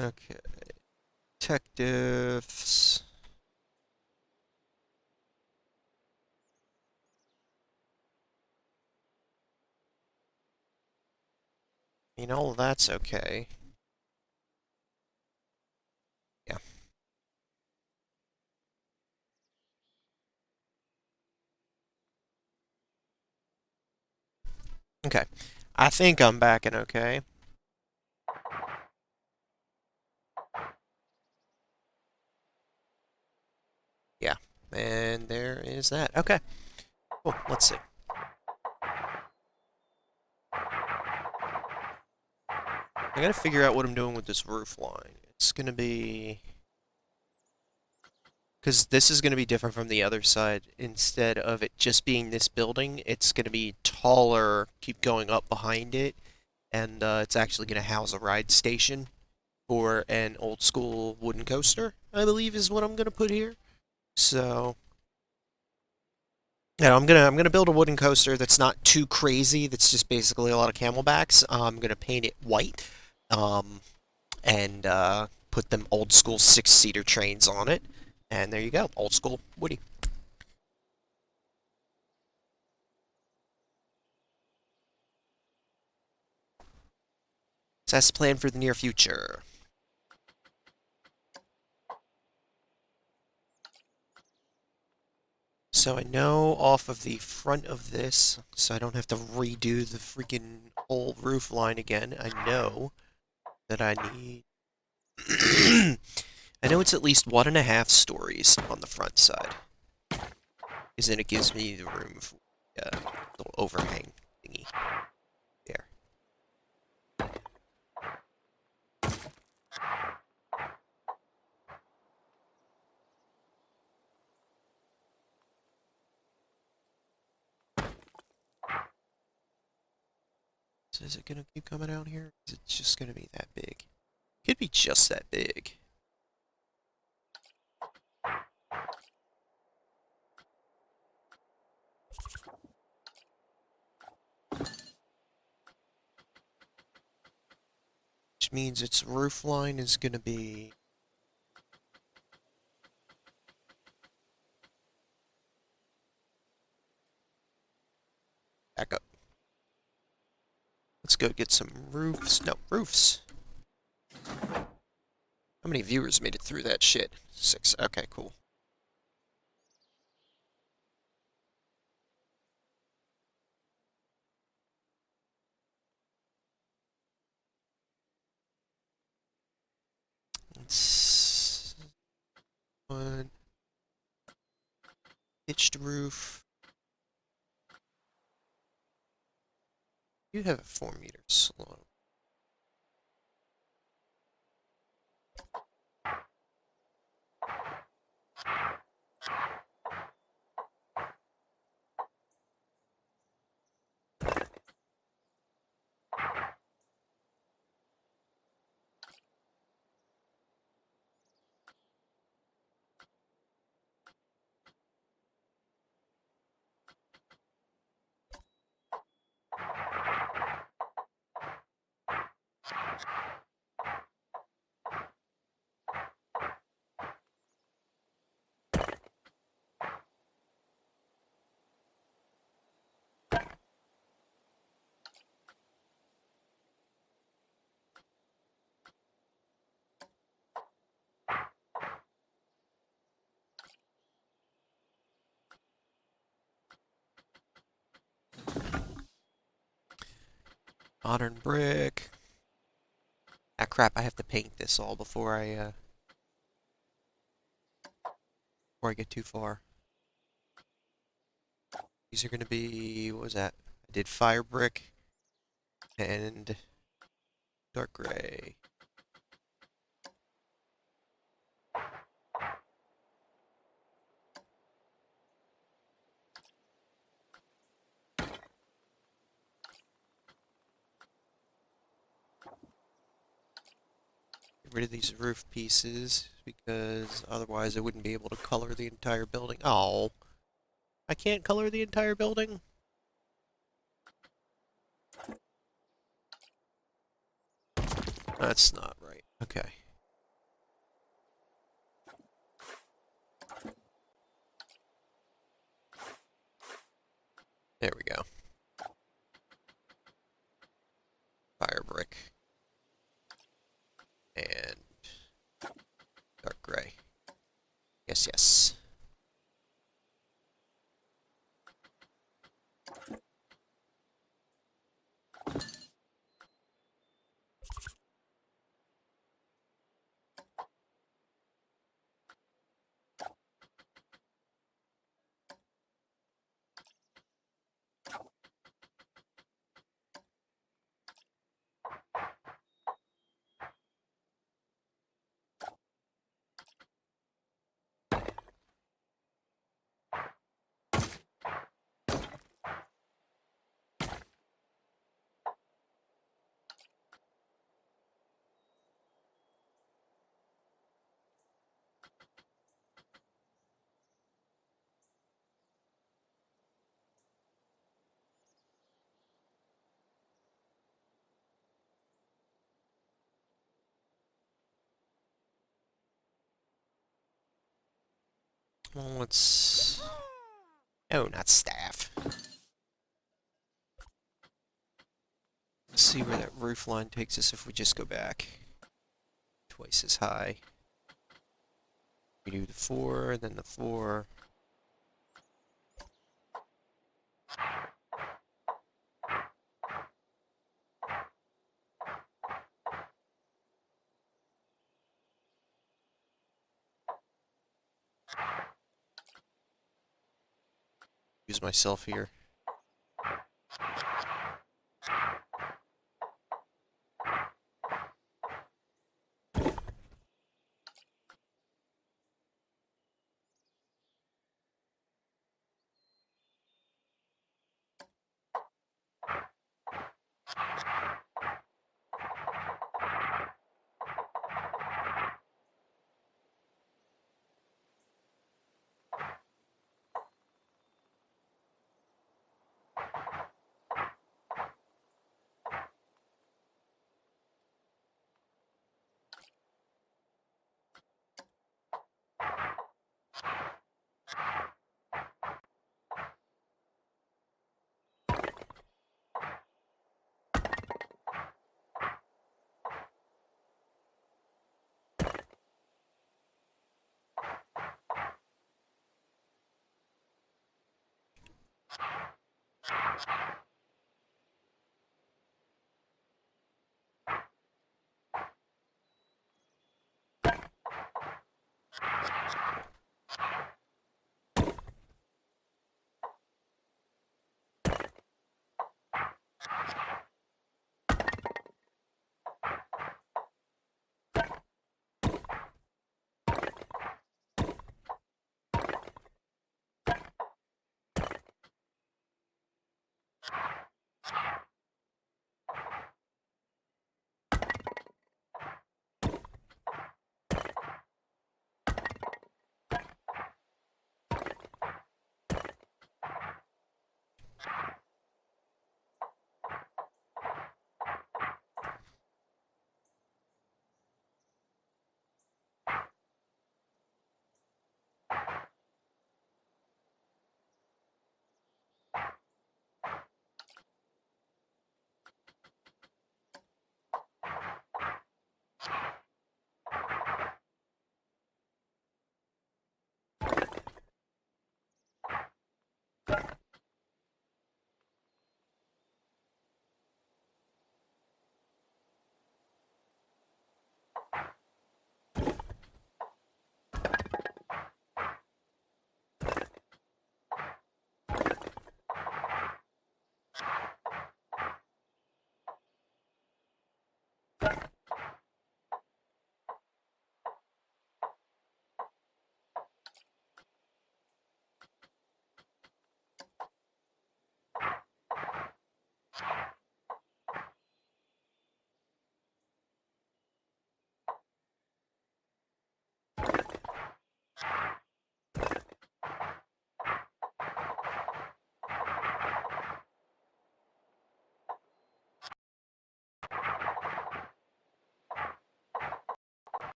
Okay. Detectives. I mean, all of that's okay. Yeah. Okay. I think I'm back and okay. Yeah. And there is that. Okay. Oh, let's see. I gotta figure out what I'm doing with this roof line. It's gonna be... Because this is gonna be different from the other side. Instead of it just being this building, it's gonna be taller, keep going up behind it, and it's actually gonna house a ride station for an old school wooden coaster, I believe is what I'm gonna put here. So... Yeah, I'm gonna build a wooden coaster that's not too crazy. That's just basically a lot of camelbacks. I'm gonna paint it white, um, and put them old school 6-seater trains on it. And there you go, old school Woody. So that's the plan for the near future. So I know off of the front of this, so I don't have to redo the freaking whole roof line again. I know that I need. I know it's at least 1.5 stories on the front side. Because then it gives me the room for a little overhang thingy. There. So is it gonna keep coming out here? Is it just gonna be that big? Could be just that big. Which means its roof line is gonna be... Back up. Let's go get some roofs. No, roofs. How many viewers made it through that shit? 6. Okay, cool. Let's... One... Pitched roof. You have a 4-meter slope. Modern brick. Ah, crap, I have to paint this all before I get too far. These are gonna be... what was that? I did fire brick and dark gray. Get rid of these roof pieces because otherwise I wouldn't be able to color the entire building. Oh, I can't color the entire building? That's not right. Okay. There we go. Fire brick. And dark gray. Yes, yes. Well, let's... Oh, not staff. Let's see where that roof line takes us if we just go back. Twice as high. We do the 4, then the 4. Use myself here.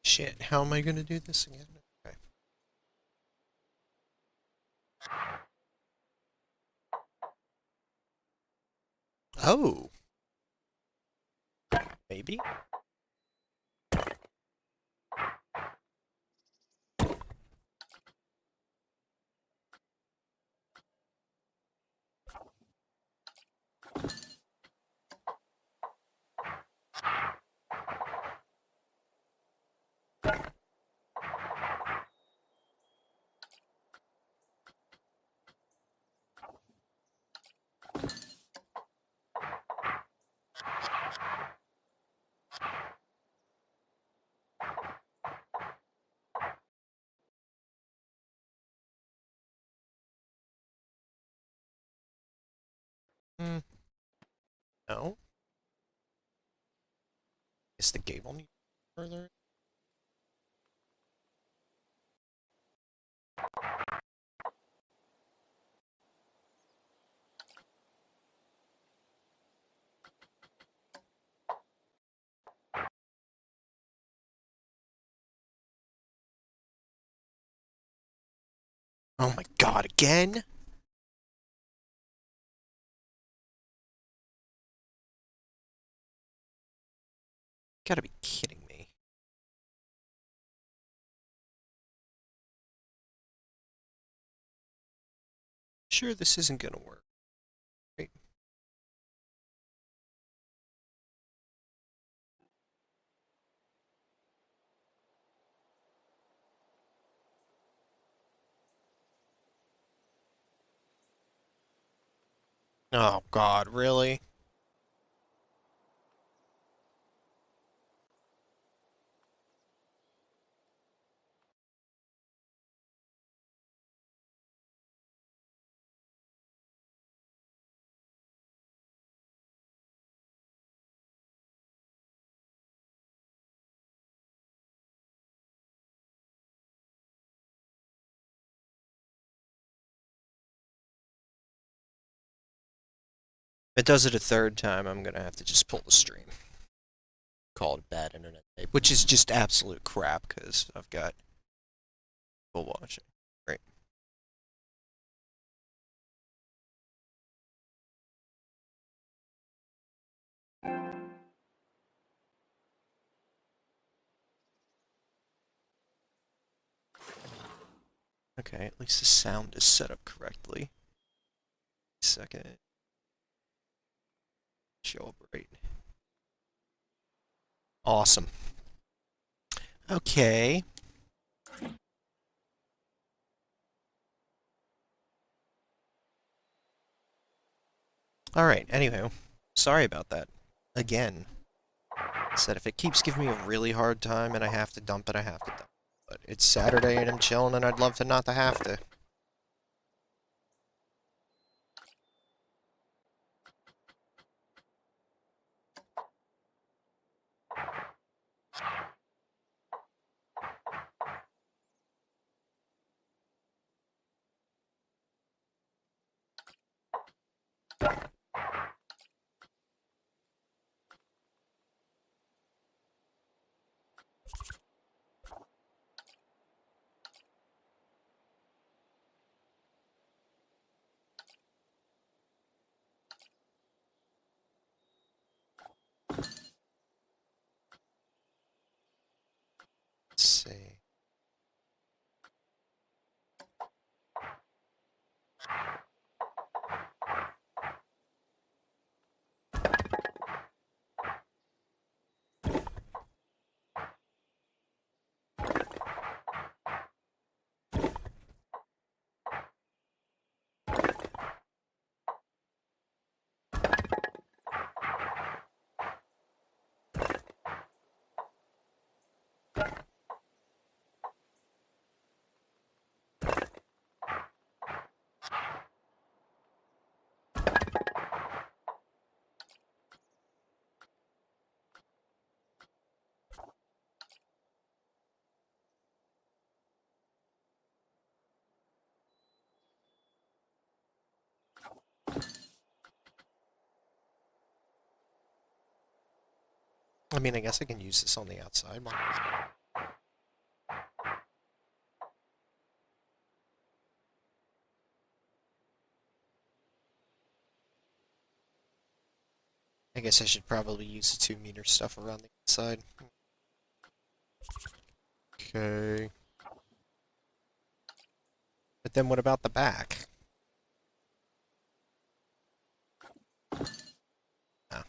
Shit, how am I gonna do this again? Okay. Oh. Maybe? Hmm. No. Is the gable need further? Oh my god, again? Gotta be kidding me. Sure, this isn't gonna work. Right? Oh god, really? If it does it a third time, I'm gonna have to just pull the stream. Call it bad internet tape, which is just absolute crap because I've got people watching. Great. Okay, at least the sound is set up correctly. Second. Show up right. Awesome. Okay. Alright, anyway. Sorry about that. Again. Said if it keeps giving me a really hard time and I have to dump it, I have to dump it. But it's Saturday and I'm chilling and I'd love to not to have to. Let's see. I mean, I guess I can use this on the outside. I guess I should probably use the 2 meter stuff around the inside. Okay. But then what about the back? Oh,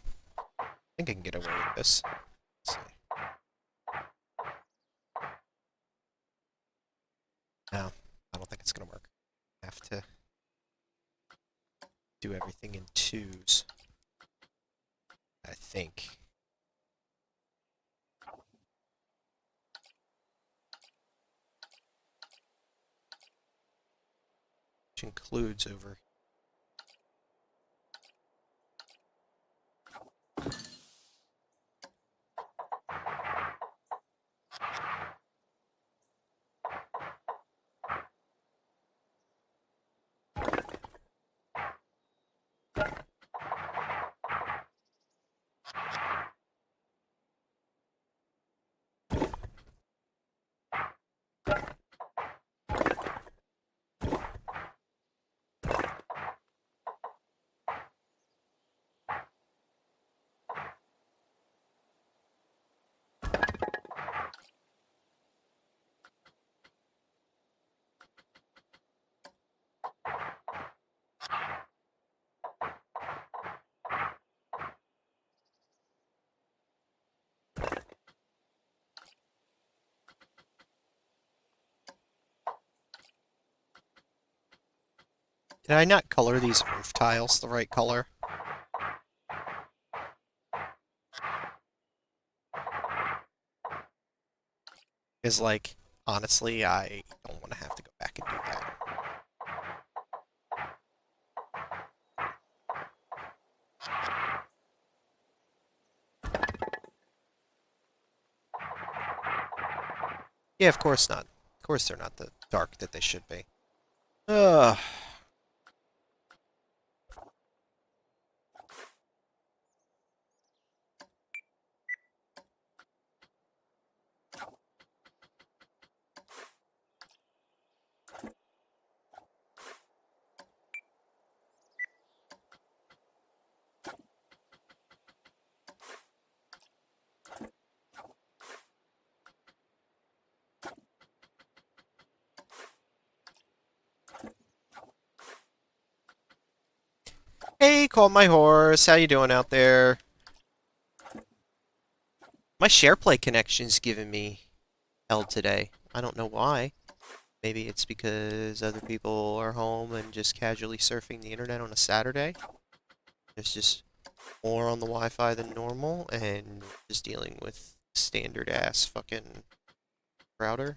I think I can get away with this. Let's see. No, I don't think it's gonna work. I have to do everything in twos. I think. Which includes over. Did I not color these roof tiles the right color? Because, like, honestly, I don't want to have to go back and do that. Yeah, of course not. Of course they're not the dark that they should be. Ugh. Hey, call my horse. How you doing out there? My SharePlay connection's giving me hell today. I don't know why. Maybe it's because other people are home and just casually surfing the internet on a Saturday. There's just more on the Wi-Fi than normal, and just dealing with standard ass fucking router.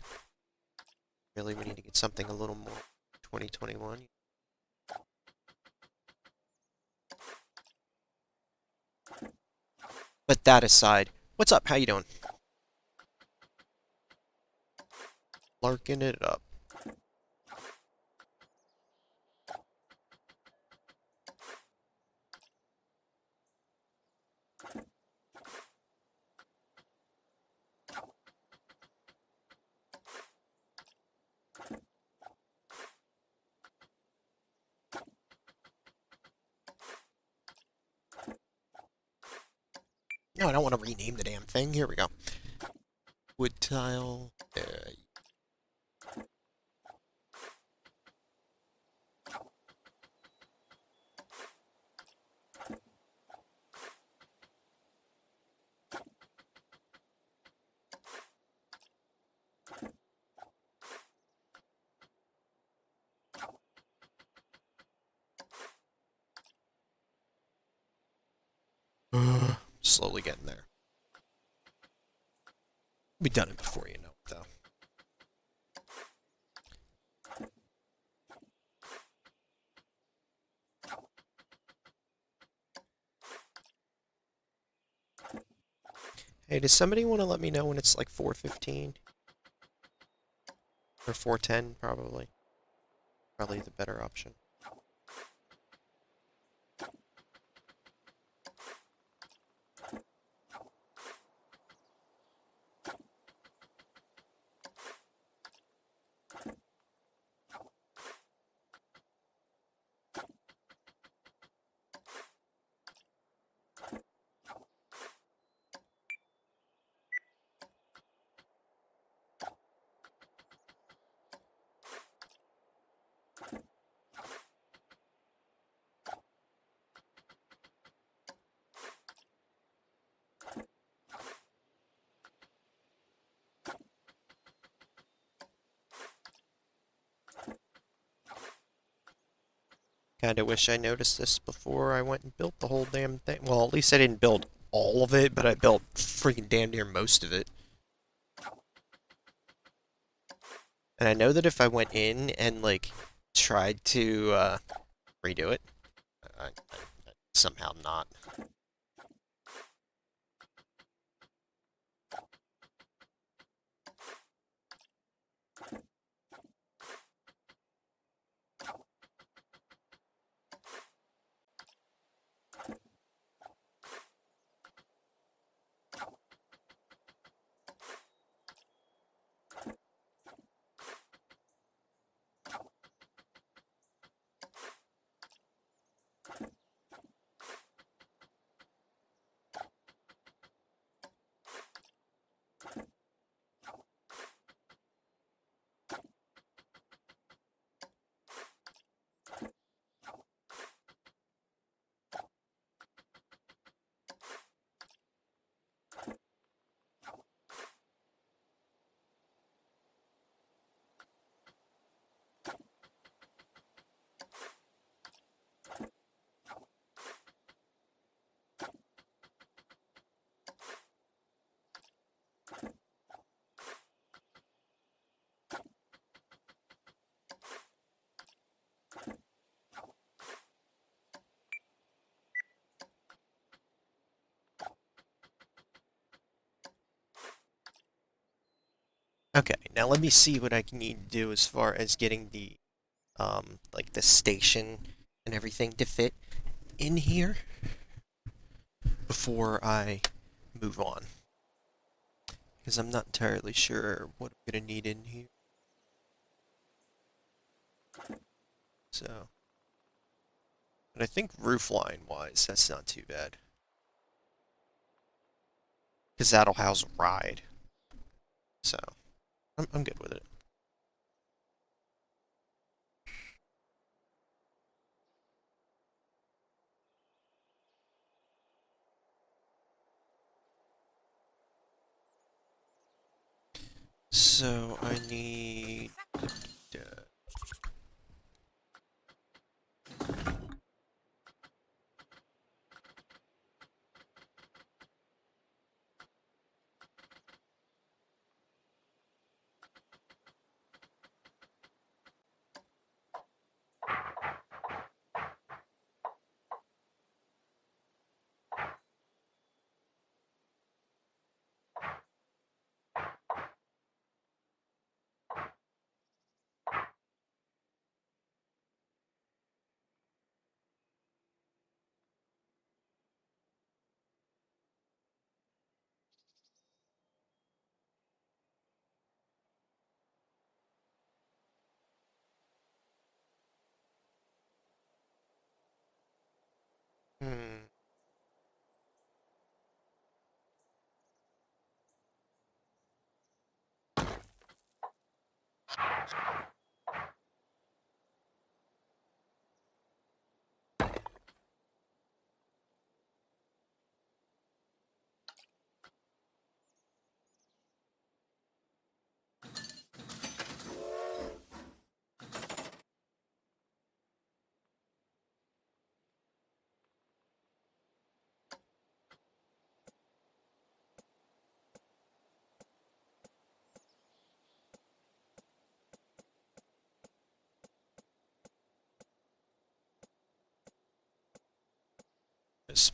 Really, we need to get something a little more 2021. But that aside, what's up? How you doing? Larking it up. No, I don't want to rename the damn thing. Here we go. Wood tile. Slowly getting there. Be done it before you know it, though. Hey, does somebody want to let me know when it's like 4:15? Or 4:10, probably. Probably the better option. Kinda wish I noticed this before I went and built the whole damn thing. Well, at least I didn't build all of it, but I built freaking damn near most of it. And I know that if I went in and, like, tried to, redo it, I somehow not. Okay, now let me see what I can need to do as far as getting the like the station and everything to fit in here before I move on. Because I'm not entirely sure what I'm gonna need in here. So, but I think roof line wise, that's not too bad. Because that'll house a ride. So, I'm good with it. So, I need... Hmm. Yes.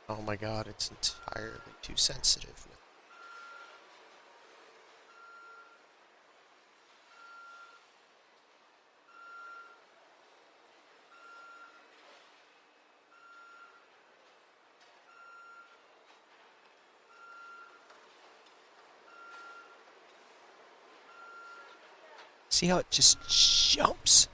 Oh my god, it's entirely too sensitive. See how it just jumps?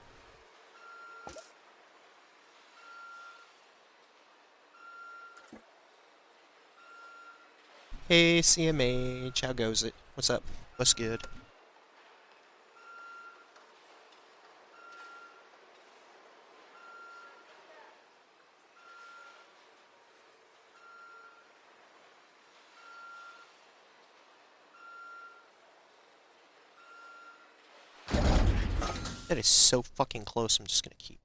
Hey, CMH, how goes it? What's up? What's good? That is so fucking close, I'm just gonna keep.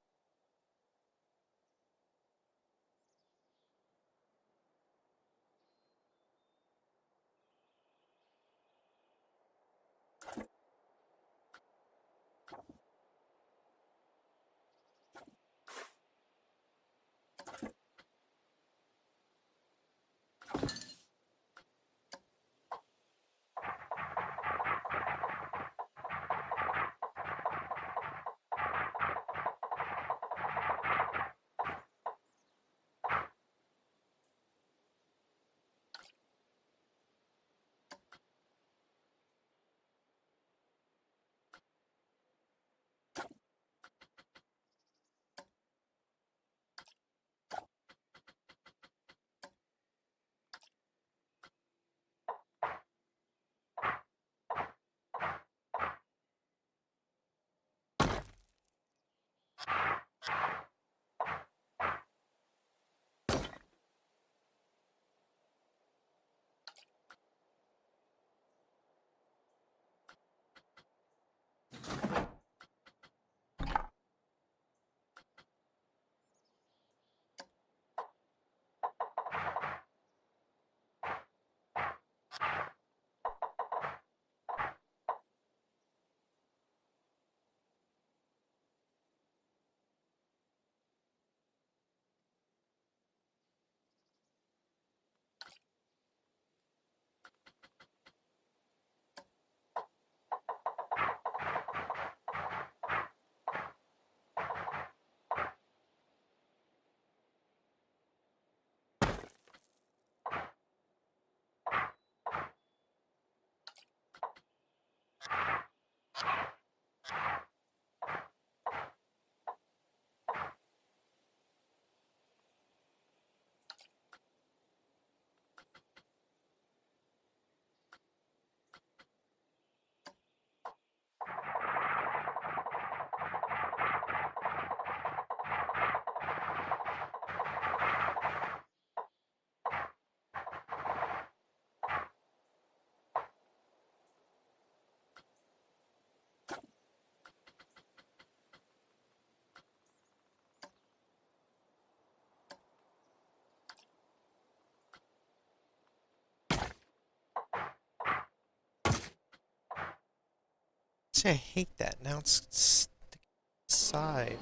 See, I hate that. Now it's sticking side.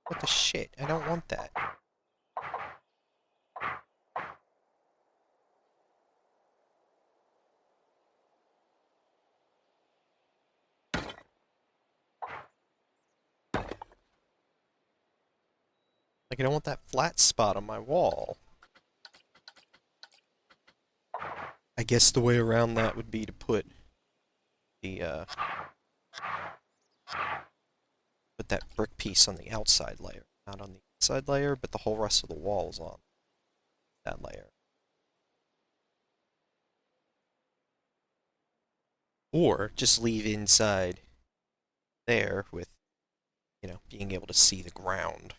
What the shit? I don't want that. Like, I don't want that flat spot on my wall. I guess the way around that would be to put the, put that brick piece on the outside layer. Not on the inside layer, but the whole rest of the wall is on that layer. Or just leave inside there with, you know, being able to see the ground.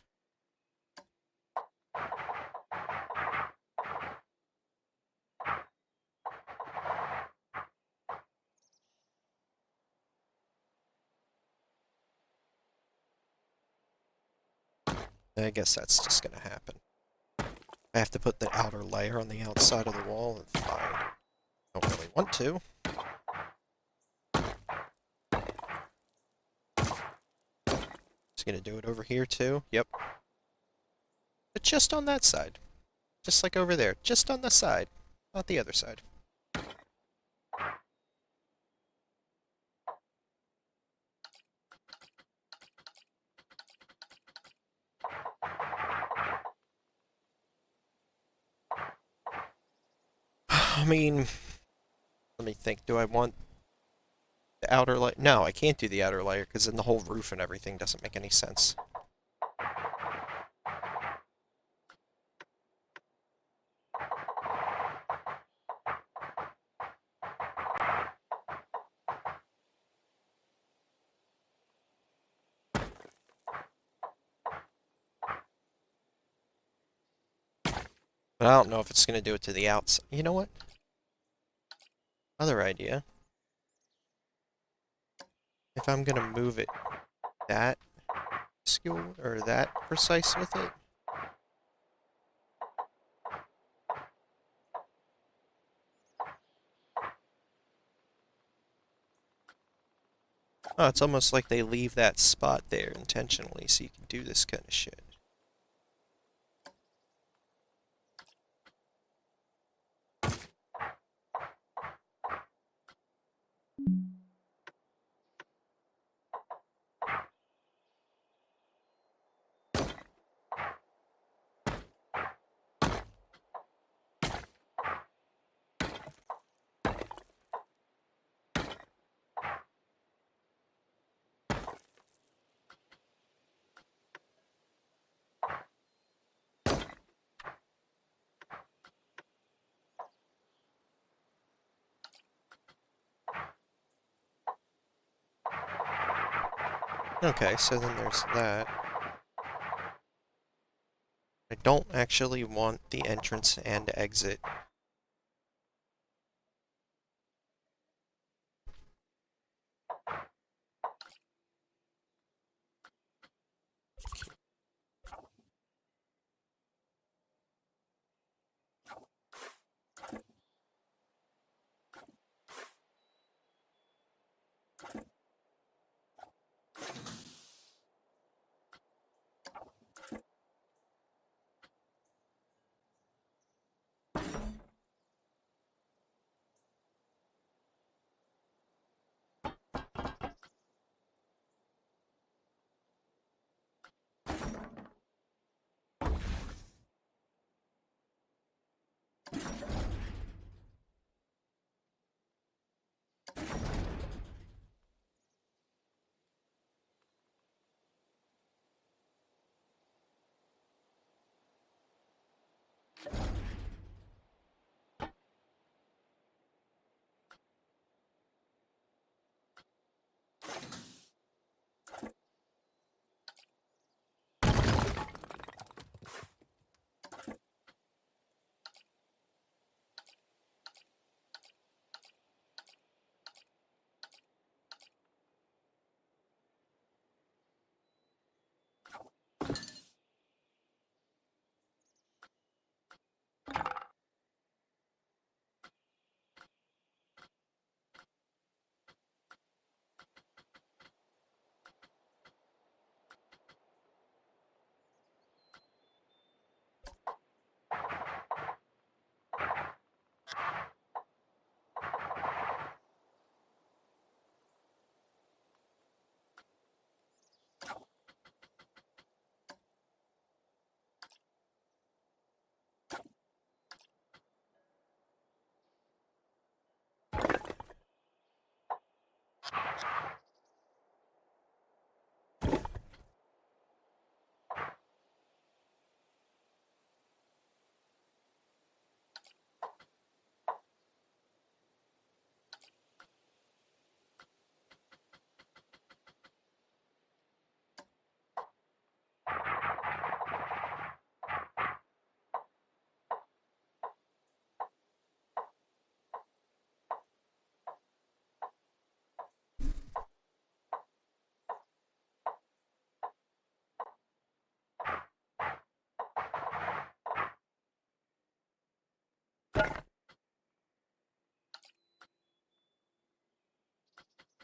I guess that's just gonna happen. I have to put the outer layer on the outside of the wall, and fine. Don't really want to. Just gonna do it over here too. Yep. But just on that side. Just like over there. Just on the side. Not the other side. I mean, let me think. Do I want The outer layer. No, I can't do the outer layer because then the whole roof and everything doesn't make any sense. But I don't know if it's going to do it to the outside. You know what? Other idea. If I'm going to move it that skill or that precise with it. Oh, it's almost like they leave that spot there intentionally so you can do this kind of shit. Okay, so then there's that. I don't actually want the entrance and exit.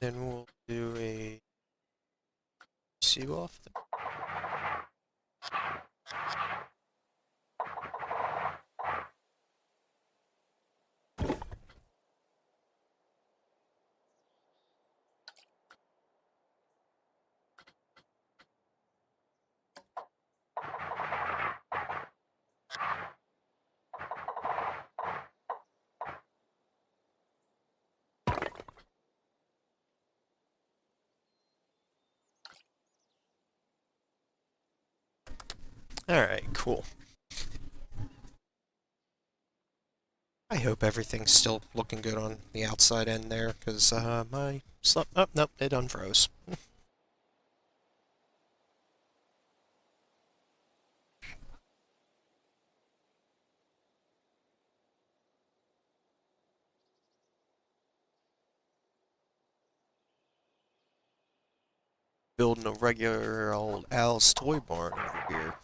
Then we'll do a seal off. Alright, cool. I hope everything's still looking good on the outside end there, because my stuff... Oh, nope, it unfroze. Building a regular old Al's Toy Barn over here.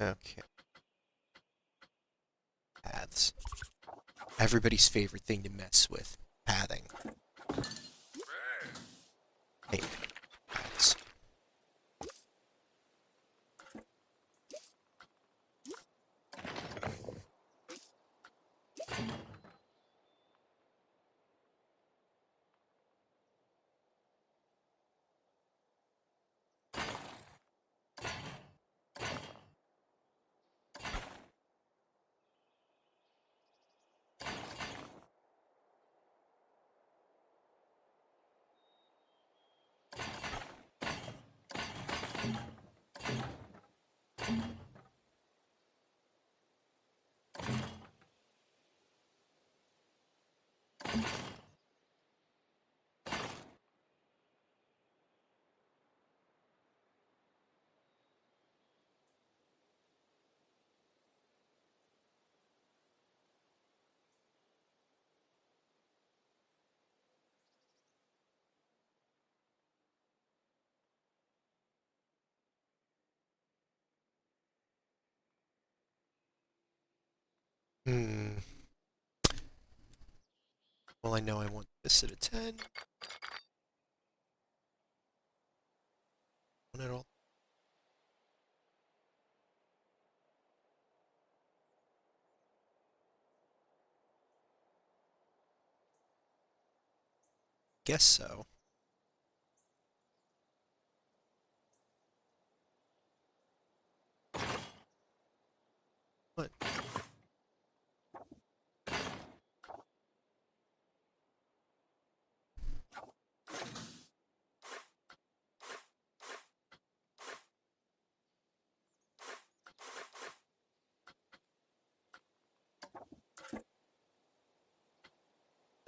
Okay. Paths. Everybody's favorite thing to mess with. Pathing. Hey, paths. Hmm. Well, I know I want this at a 10. Want it all? Guess so. What?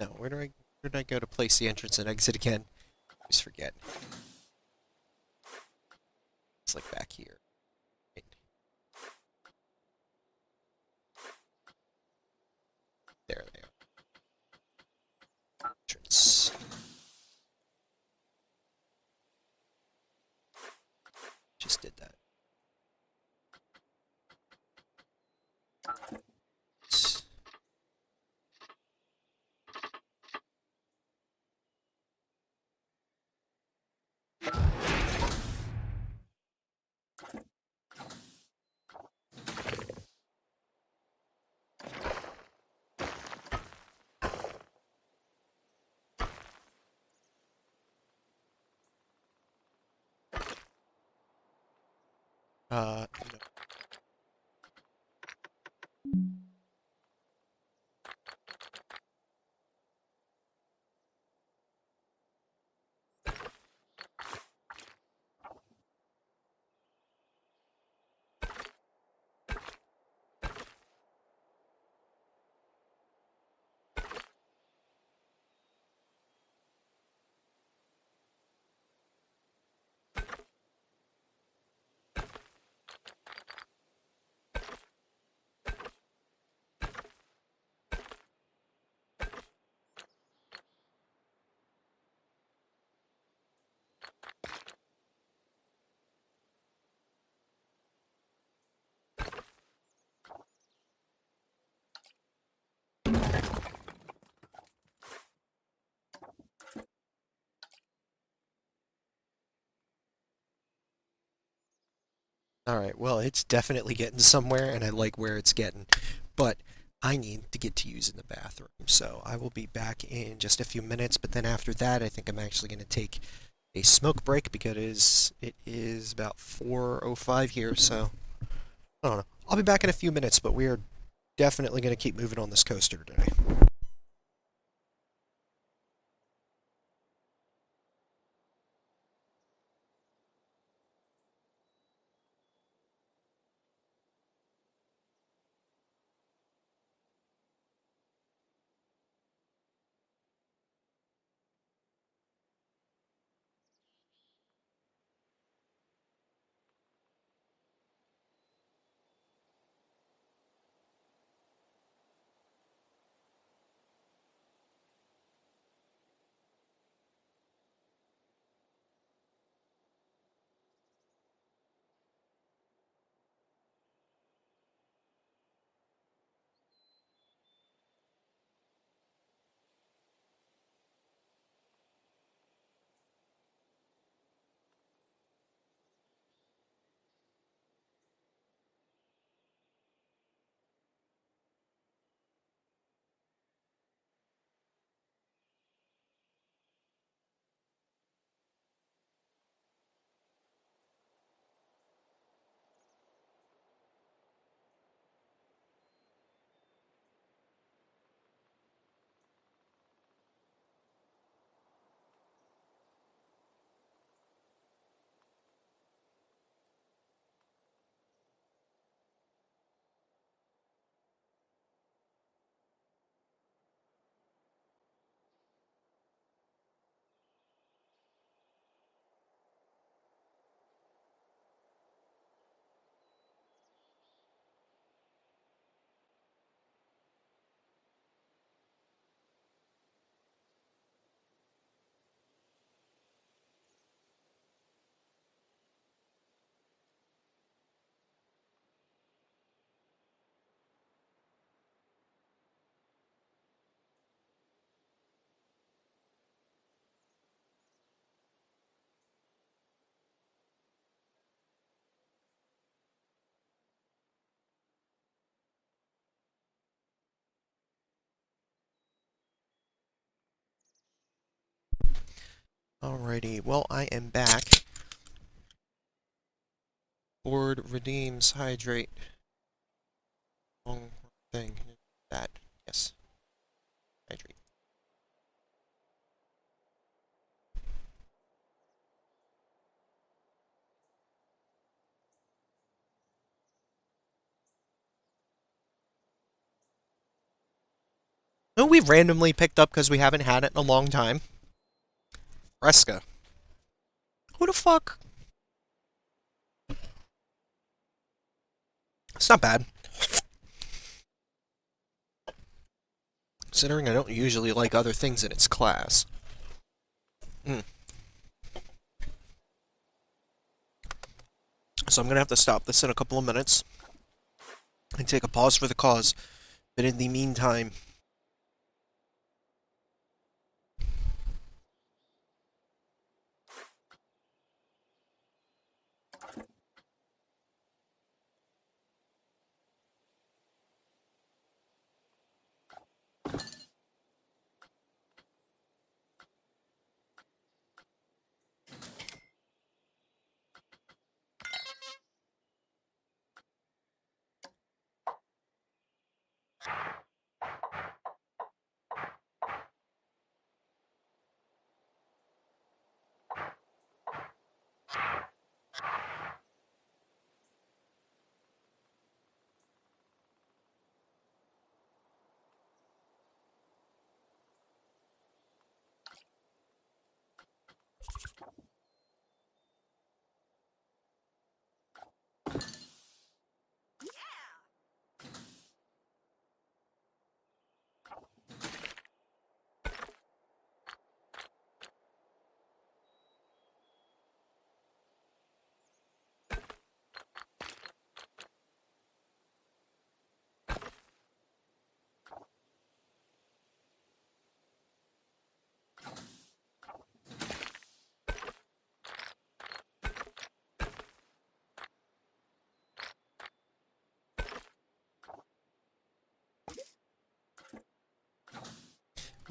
No, where did I go to place the entrance and exit again? I always forget. It's like back here. Right. There they are. Entrance. Just did that. S- no. Alright, well, it's definitely getting somewhere, and I like where it's getting. But I need to get to using the bathroom, so I will be back in just a few minutes, but then after that, I think I'm actually going to take a smoke break because it is about 4:05 here, so I don't know. I'll be back in a few minutes, but we are definitely going to keep moving on this coaster today. Alrighty, well, I am back. Board redeems hydrate. Wrong thing. That. Yes. Hydrate. Who we randomly picked up because we haven't had it in a long time? Fresca. Who the fuck? It's not bad. Considering I don't usually like other things in its class. So I'm going to have to stop this in a couple of minutes and take a pause for the cause. But in the meantime,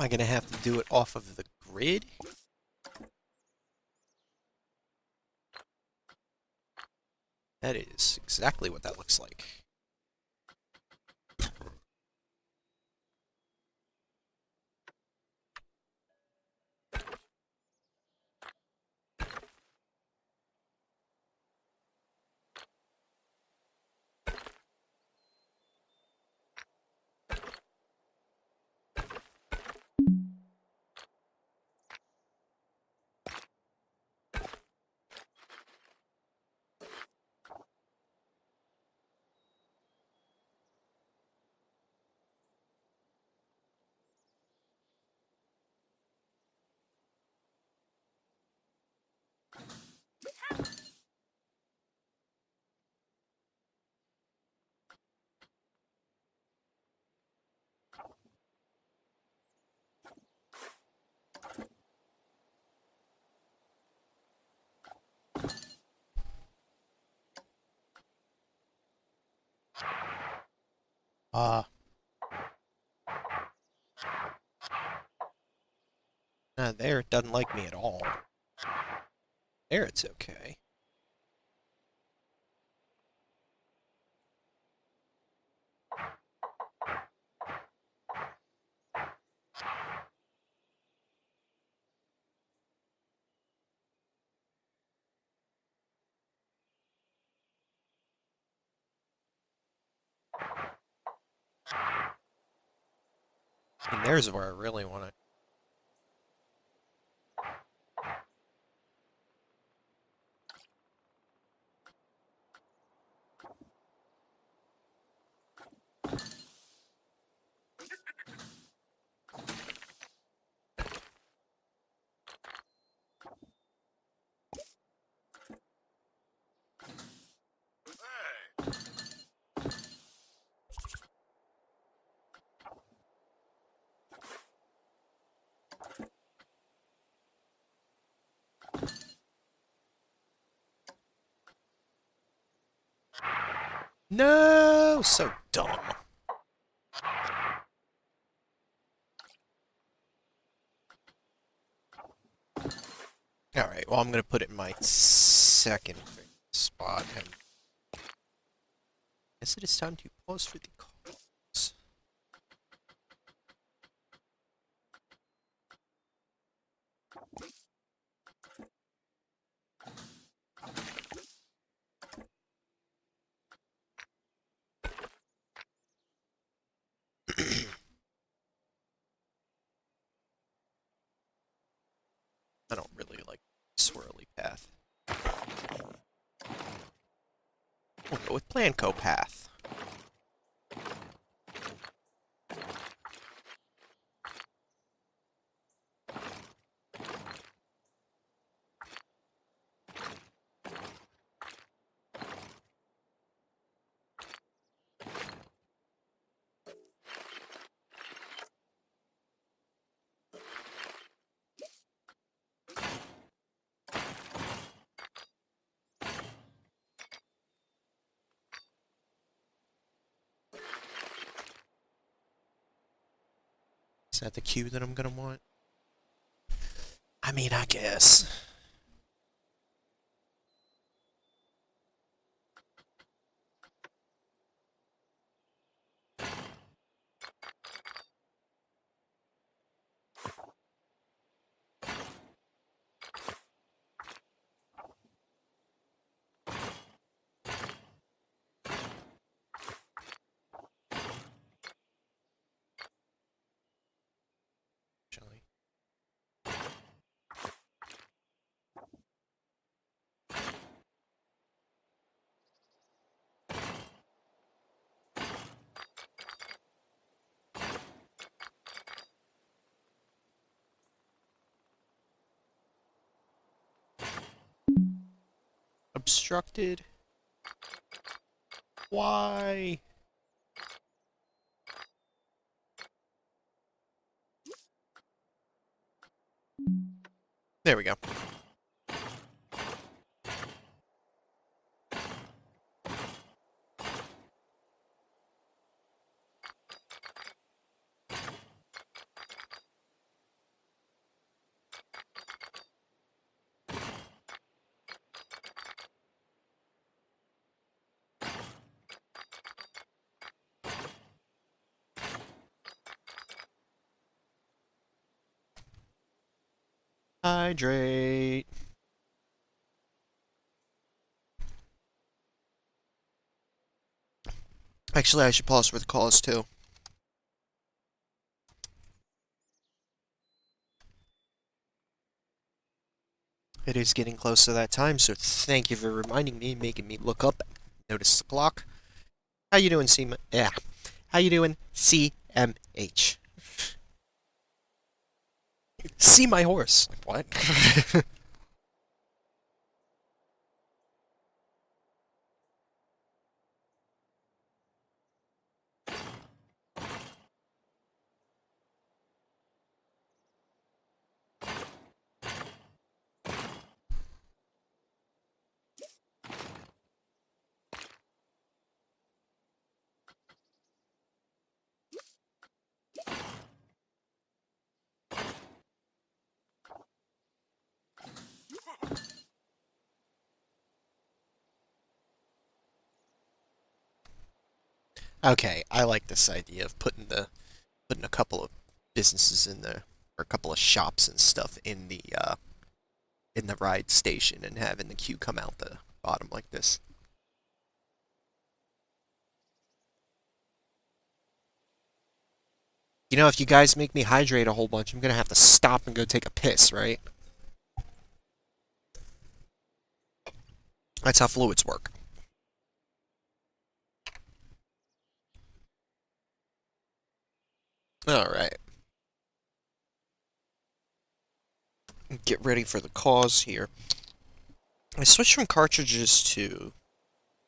am I going to have to do it off of the grid? That is exactly what that looks like. There, it doesn't like me at all. There, it's okay. And there's where I really want it. No! So dumb. Alright, well, I'm gonna put it in my second spot. And I guess it is time to pause for the calls. I don't really like swirly path. We'll go with Planco path. Is that the cue that I'm gonna want? I mean, I guess. Actually. Obstructed? Why? There we go. Hydrate. Actually, I should pause for the calls too. It is getting close to that time, so thank you for reminding me, making me look up, notice the clock. How you doing, Yeah. How you doing, CMH? See my horse. What? Okay, I like this idea of putting a couple of businesses in there, or a couple of shops and stuff in the ride station and having the queue come out the bottom like this. You know, if you guys make me hydrate a whole bunch, I'm gonna have to stop and go take a piss, right? That's how fluids work. Alright. Get ready for the cause here. I switched from cartridges to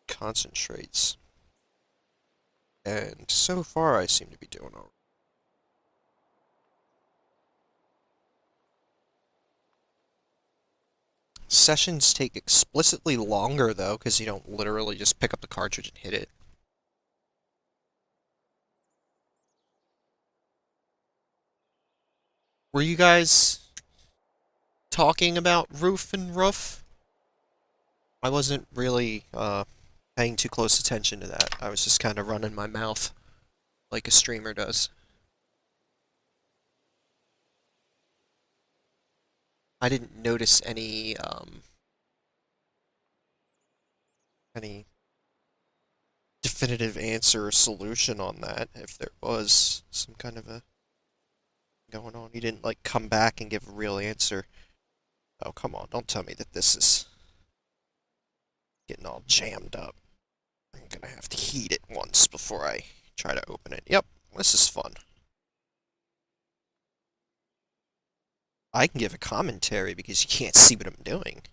concentrates. And so far I seem to be doing alright. Sessions take explicitly longer though, because you don't literally just pick up the cartridge and hit it. Were you guys talking about roof and roof? I wasn't really paying too close attention to that. I was just kind of running my mouth like a streamer does. I didn't notice any definitive answer or solution on that. If there was some kind of a going on, he didn't like come back and give a real answer. Oh, come on, don't tell me that this is getting all jammed up. I'm gonna have to heat it once before I try to open it. Yep, this is fun. I can give a commentary because you can't see what I'm doing.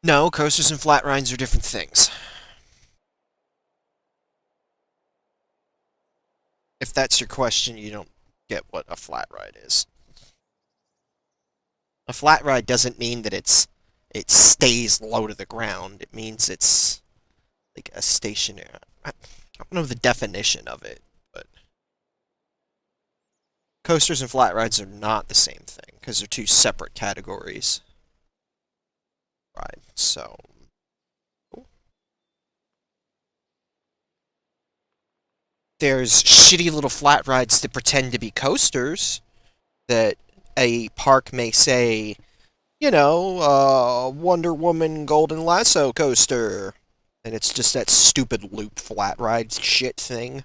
No, coasters and flat rides are different things. If that's your question, you don't get what a flat ride is. A flat ride doesn't mean that it stays low to the ground. It means it's like a stationary. I don't know the definition of it, but coasters and flat rides are not the same thing because they're two separate categories. Right, so there's shitty little flat rides that pretend to be coasters that a park may say, you know, Wonder Woman Golden Lasso coaster. And it's just that stupid loop flat ride shit thing.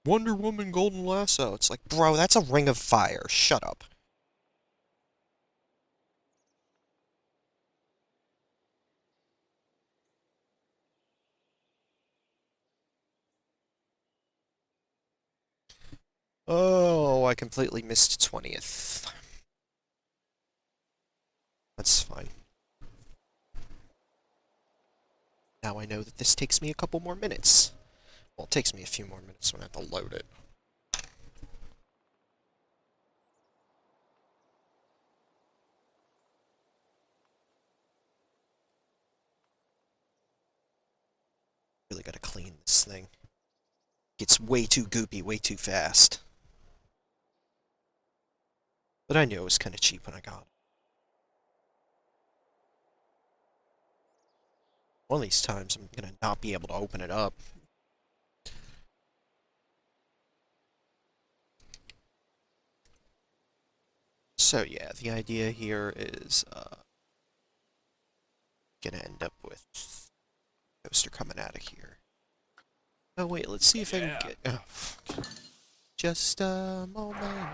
Wonder Woman Golden Lasso. It's like, bro, that's a Ring of Fire. Shut up. Oh, I completely missed 20th. That's fine. Now I know that this takes me a couple more minutes. Well, it takes me a few more minutes when I have to load it. Really gotta clean this thing. Gets way too goopy, way too fast. But I knew it was kind of cheap when I got it. One of these times I'm gonna not be able to open it up. So yeah, the idea here is gonna end up with Toaster coming out of here. Oh wait, let's see if I can get. Oh, fuck. Just a moment.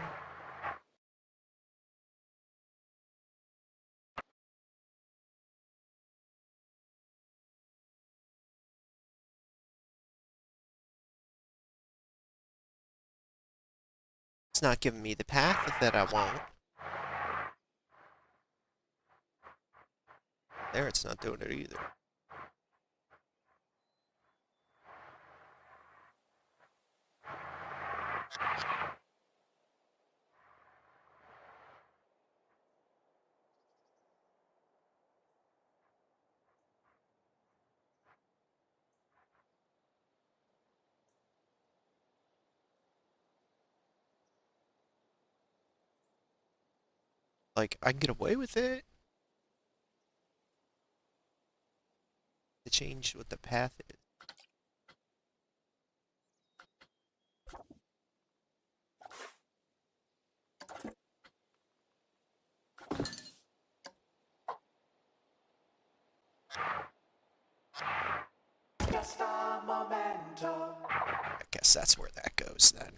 It's not giving me the path that I want. There, it's not doing it either. Like, I can get away with it. To change what the path is. I guess that's where that goes then.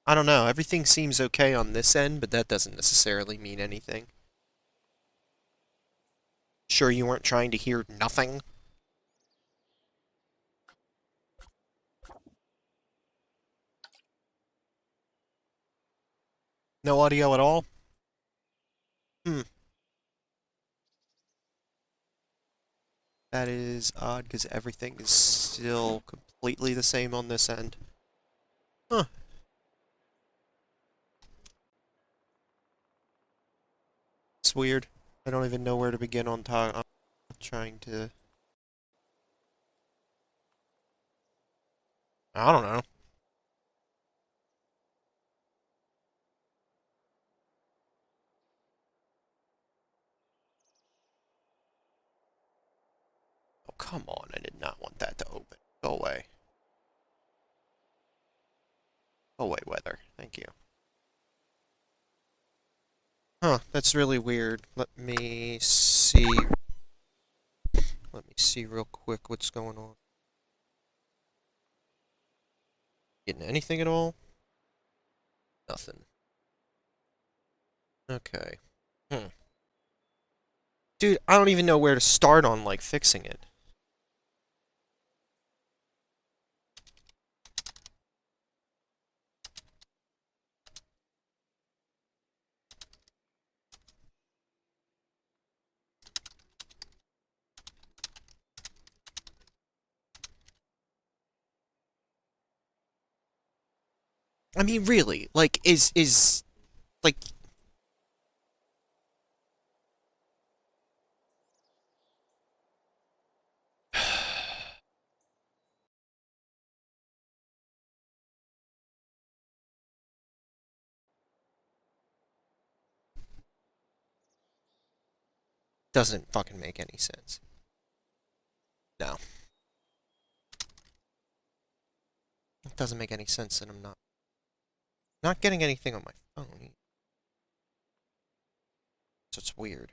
I don't know, everything seems okay on this end, but that doesn't necessarily mean anything. Sure you weren't trying to hear nothing? No audio at all? Hmm. That is odd, because everything is still completely the same on this end. Huh. It's weird. I don't even know where to begin on trying to... I don't know. Oh, come on, I did not want that to open. Go away. Go away, weather. Thank you. Huh, that's really weird. Let me see. Let me see real quick what's going on. Getting anything at all? Nothing. Okay. Hmm. Dude, I don't even know where to start on, like, fixing it. I mean, really, like, like... Doesn't fucking make any sense. No. It doesn't make any sense that I'm not getting anything on my phone. So it's weird.